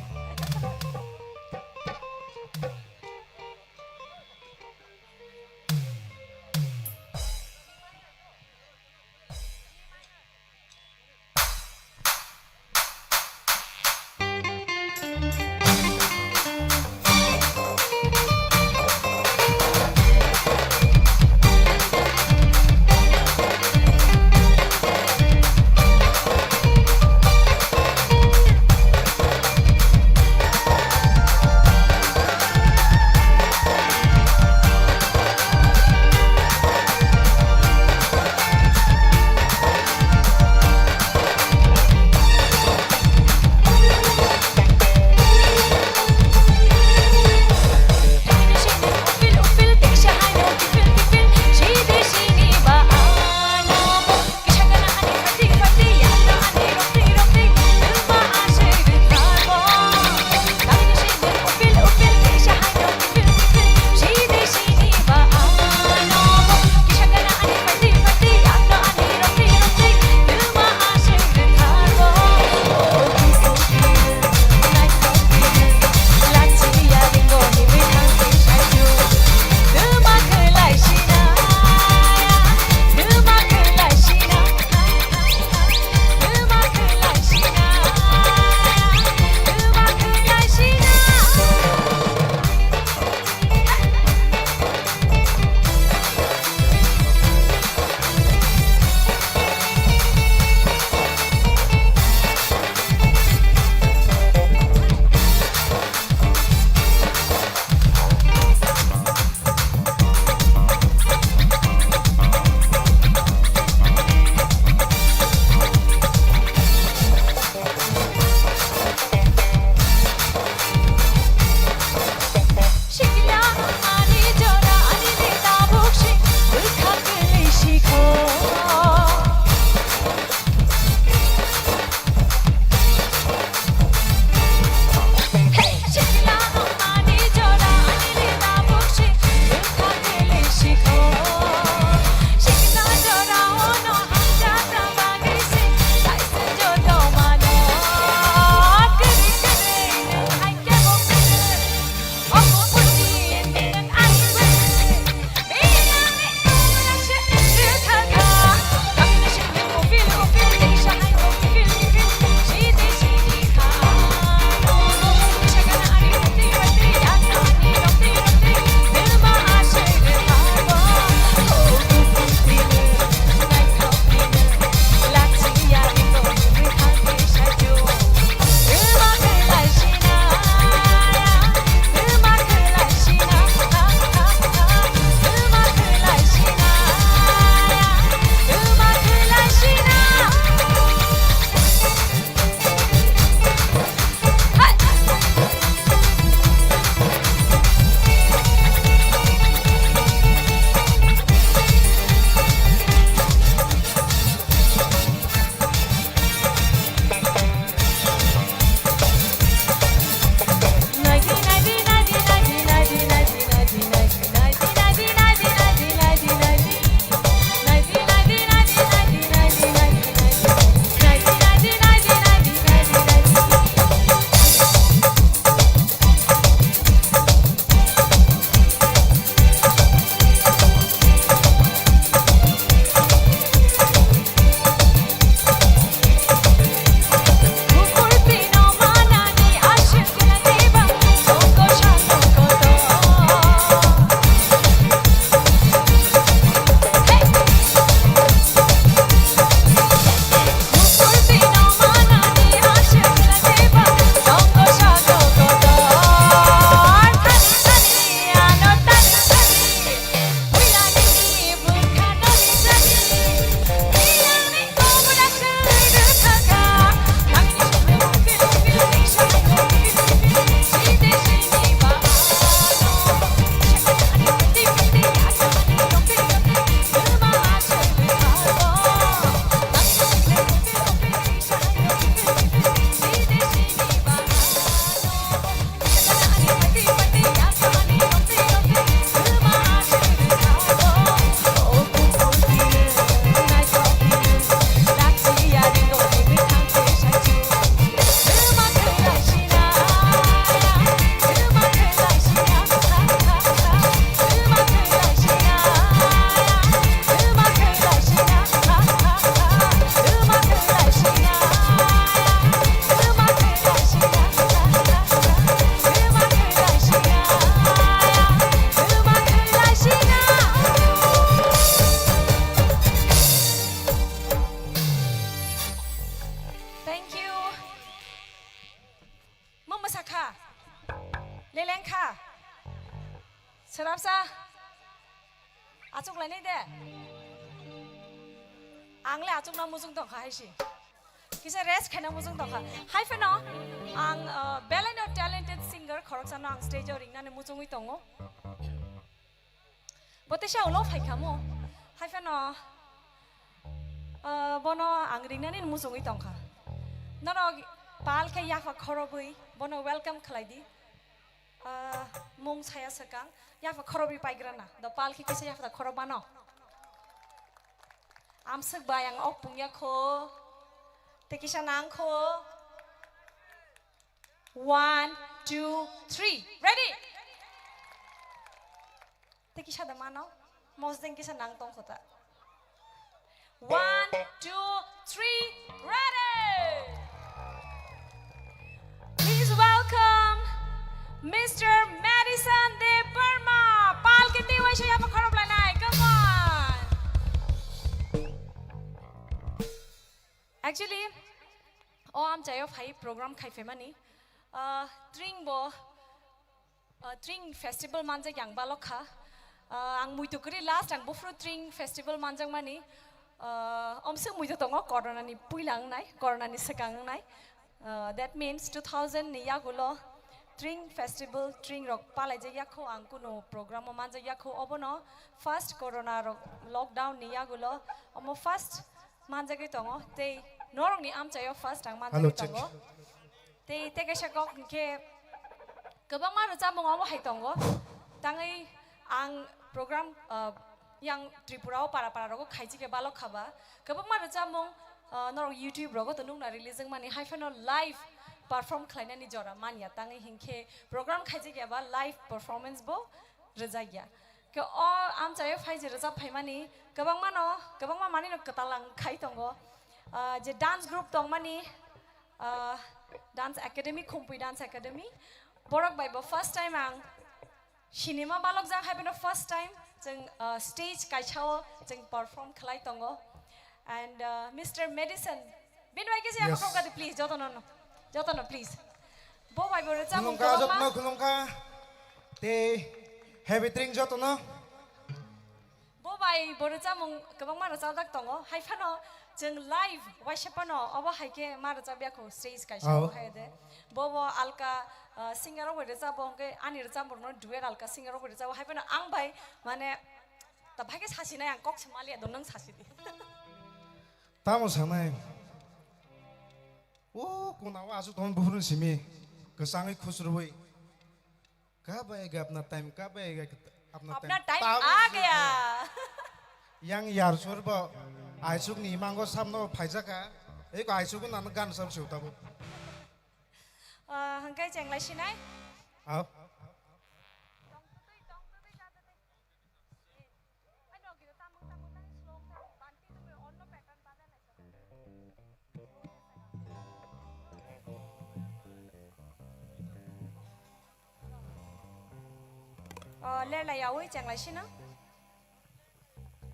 Serapsa. Acuk lain deh. Angle acuk na musung tong khai si. Kisah rest kena musung tong kha. Hai feno. Ang Belano talented singer khorok sana ang stage or ringna ne musung wi tongo. Bote sha ulo phai khamo. Hai feno. Bono ang ringna ne musung wi tong kha. Naro pal ke yafa khorobui. Bono welcome khlai di. Mung saya sekang. Yafa khorobi paigrana. Do pal ke kisah yafa khorobano. Am sek bayang ok punya ko. Tekisha nang ko. 1, 2, 3. Ready? Tekisha da mano. Mos deng kisah nang tong kota. 1, 2, 3. Ready? Please welcome Mr. Madison De Burma. Pal kiti wa siya pa kharap lanai. Come on. Actually, am jayo phai program khai femani. Tring festival manja yang balokha. Ang muito kuri last ang bufru tring festival manjang mani. Omse muito tongo corona ni puilang nai, corona ni sekang nai. That means 2000 ni yagulo tring festival tring rock palai je yakho ang kuno program manja yakho obono first corona rock lockdown ni yagulo omo first manja ki tongo te norong ni am chayo first ang manja ki tongo te ke shakok ke kabang ma raja mong amo hai tongo tangai ang program yang Tripura para rogo khaiji ke balok khaba kabang ma raja mong norong YouTube rogo tonung na releasing mani hyphen live perform khlaina ni jora mania tangai hingke program khaiji ke ba live performance bo rajaya ke o am chayo phai je raja phai mani kabang ma mani no katalang khai tongo je dance group tong mani dance academy Khumpi dance academy borok bai bo first time ang cinema balok jang happen first time jeng stage kaichao jeng perform khlai tongo and Mr. Madison bin bai kisi am khong ka please jotono please bo bai bo raja mong khulungka te heavy drink jotono bo bai bo raja mong kabang ma raja dak tongo hai phano jeng live waishapano abo haike ma raja bia ko stage kaichao haide bo alka singer ro raja bongke ani raja borno duet alka singer ro raja hai phano ang bai mane ta bhage sasi nai ang kok chmali adon nang sasi di tamo samai o kuna wa asu ton buhurun simi kesangai khusroi kab आएगा अपना time कब आएगा अपना time आ गया yang yar surba aisuk ni mango samno phaijaka eko aisuk na gan sam siutabo hangkai chenglai sinai ao le la yawi chenglai sina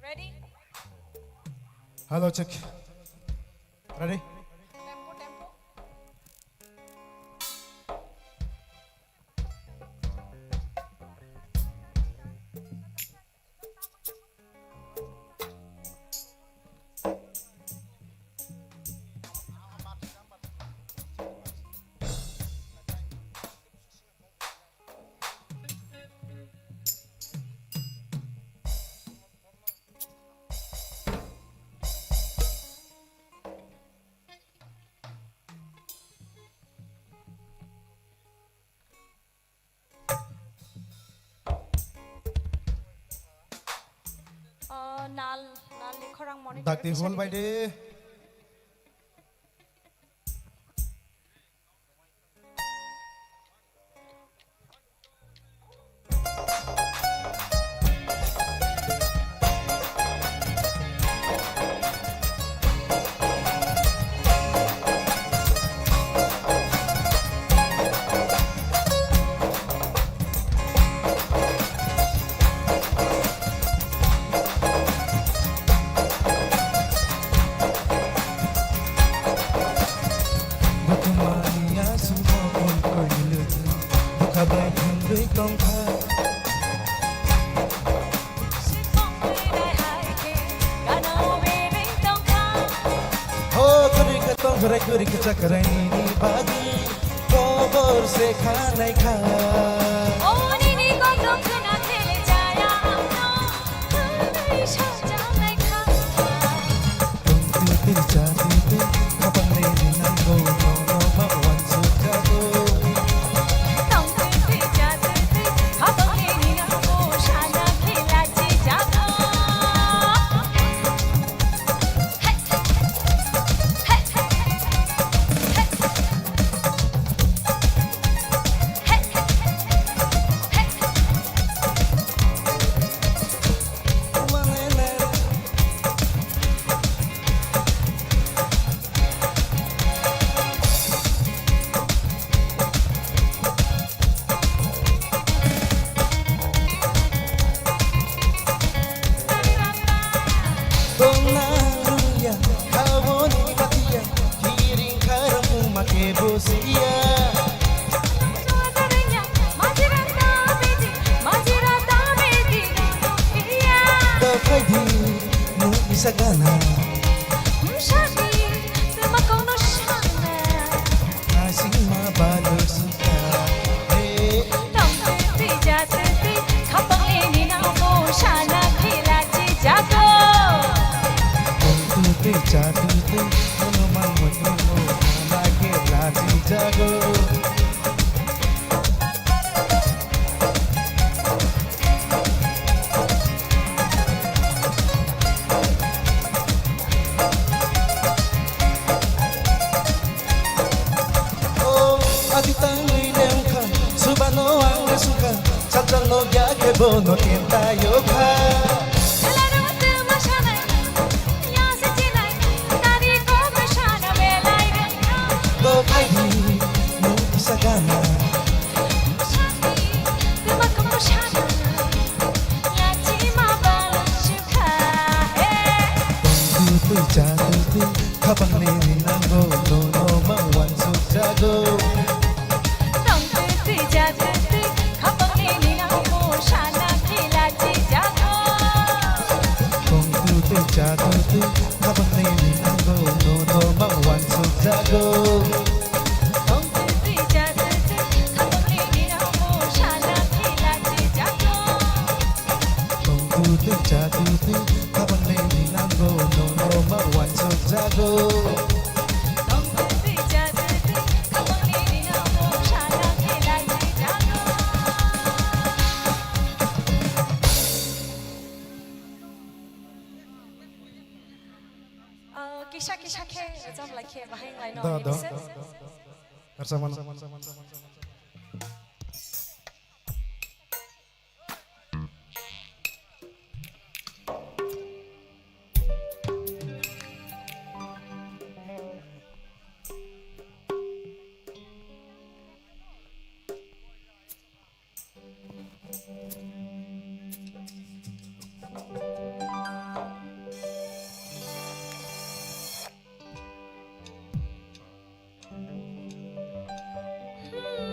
ready hello check ready tempo nal ni khorang monitor dakti hol bai de खुरै खुरीको चक्राइनी बाजी गोबर से खानाइ खा ओनिनी गगन खना खेले जाया आफ्नो खुरै सजाउनै खा Tung tu jati tu kapang le ninang go no no bhagwan sujago तंगते जाते खपले निना को शाना खेलाची जागो Tongaruya kawoni matia kiring karamu make bosia Madaranya majirata bedi iya Kapaidi nu isagana Shadi tuma kono shana Asing mabalo suka Hey तंगते जाते खपले निना को शाना खेलाची जागो Tung tu jati tu kono mang mono lagi lati jago Oh, aditang ilem ka, subano ang suka, satang no yake bono tayo ka. Elarote mashana yase chinai tari ko mashana belai rena Go kaidi, no isagana, shadi tuma kono shana lachi ma bala shukha tu jatuh tu, kapang ninang go, no no mangwan sujago. तंगते जाते खपले निना को शाना खेलाची जागो Tu jatuh tu, kapang ninang go, no no mangwan sujago. तंगते जाते खपले निना को शाना खेलाची जागो Tu jatuh tu, kapang ninang go, no no mangwan sujago. तंगते जाते खपले निना को शाना खेलाची जागो kisah kisah ke jam lagi bahing lain Da, da. bisa Karsaman. Hmm.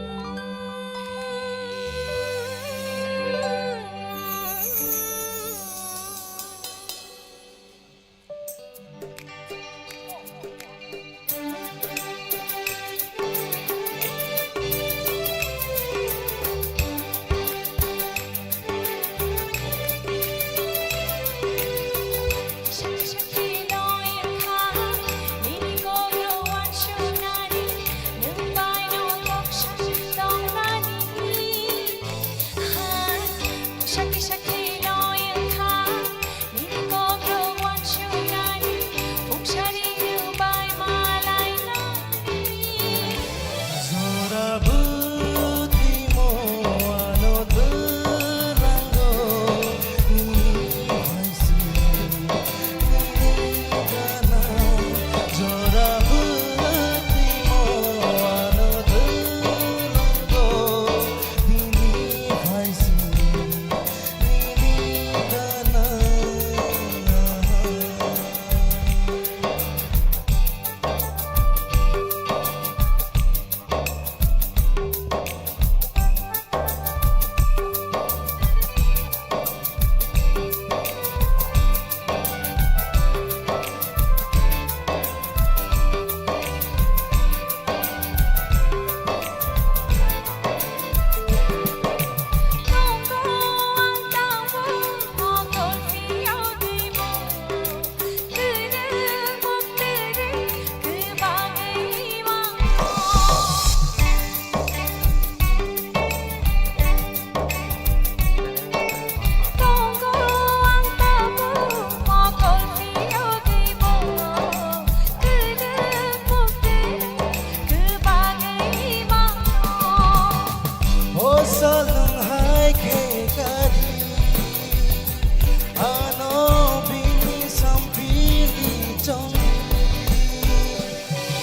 trong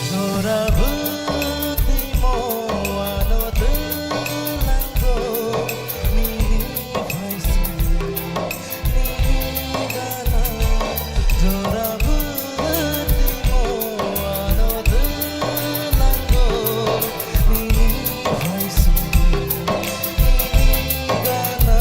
Zora buti mo ano tu langgo Nini paisi Nini gana Zora buti mo ano tu langgo Nini paisi Nini gana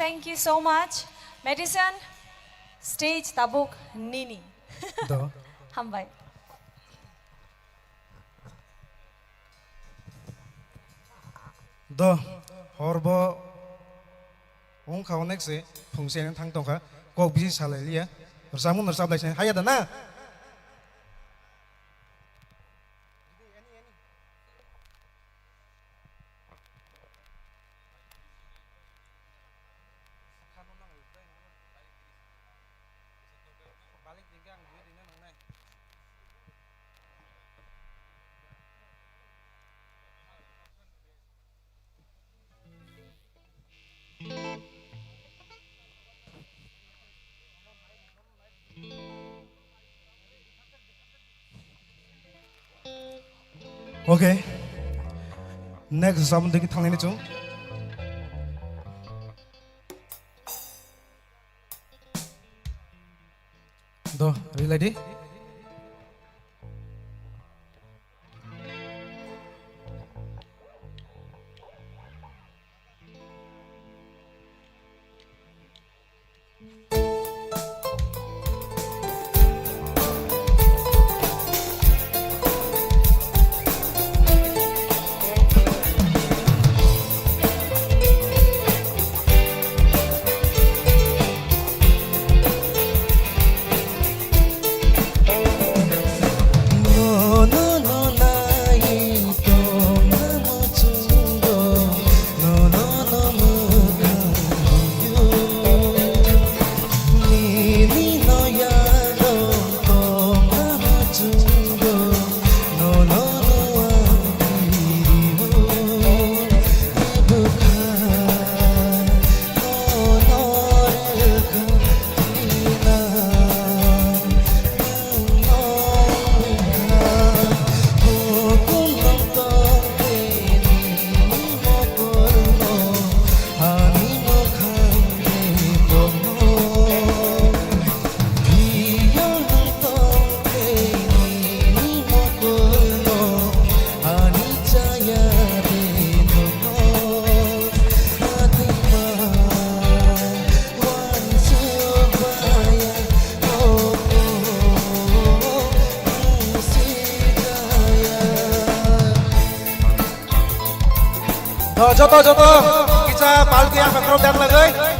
Thank you so much. Madison, stage tabuk Nini. Do. Hambai. Do. Horbo. Ong kau next se. Fungsian thang tong ka. Kok bisi salai liya. Bersamu nersab lai sen. Hayat na. Okay. Next sabun deki thangni chung. Do, ready? joto kita palki yang bakrop dan lagi.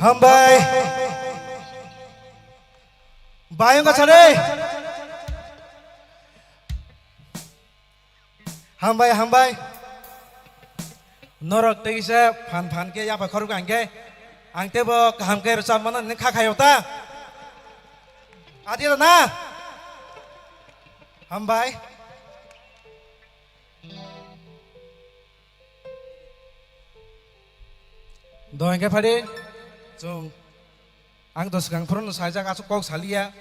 Hambai Bayang ka chale Hambai Norok te isa phan ke ya pakhor ka angke angte bo kaham ke rasa mana ne kha khayota adi na Hambai Doang ke phade Jom, ang dos gang purun saja kasuk kau salia,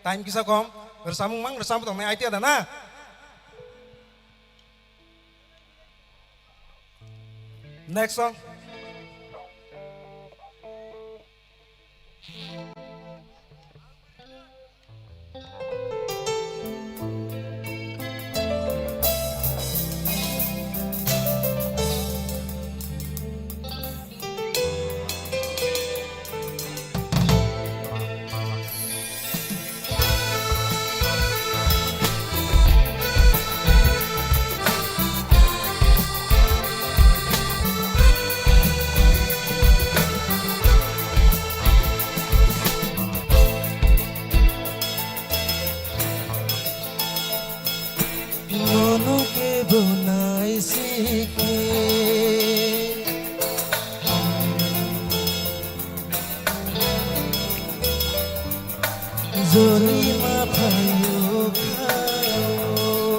time kisah kom, bersama tong me IT ada na. Next song. Zolima payu kayo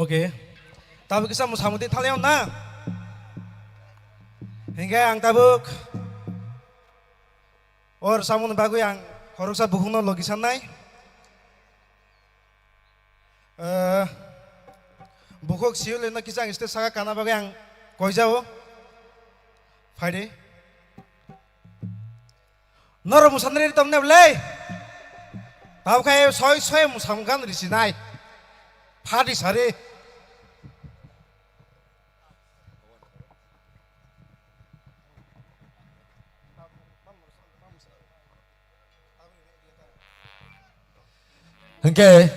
Oke. Tabuk kisah musamudi thaleon na. Hingga ang tabuk. Or samun bagu yang horoksa buhungno logisan nai. Bukok siul na kisah iste saga kana bagu yang koi jao. Faide. Noro musanri tomne blai. Tabuk kaya soy musamkan risinai. Fadi sare. Hengke,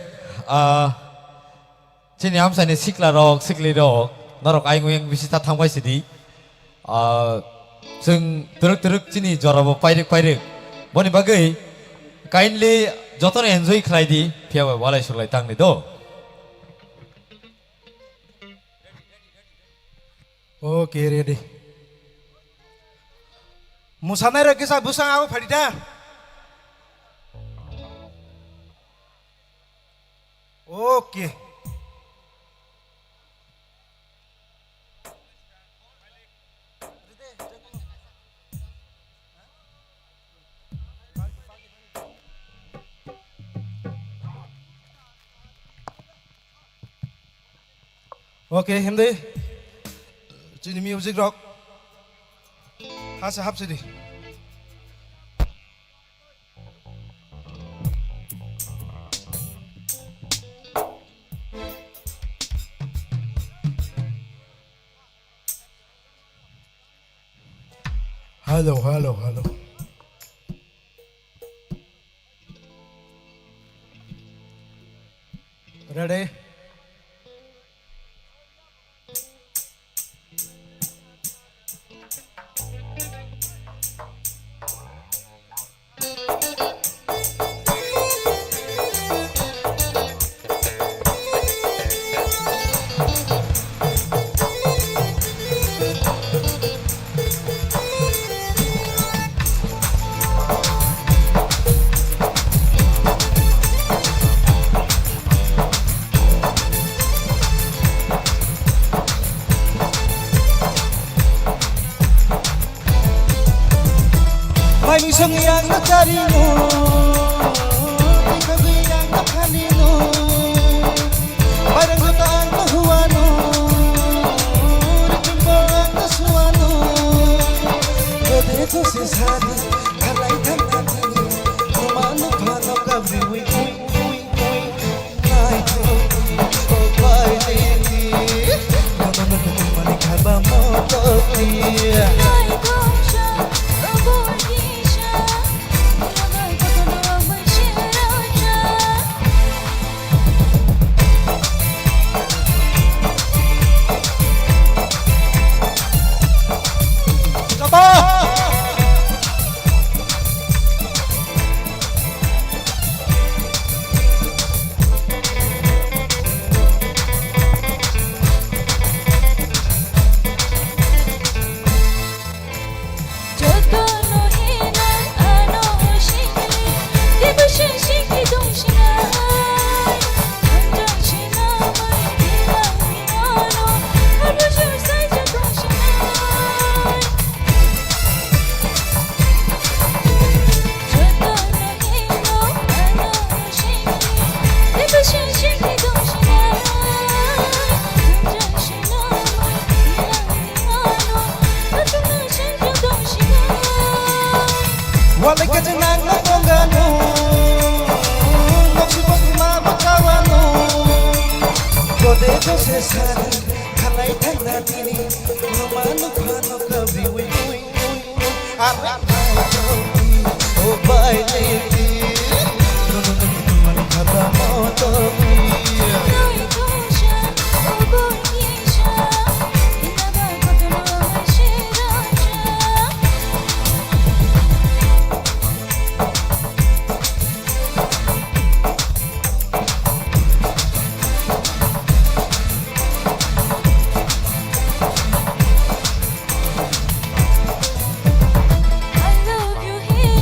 sini amsa ni sikli rok, norok aing yang bisita tangbai sidi, sing teruk sini jorabo pairek, boni bagai, kindly joton enjoy kelai di, piawa walai sulai tang ni do. Oke, ready. Musanai rek kisah busang aku Farida. Oke. Oke, Hindi. Sini music rock. Hasa hap sini. Halo. Ready? Mai sung yang na cari no, ikaw yang na kani no, parang hutan na huwa no, rikumbar na suwa no, gade ko si sani, kalay tangan ni, kumano kano kabri wing, ay ko, oh bye lady, naman manikaba mo topi. Wala ka dyan ang napangano, nagsipag mapakawano, kode ko sa sari, kalay tanatini, lumano-pano ka biwing, aray oh bye lady, nununununun ka ba mo topi? I love you, hey,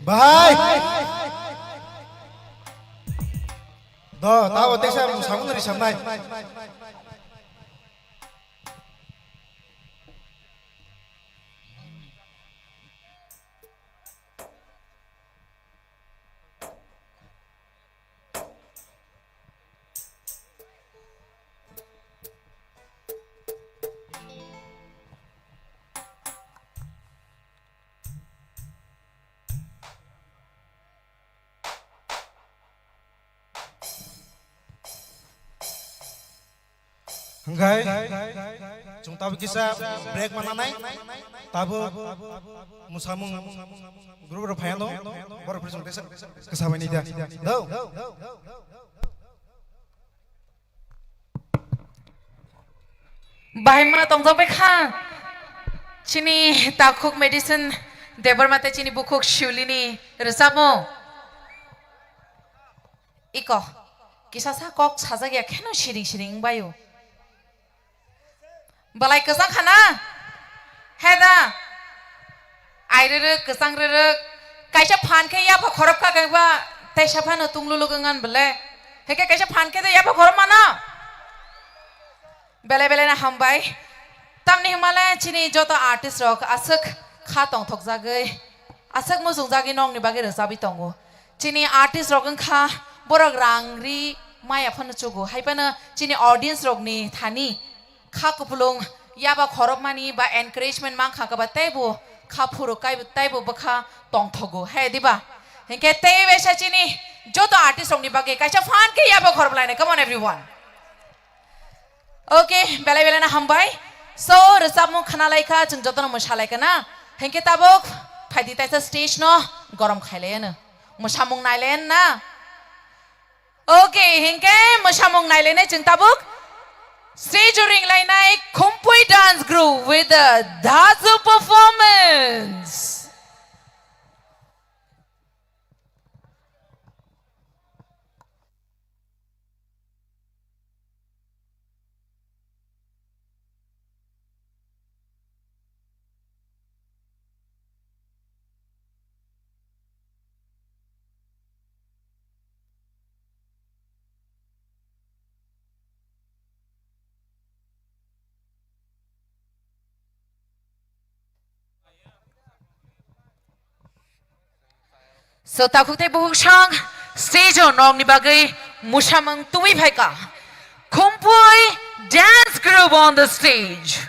Bye. Đó, tao ở Texas mùng 6 người đi sớm này. Okay. Chúng ta bisa break mana nai? Tabu musamung guru payano baru presentation kesama ini dia. No. Bahima tongjok bekha. Chini takuk medicine debar mate chini bukuk shulini resamo. Iko kisah sa kok saja ya keno shiring bayu. Balai kesang kana, heda, air kesang rere, kaisa pan ke ya pak korop ka kaya, tesa pan tung lulu gengan bele, heke kaisa pan ke ya pak korop mana, bele na hambai, tam ni Himalaya cini joto artist rock asek khatong thok jagai, asek musung jagi nong ni bagi resabi tongo, cini artist rock engkha borok rangri maya pan cugu, hai pana cini audience rock ni thani. Kha kupulung ya ba khorop mani ba encouragement mang kha ka ba taibu kha phuru kai taibu ba kha tong thogo he diba henke tei besha chini joto artist ong ni bage kaisa fan ke ya ba khorop line come on everyone okay bela na hambai so resap mu khana laika chung joto no mushalai kana henke tabok phaidi taisa stage no gorom khaile na musamung nailen na okay henke musamung nailene chung tabok stage ring line nai Kumpui dance group with the Dazu performance. So takuk te buhuk sang stage on nong ni bagai musamang tui bhaika Kumpui dance group on the stage.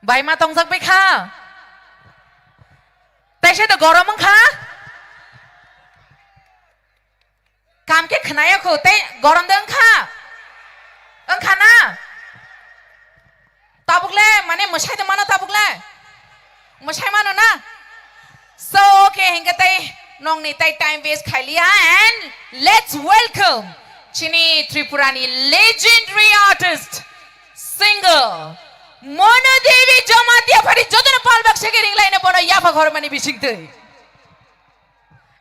Bai ma tong sak pe kha. Tai se to gorom mang kha. Kam ke khnaya ko te gorom deng kha. Ang khana. Tabuk le mane musai de mana tabuk le. Masai mano na. So okay, hingga tay nong ni tay time waste khailia and let's welcome Chini Tripurani legendary artist, singer, Mono Devi Jamatia Pari Jodana Palbak Shakering Line upon a Yapa Hormani Bishing.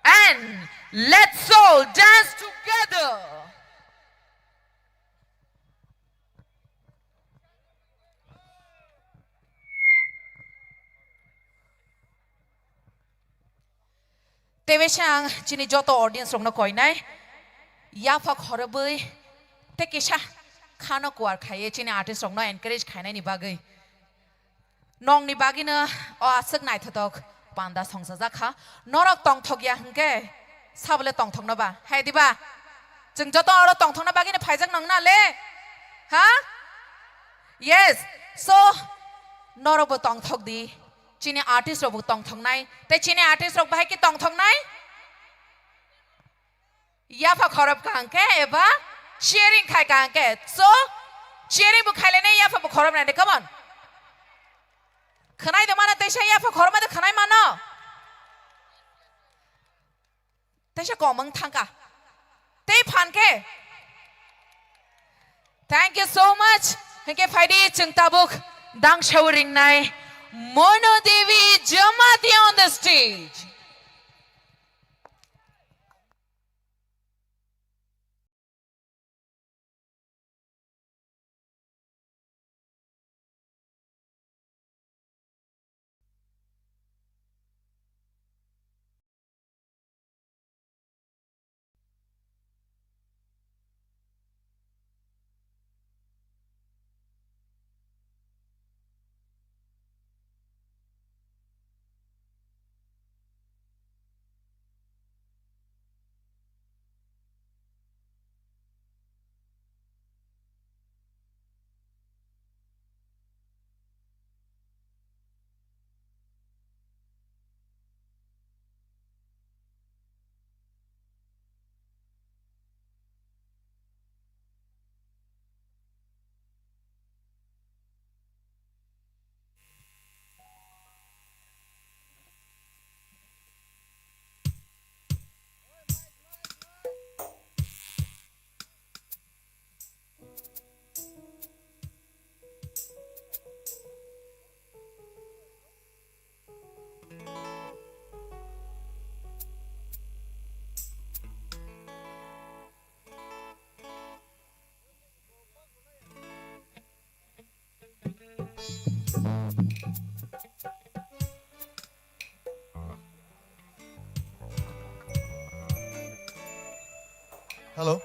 And let's all dance together. Teveshang Chini Joto audience from the Koinai Yafak Horrible Tekisha Kano Kwar Kaye Chini artist from no encourage Kana ni Bagay Nong ni Bagina or Asak Night Talk Panda Songs Zaka Norok Tong Togya Henge Sabale Tong Tongnaba Hey Diba Jung Joto or Tong Tongna Bagina Paisak Nong Le Huh? Yes so Norobo Tong Tog di Chini artist of Tong Tong Nai, the Chini artist of Bahaki Tong Tong Nai Yapa Korab Kanke, Eva, sharing Kai Kanke, so sharing Bukalene Yapa Koram and come on. Can I demand a Tesha Yapa Korma the Kanai Mano? Tesha Gomang Tanka. Te Panke. Thank you so much. Thank you, Paidi Chung Tabuk, Dang Showering Nai. Mono Devi Jamati on the stage. Hello.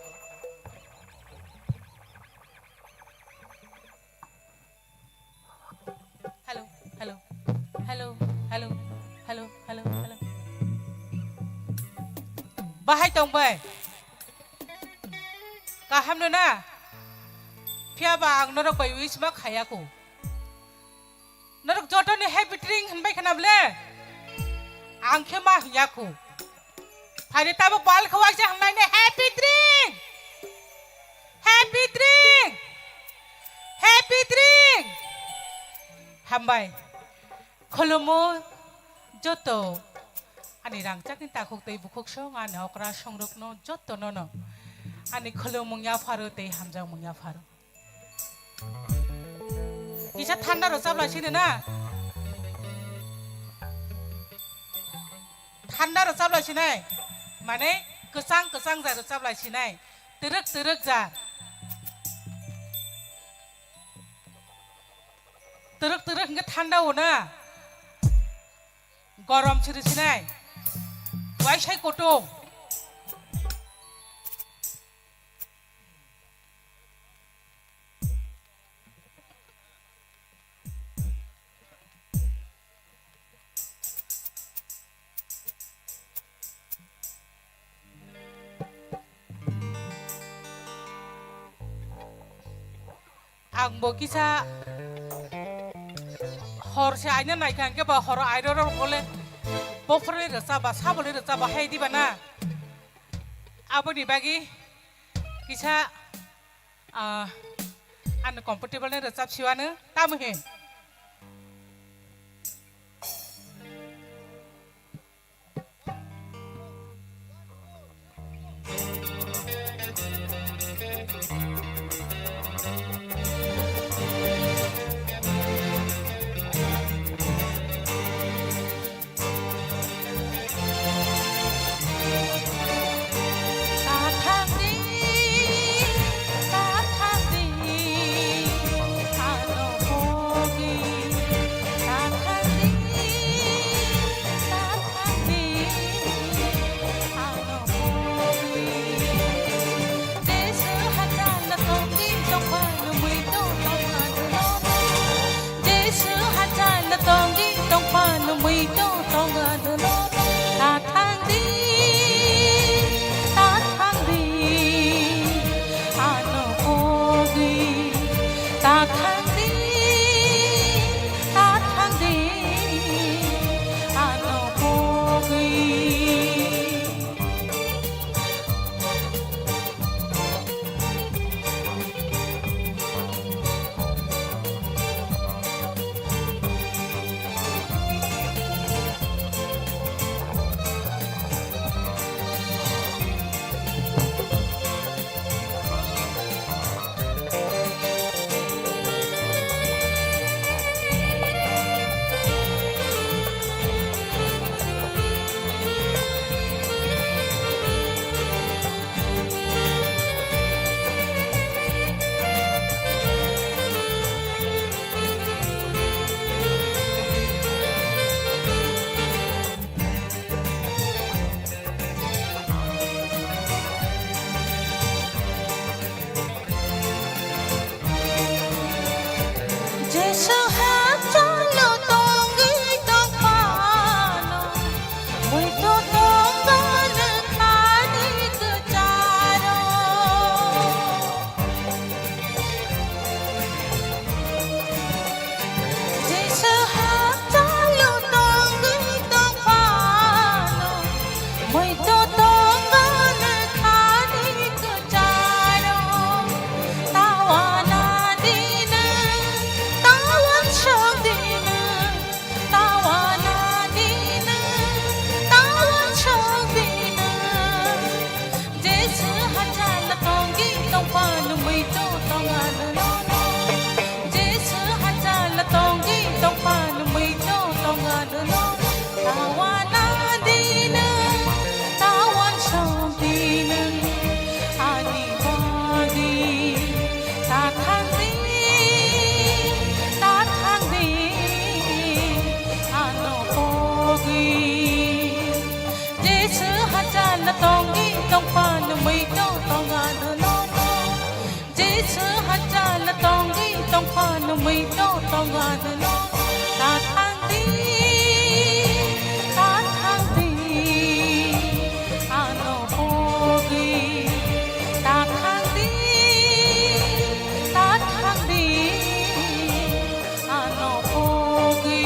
Hello, hello, hello, hello, hello, hello, hello. Bahai tong bay. Kaham no na. Pia ba ang norok bay wish ba khaya ko. Norok joto ni happy drink han bay khanable. Ang khema hiya ko. Hari tabo bal khawai ja hanai ne happy drink. Happy drink. Happy drink. Hambai. Kholomo joto. Ani rang chak ni ta khok tei bukhok song an okra songrok no joto no no. Ani kholomo ya faru tei hamjang mung ya faru. Isa thanda ro sabla sine na. Thanda ro sabla sine. Mane kesang kesang za ro sabla sine. Terek terek za. Terek terek nge thanda ho na. Gorom chiri sine. Wai sai kotong. Ang bo kisa hor se aina nai kan ke ba hor airo ro bole bofre re sa ba sabole re sa ba hai di bana abo di bagi kisa an comfortable ne re sa siwana tam he na tongi tong pa no mui to tong ga no no no Jesu haja na tongi tong pa no mui to tong ga no no ta thang ti ano pogi ta thang ti ano pogi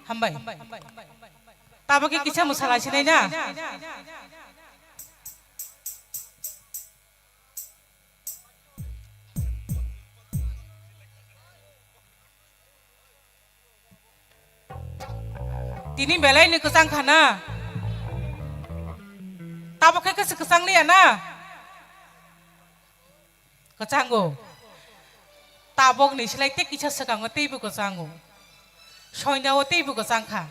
Hambai. Tabagi kisah musalah sini na. Tini belai ni kesang kana. Tabagi kesang lian na. Kesanggo. Tabok ni selai tek kisah sekarang tibu kesanggo. Soalnya waktu ibu kesangka.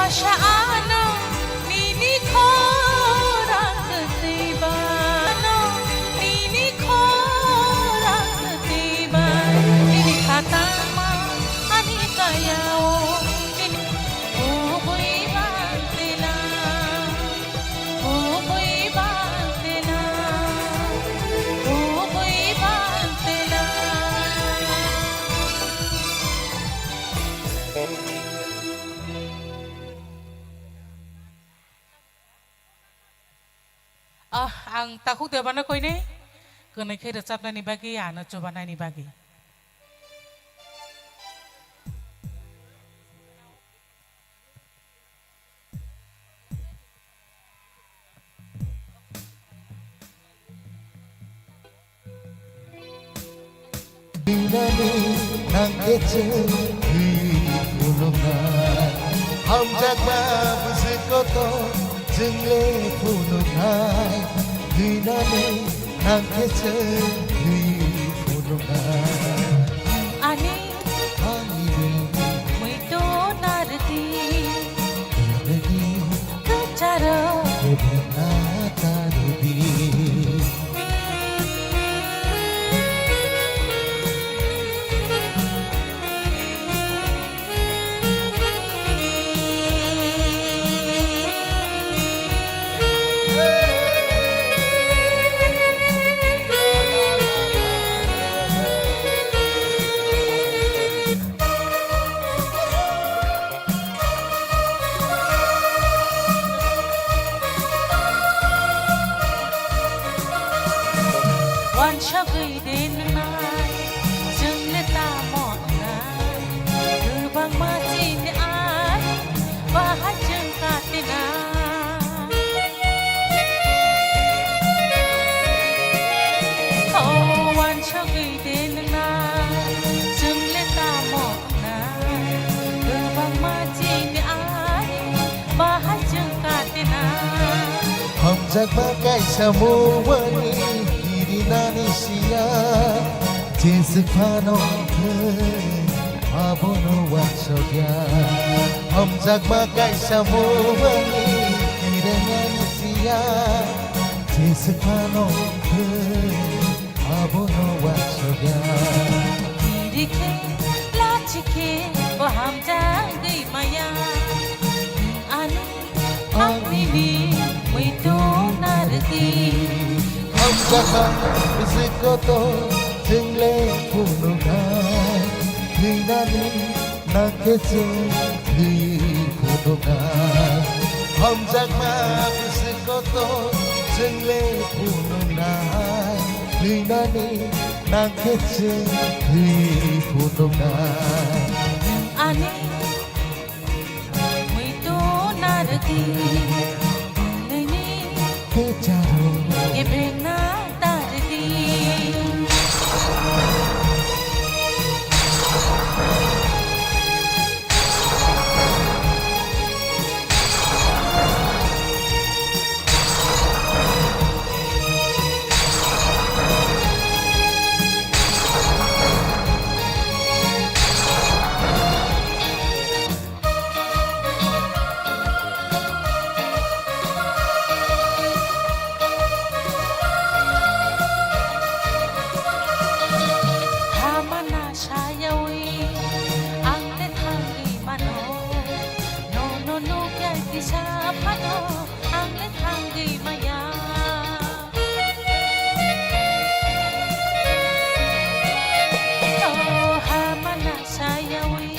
Pasyaan nini ko raktiban nini ko raktiban ini katama ani kayao ini uboy bantela uboy bantela uboy bantela ang takut dia mana kau ini? Kena kira cap ni bagi ya, nak coba ni bagi. 함작마 무슨 것도 증례 부르나이 그나네 남겠지 부르나이 Ani, 아니 muito nardi, 내기 kecaro. 나타르디 Wan shagai den nai, jeng le ta mot nai, gerbang mati ni ai, bahat jeng katina. Oh, wan shagai den nai, jeng le ta mot nai, gerbang mati ni ai, bahat jeng katina. 함작마 가이사모와니 이리나니 시야 제스파노 아보노 와초야 함작마 가이사모와니 이리나니 시야 제스파노 아보노 와초야 Dirike, lachike, baham jangai maya. Ani, anini, muito nardi. 함작마 비스코토 증례 부르나이 그나니 나겠지 부르나이 함작마 비스코토 증례 부르나이 그나니 나겠지 부르나이 Ani, muito nardi. Nini, 그자로 ibena tardi. Hamana shayawi, ang lethangi mano. No, kaya kisa pano, ang lethangi maya. Oh, hamana shayawi,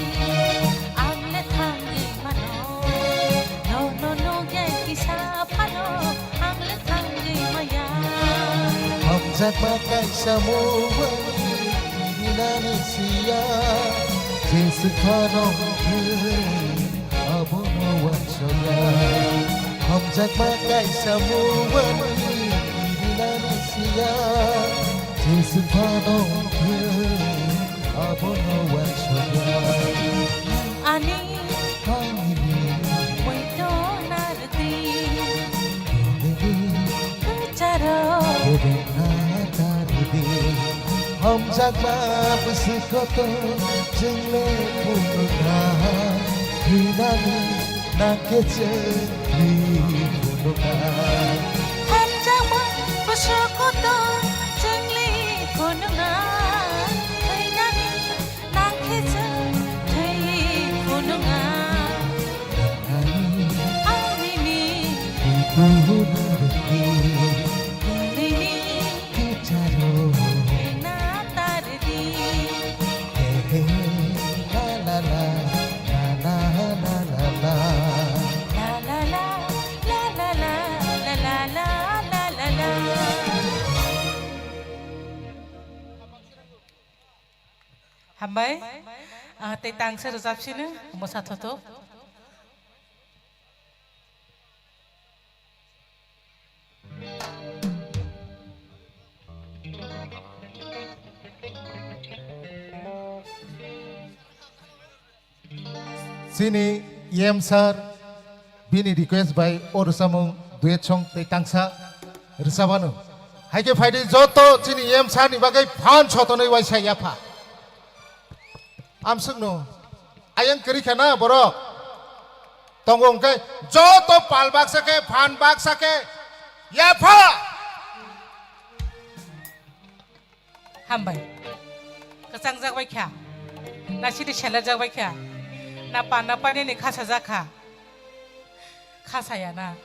ang lethangi mano. No, kaya kisa pano, ang lethangi maya. 함작마 가이사모와니 이리나니 시야 제스파노 아보노 와초야 함작마 가이사모와니 이리나니 시야 제스파노 아보노 와초야 Ani, 아니니 muito nardi. 내기 Kecaro. 나타르디 함작마 부스코토 증례 부르나 그나니 나겠지 리무가 한장만 부셔고도 정리 고능아 그냥 나케즈 되이 고능아 아미미 이리니 그자로 나 따르디 라라라 라라라라라 라라라 라라라 라라라라라라 함바이 때 땅세로 잡시는 뭐 사토토 Sini Yem Sar bini request by Orusamung duet song te tangsa Risabanu. Haike faide joto sini Yem Sar ni bagai phan choto nei waisa yafa. Amsungno ayang keri khana borok. Tonggong kai joto pal baksa ke phan baksa ke yafa. 함바이 그상 작바이 캬 나시디 샬라 작바이 캬 나빠네 카사 자카 카사야 나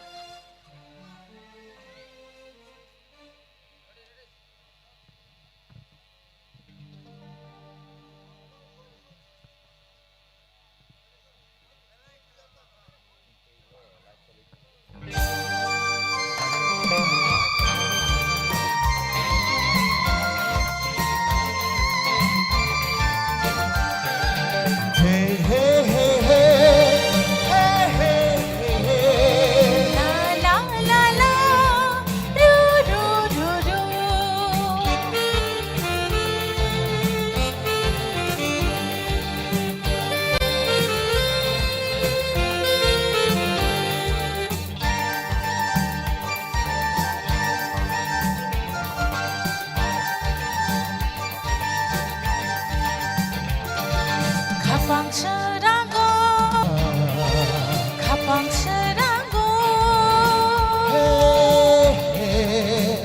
가방스라고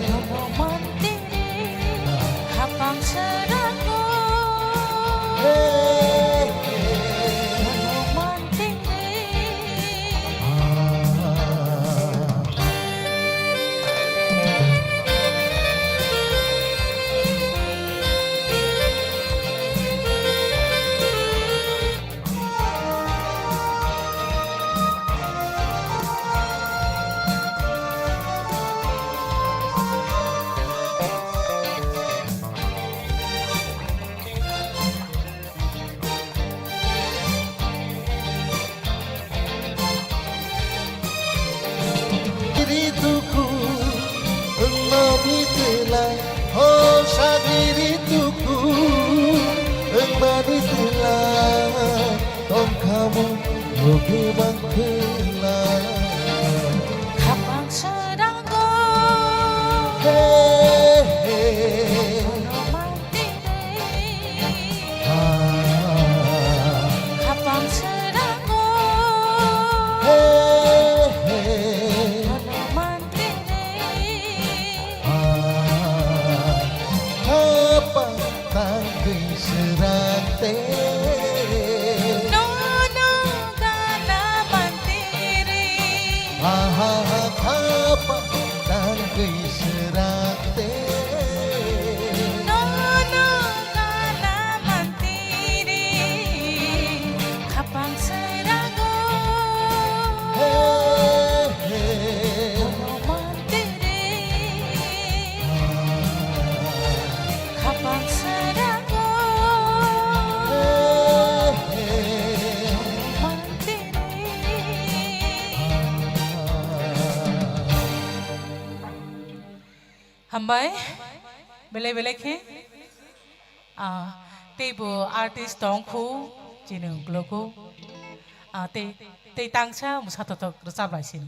너무만 띠리 가방스라고 너무만 띠리 Diriku engmani telah oh sagirituku engmani telah tom kamu lebih bangkelah 가방스라고 너무만 띠리 가방스라고 너무만 띠리 apa tanggung serate 너누가 나만 띠리 apa tanggung serate 너누가 나만 띠리 가방스라고 너무만 띠리 가방스라고 너무만 띠리 함바이 belai-belai ke table artist dongku jinu gloku te tangsa musa totok resab lai sini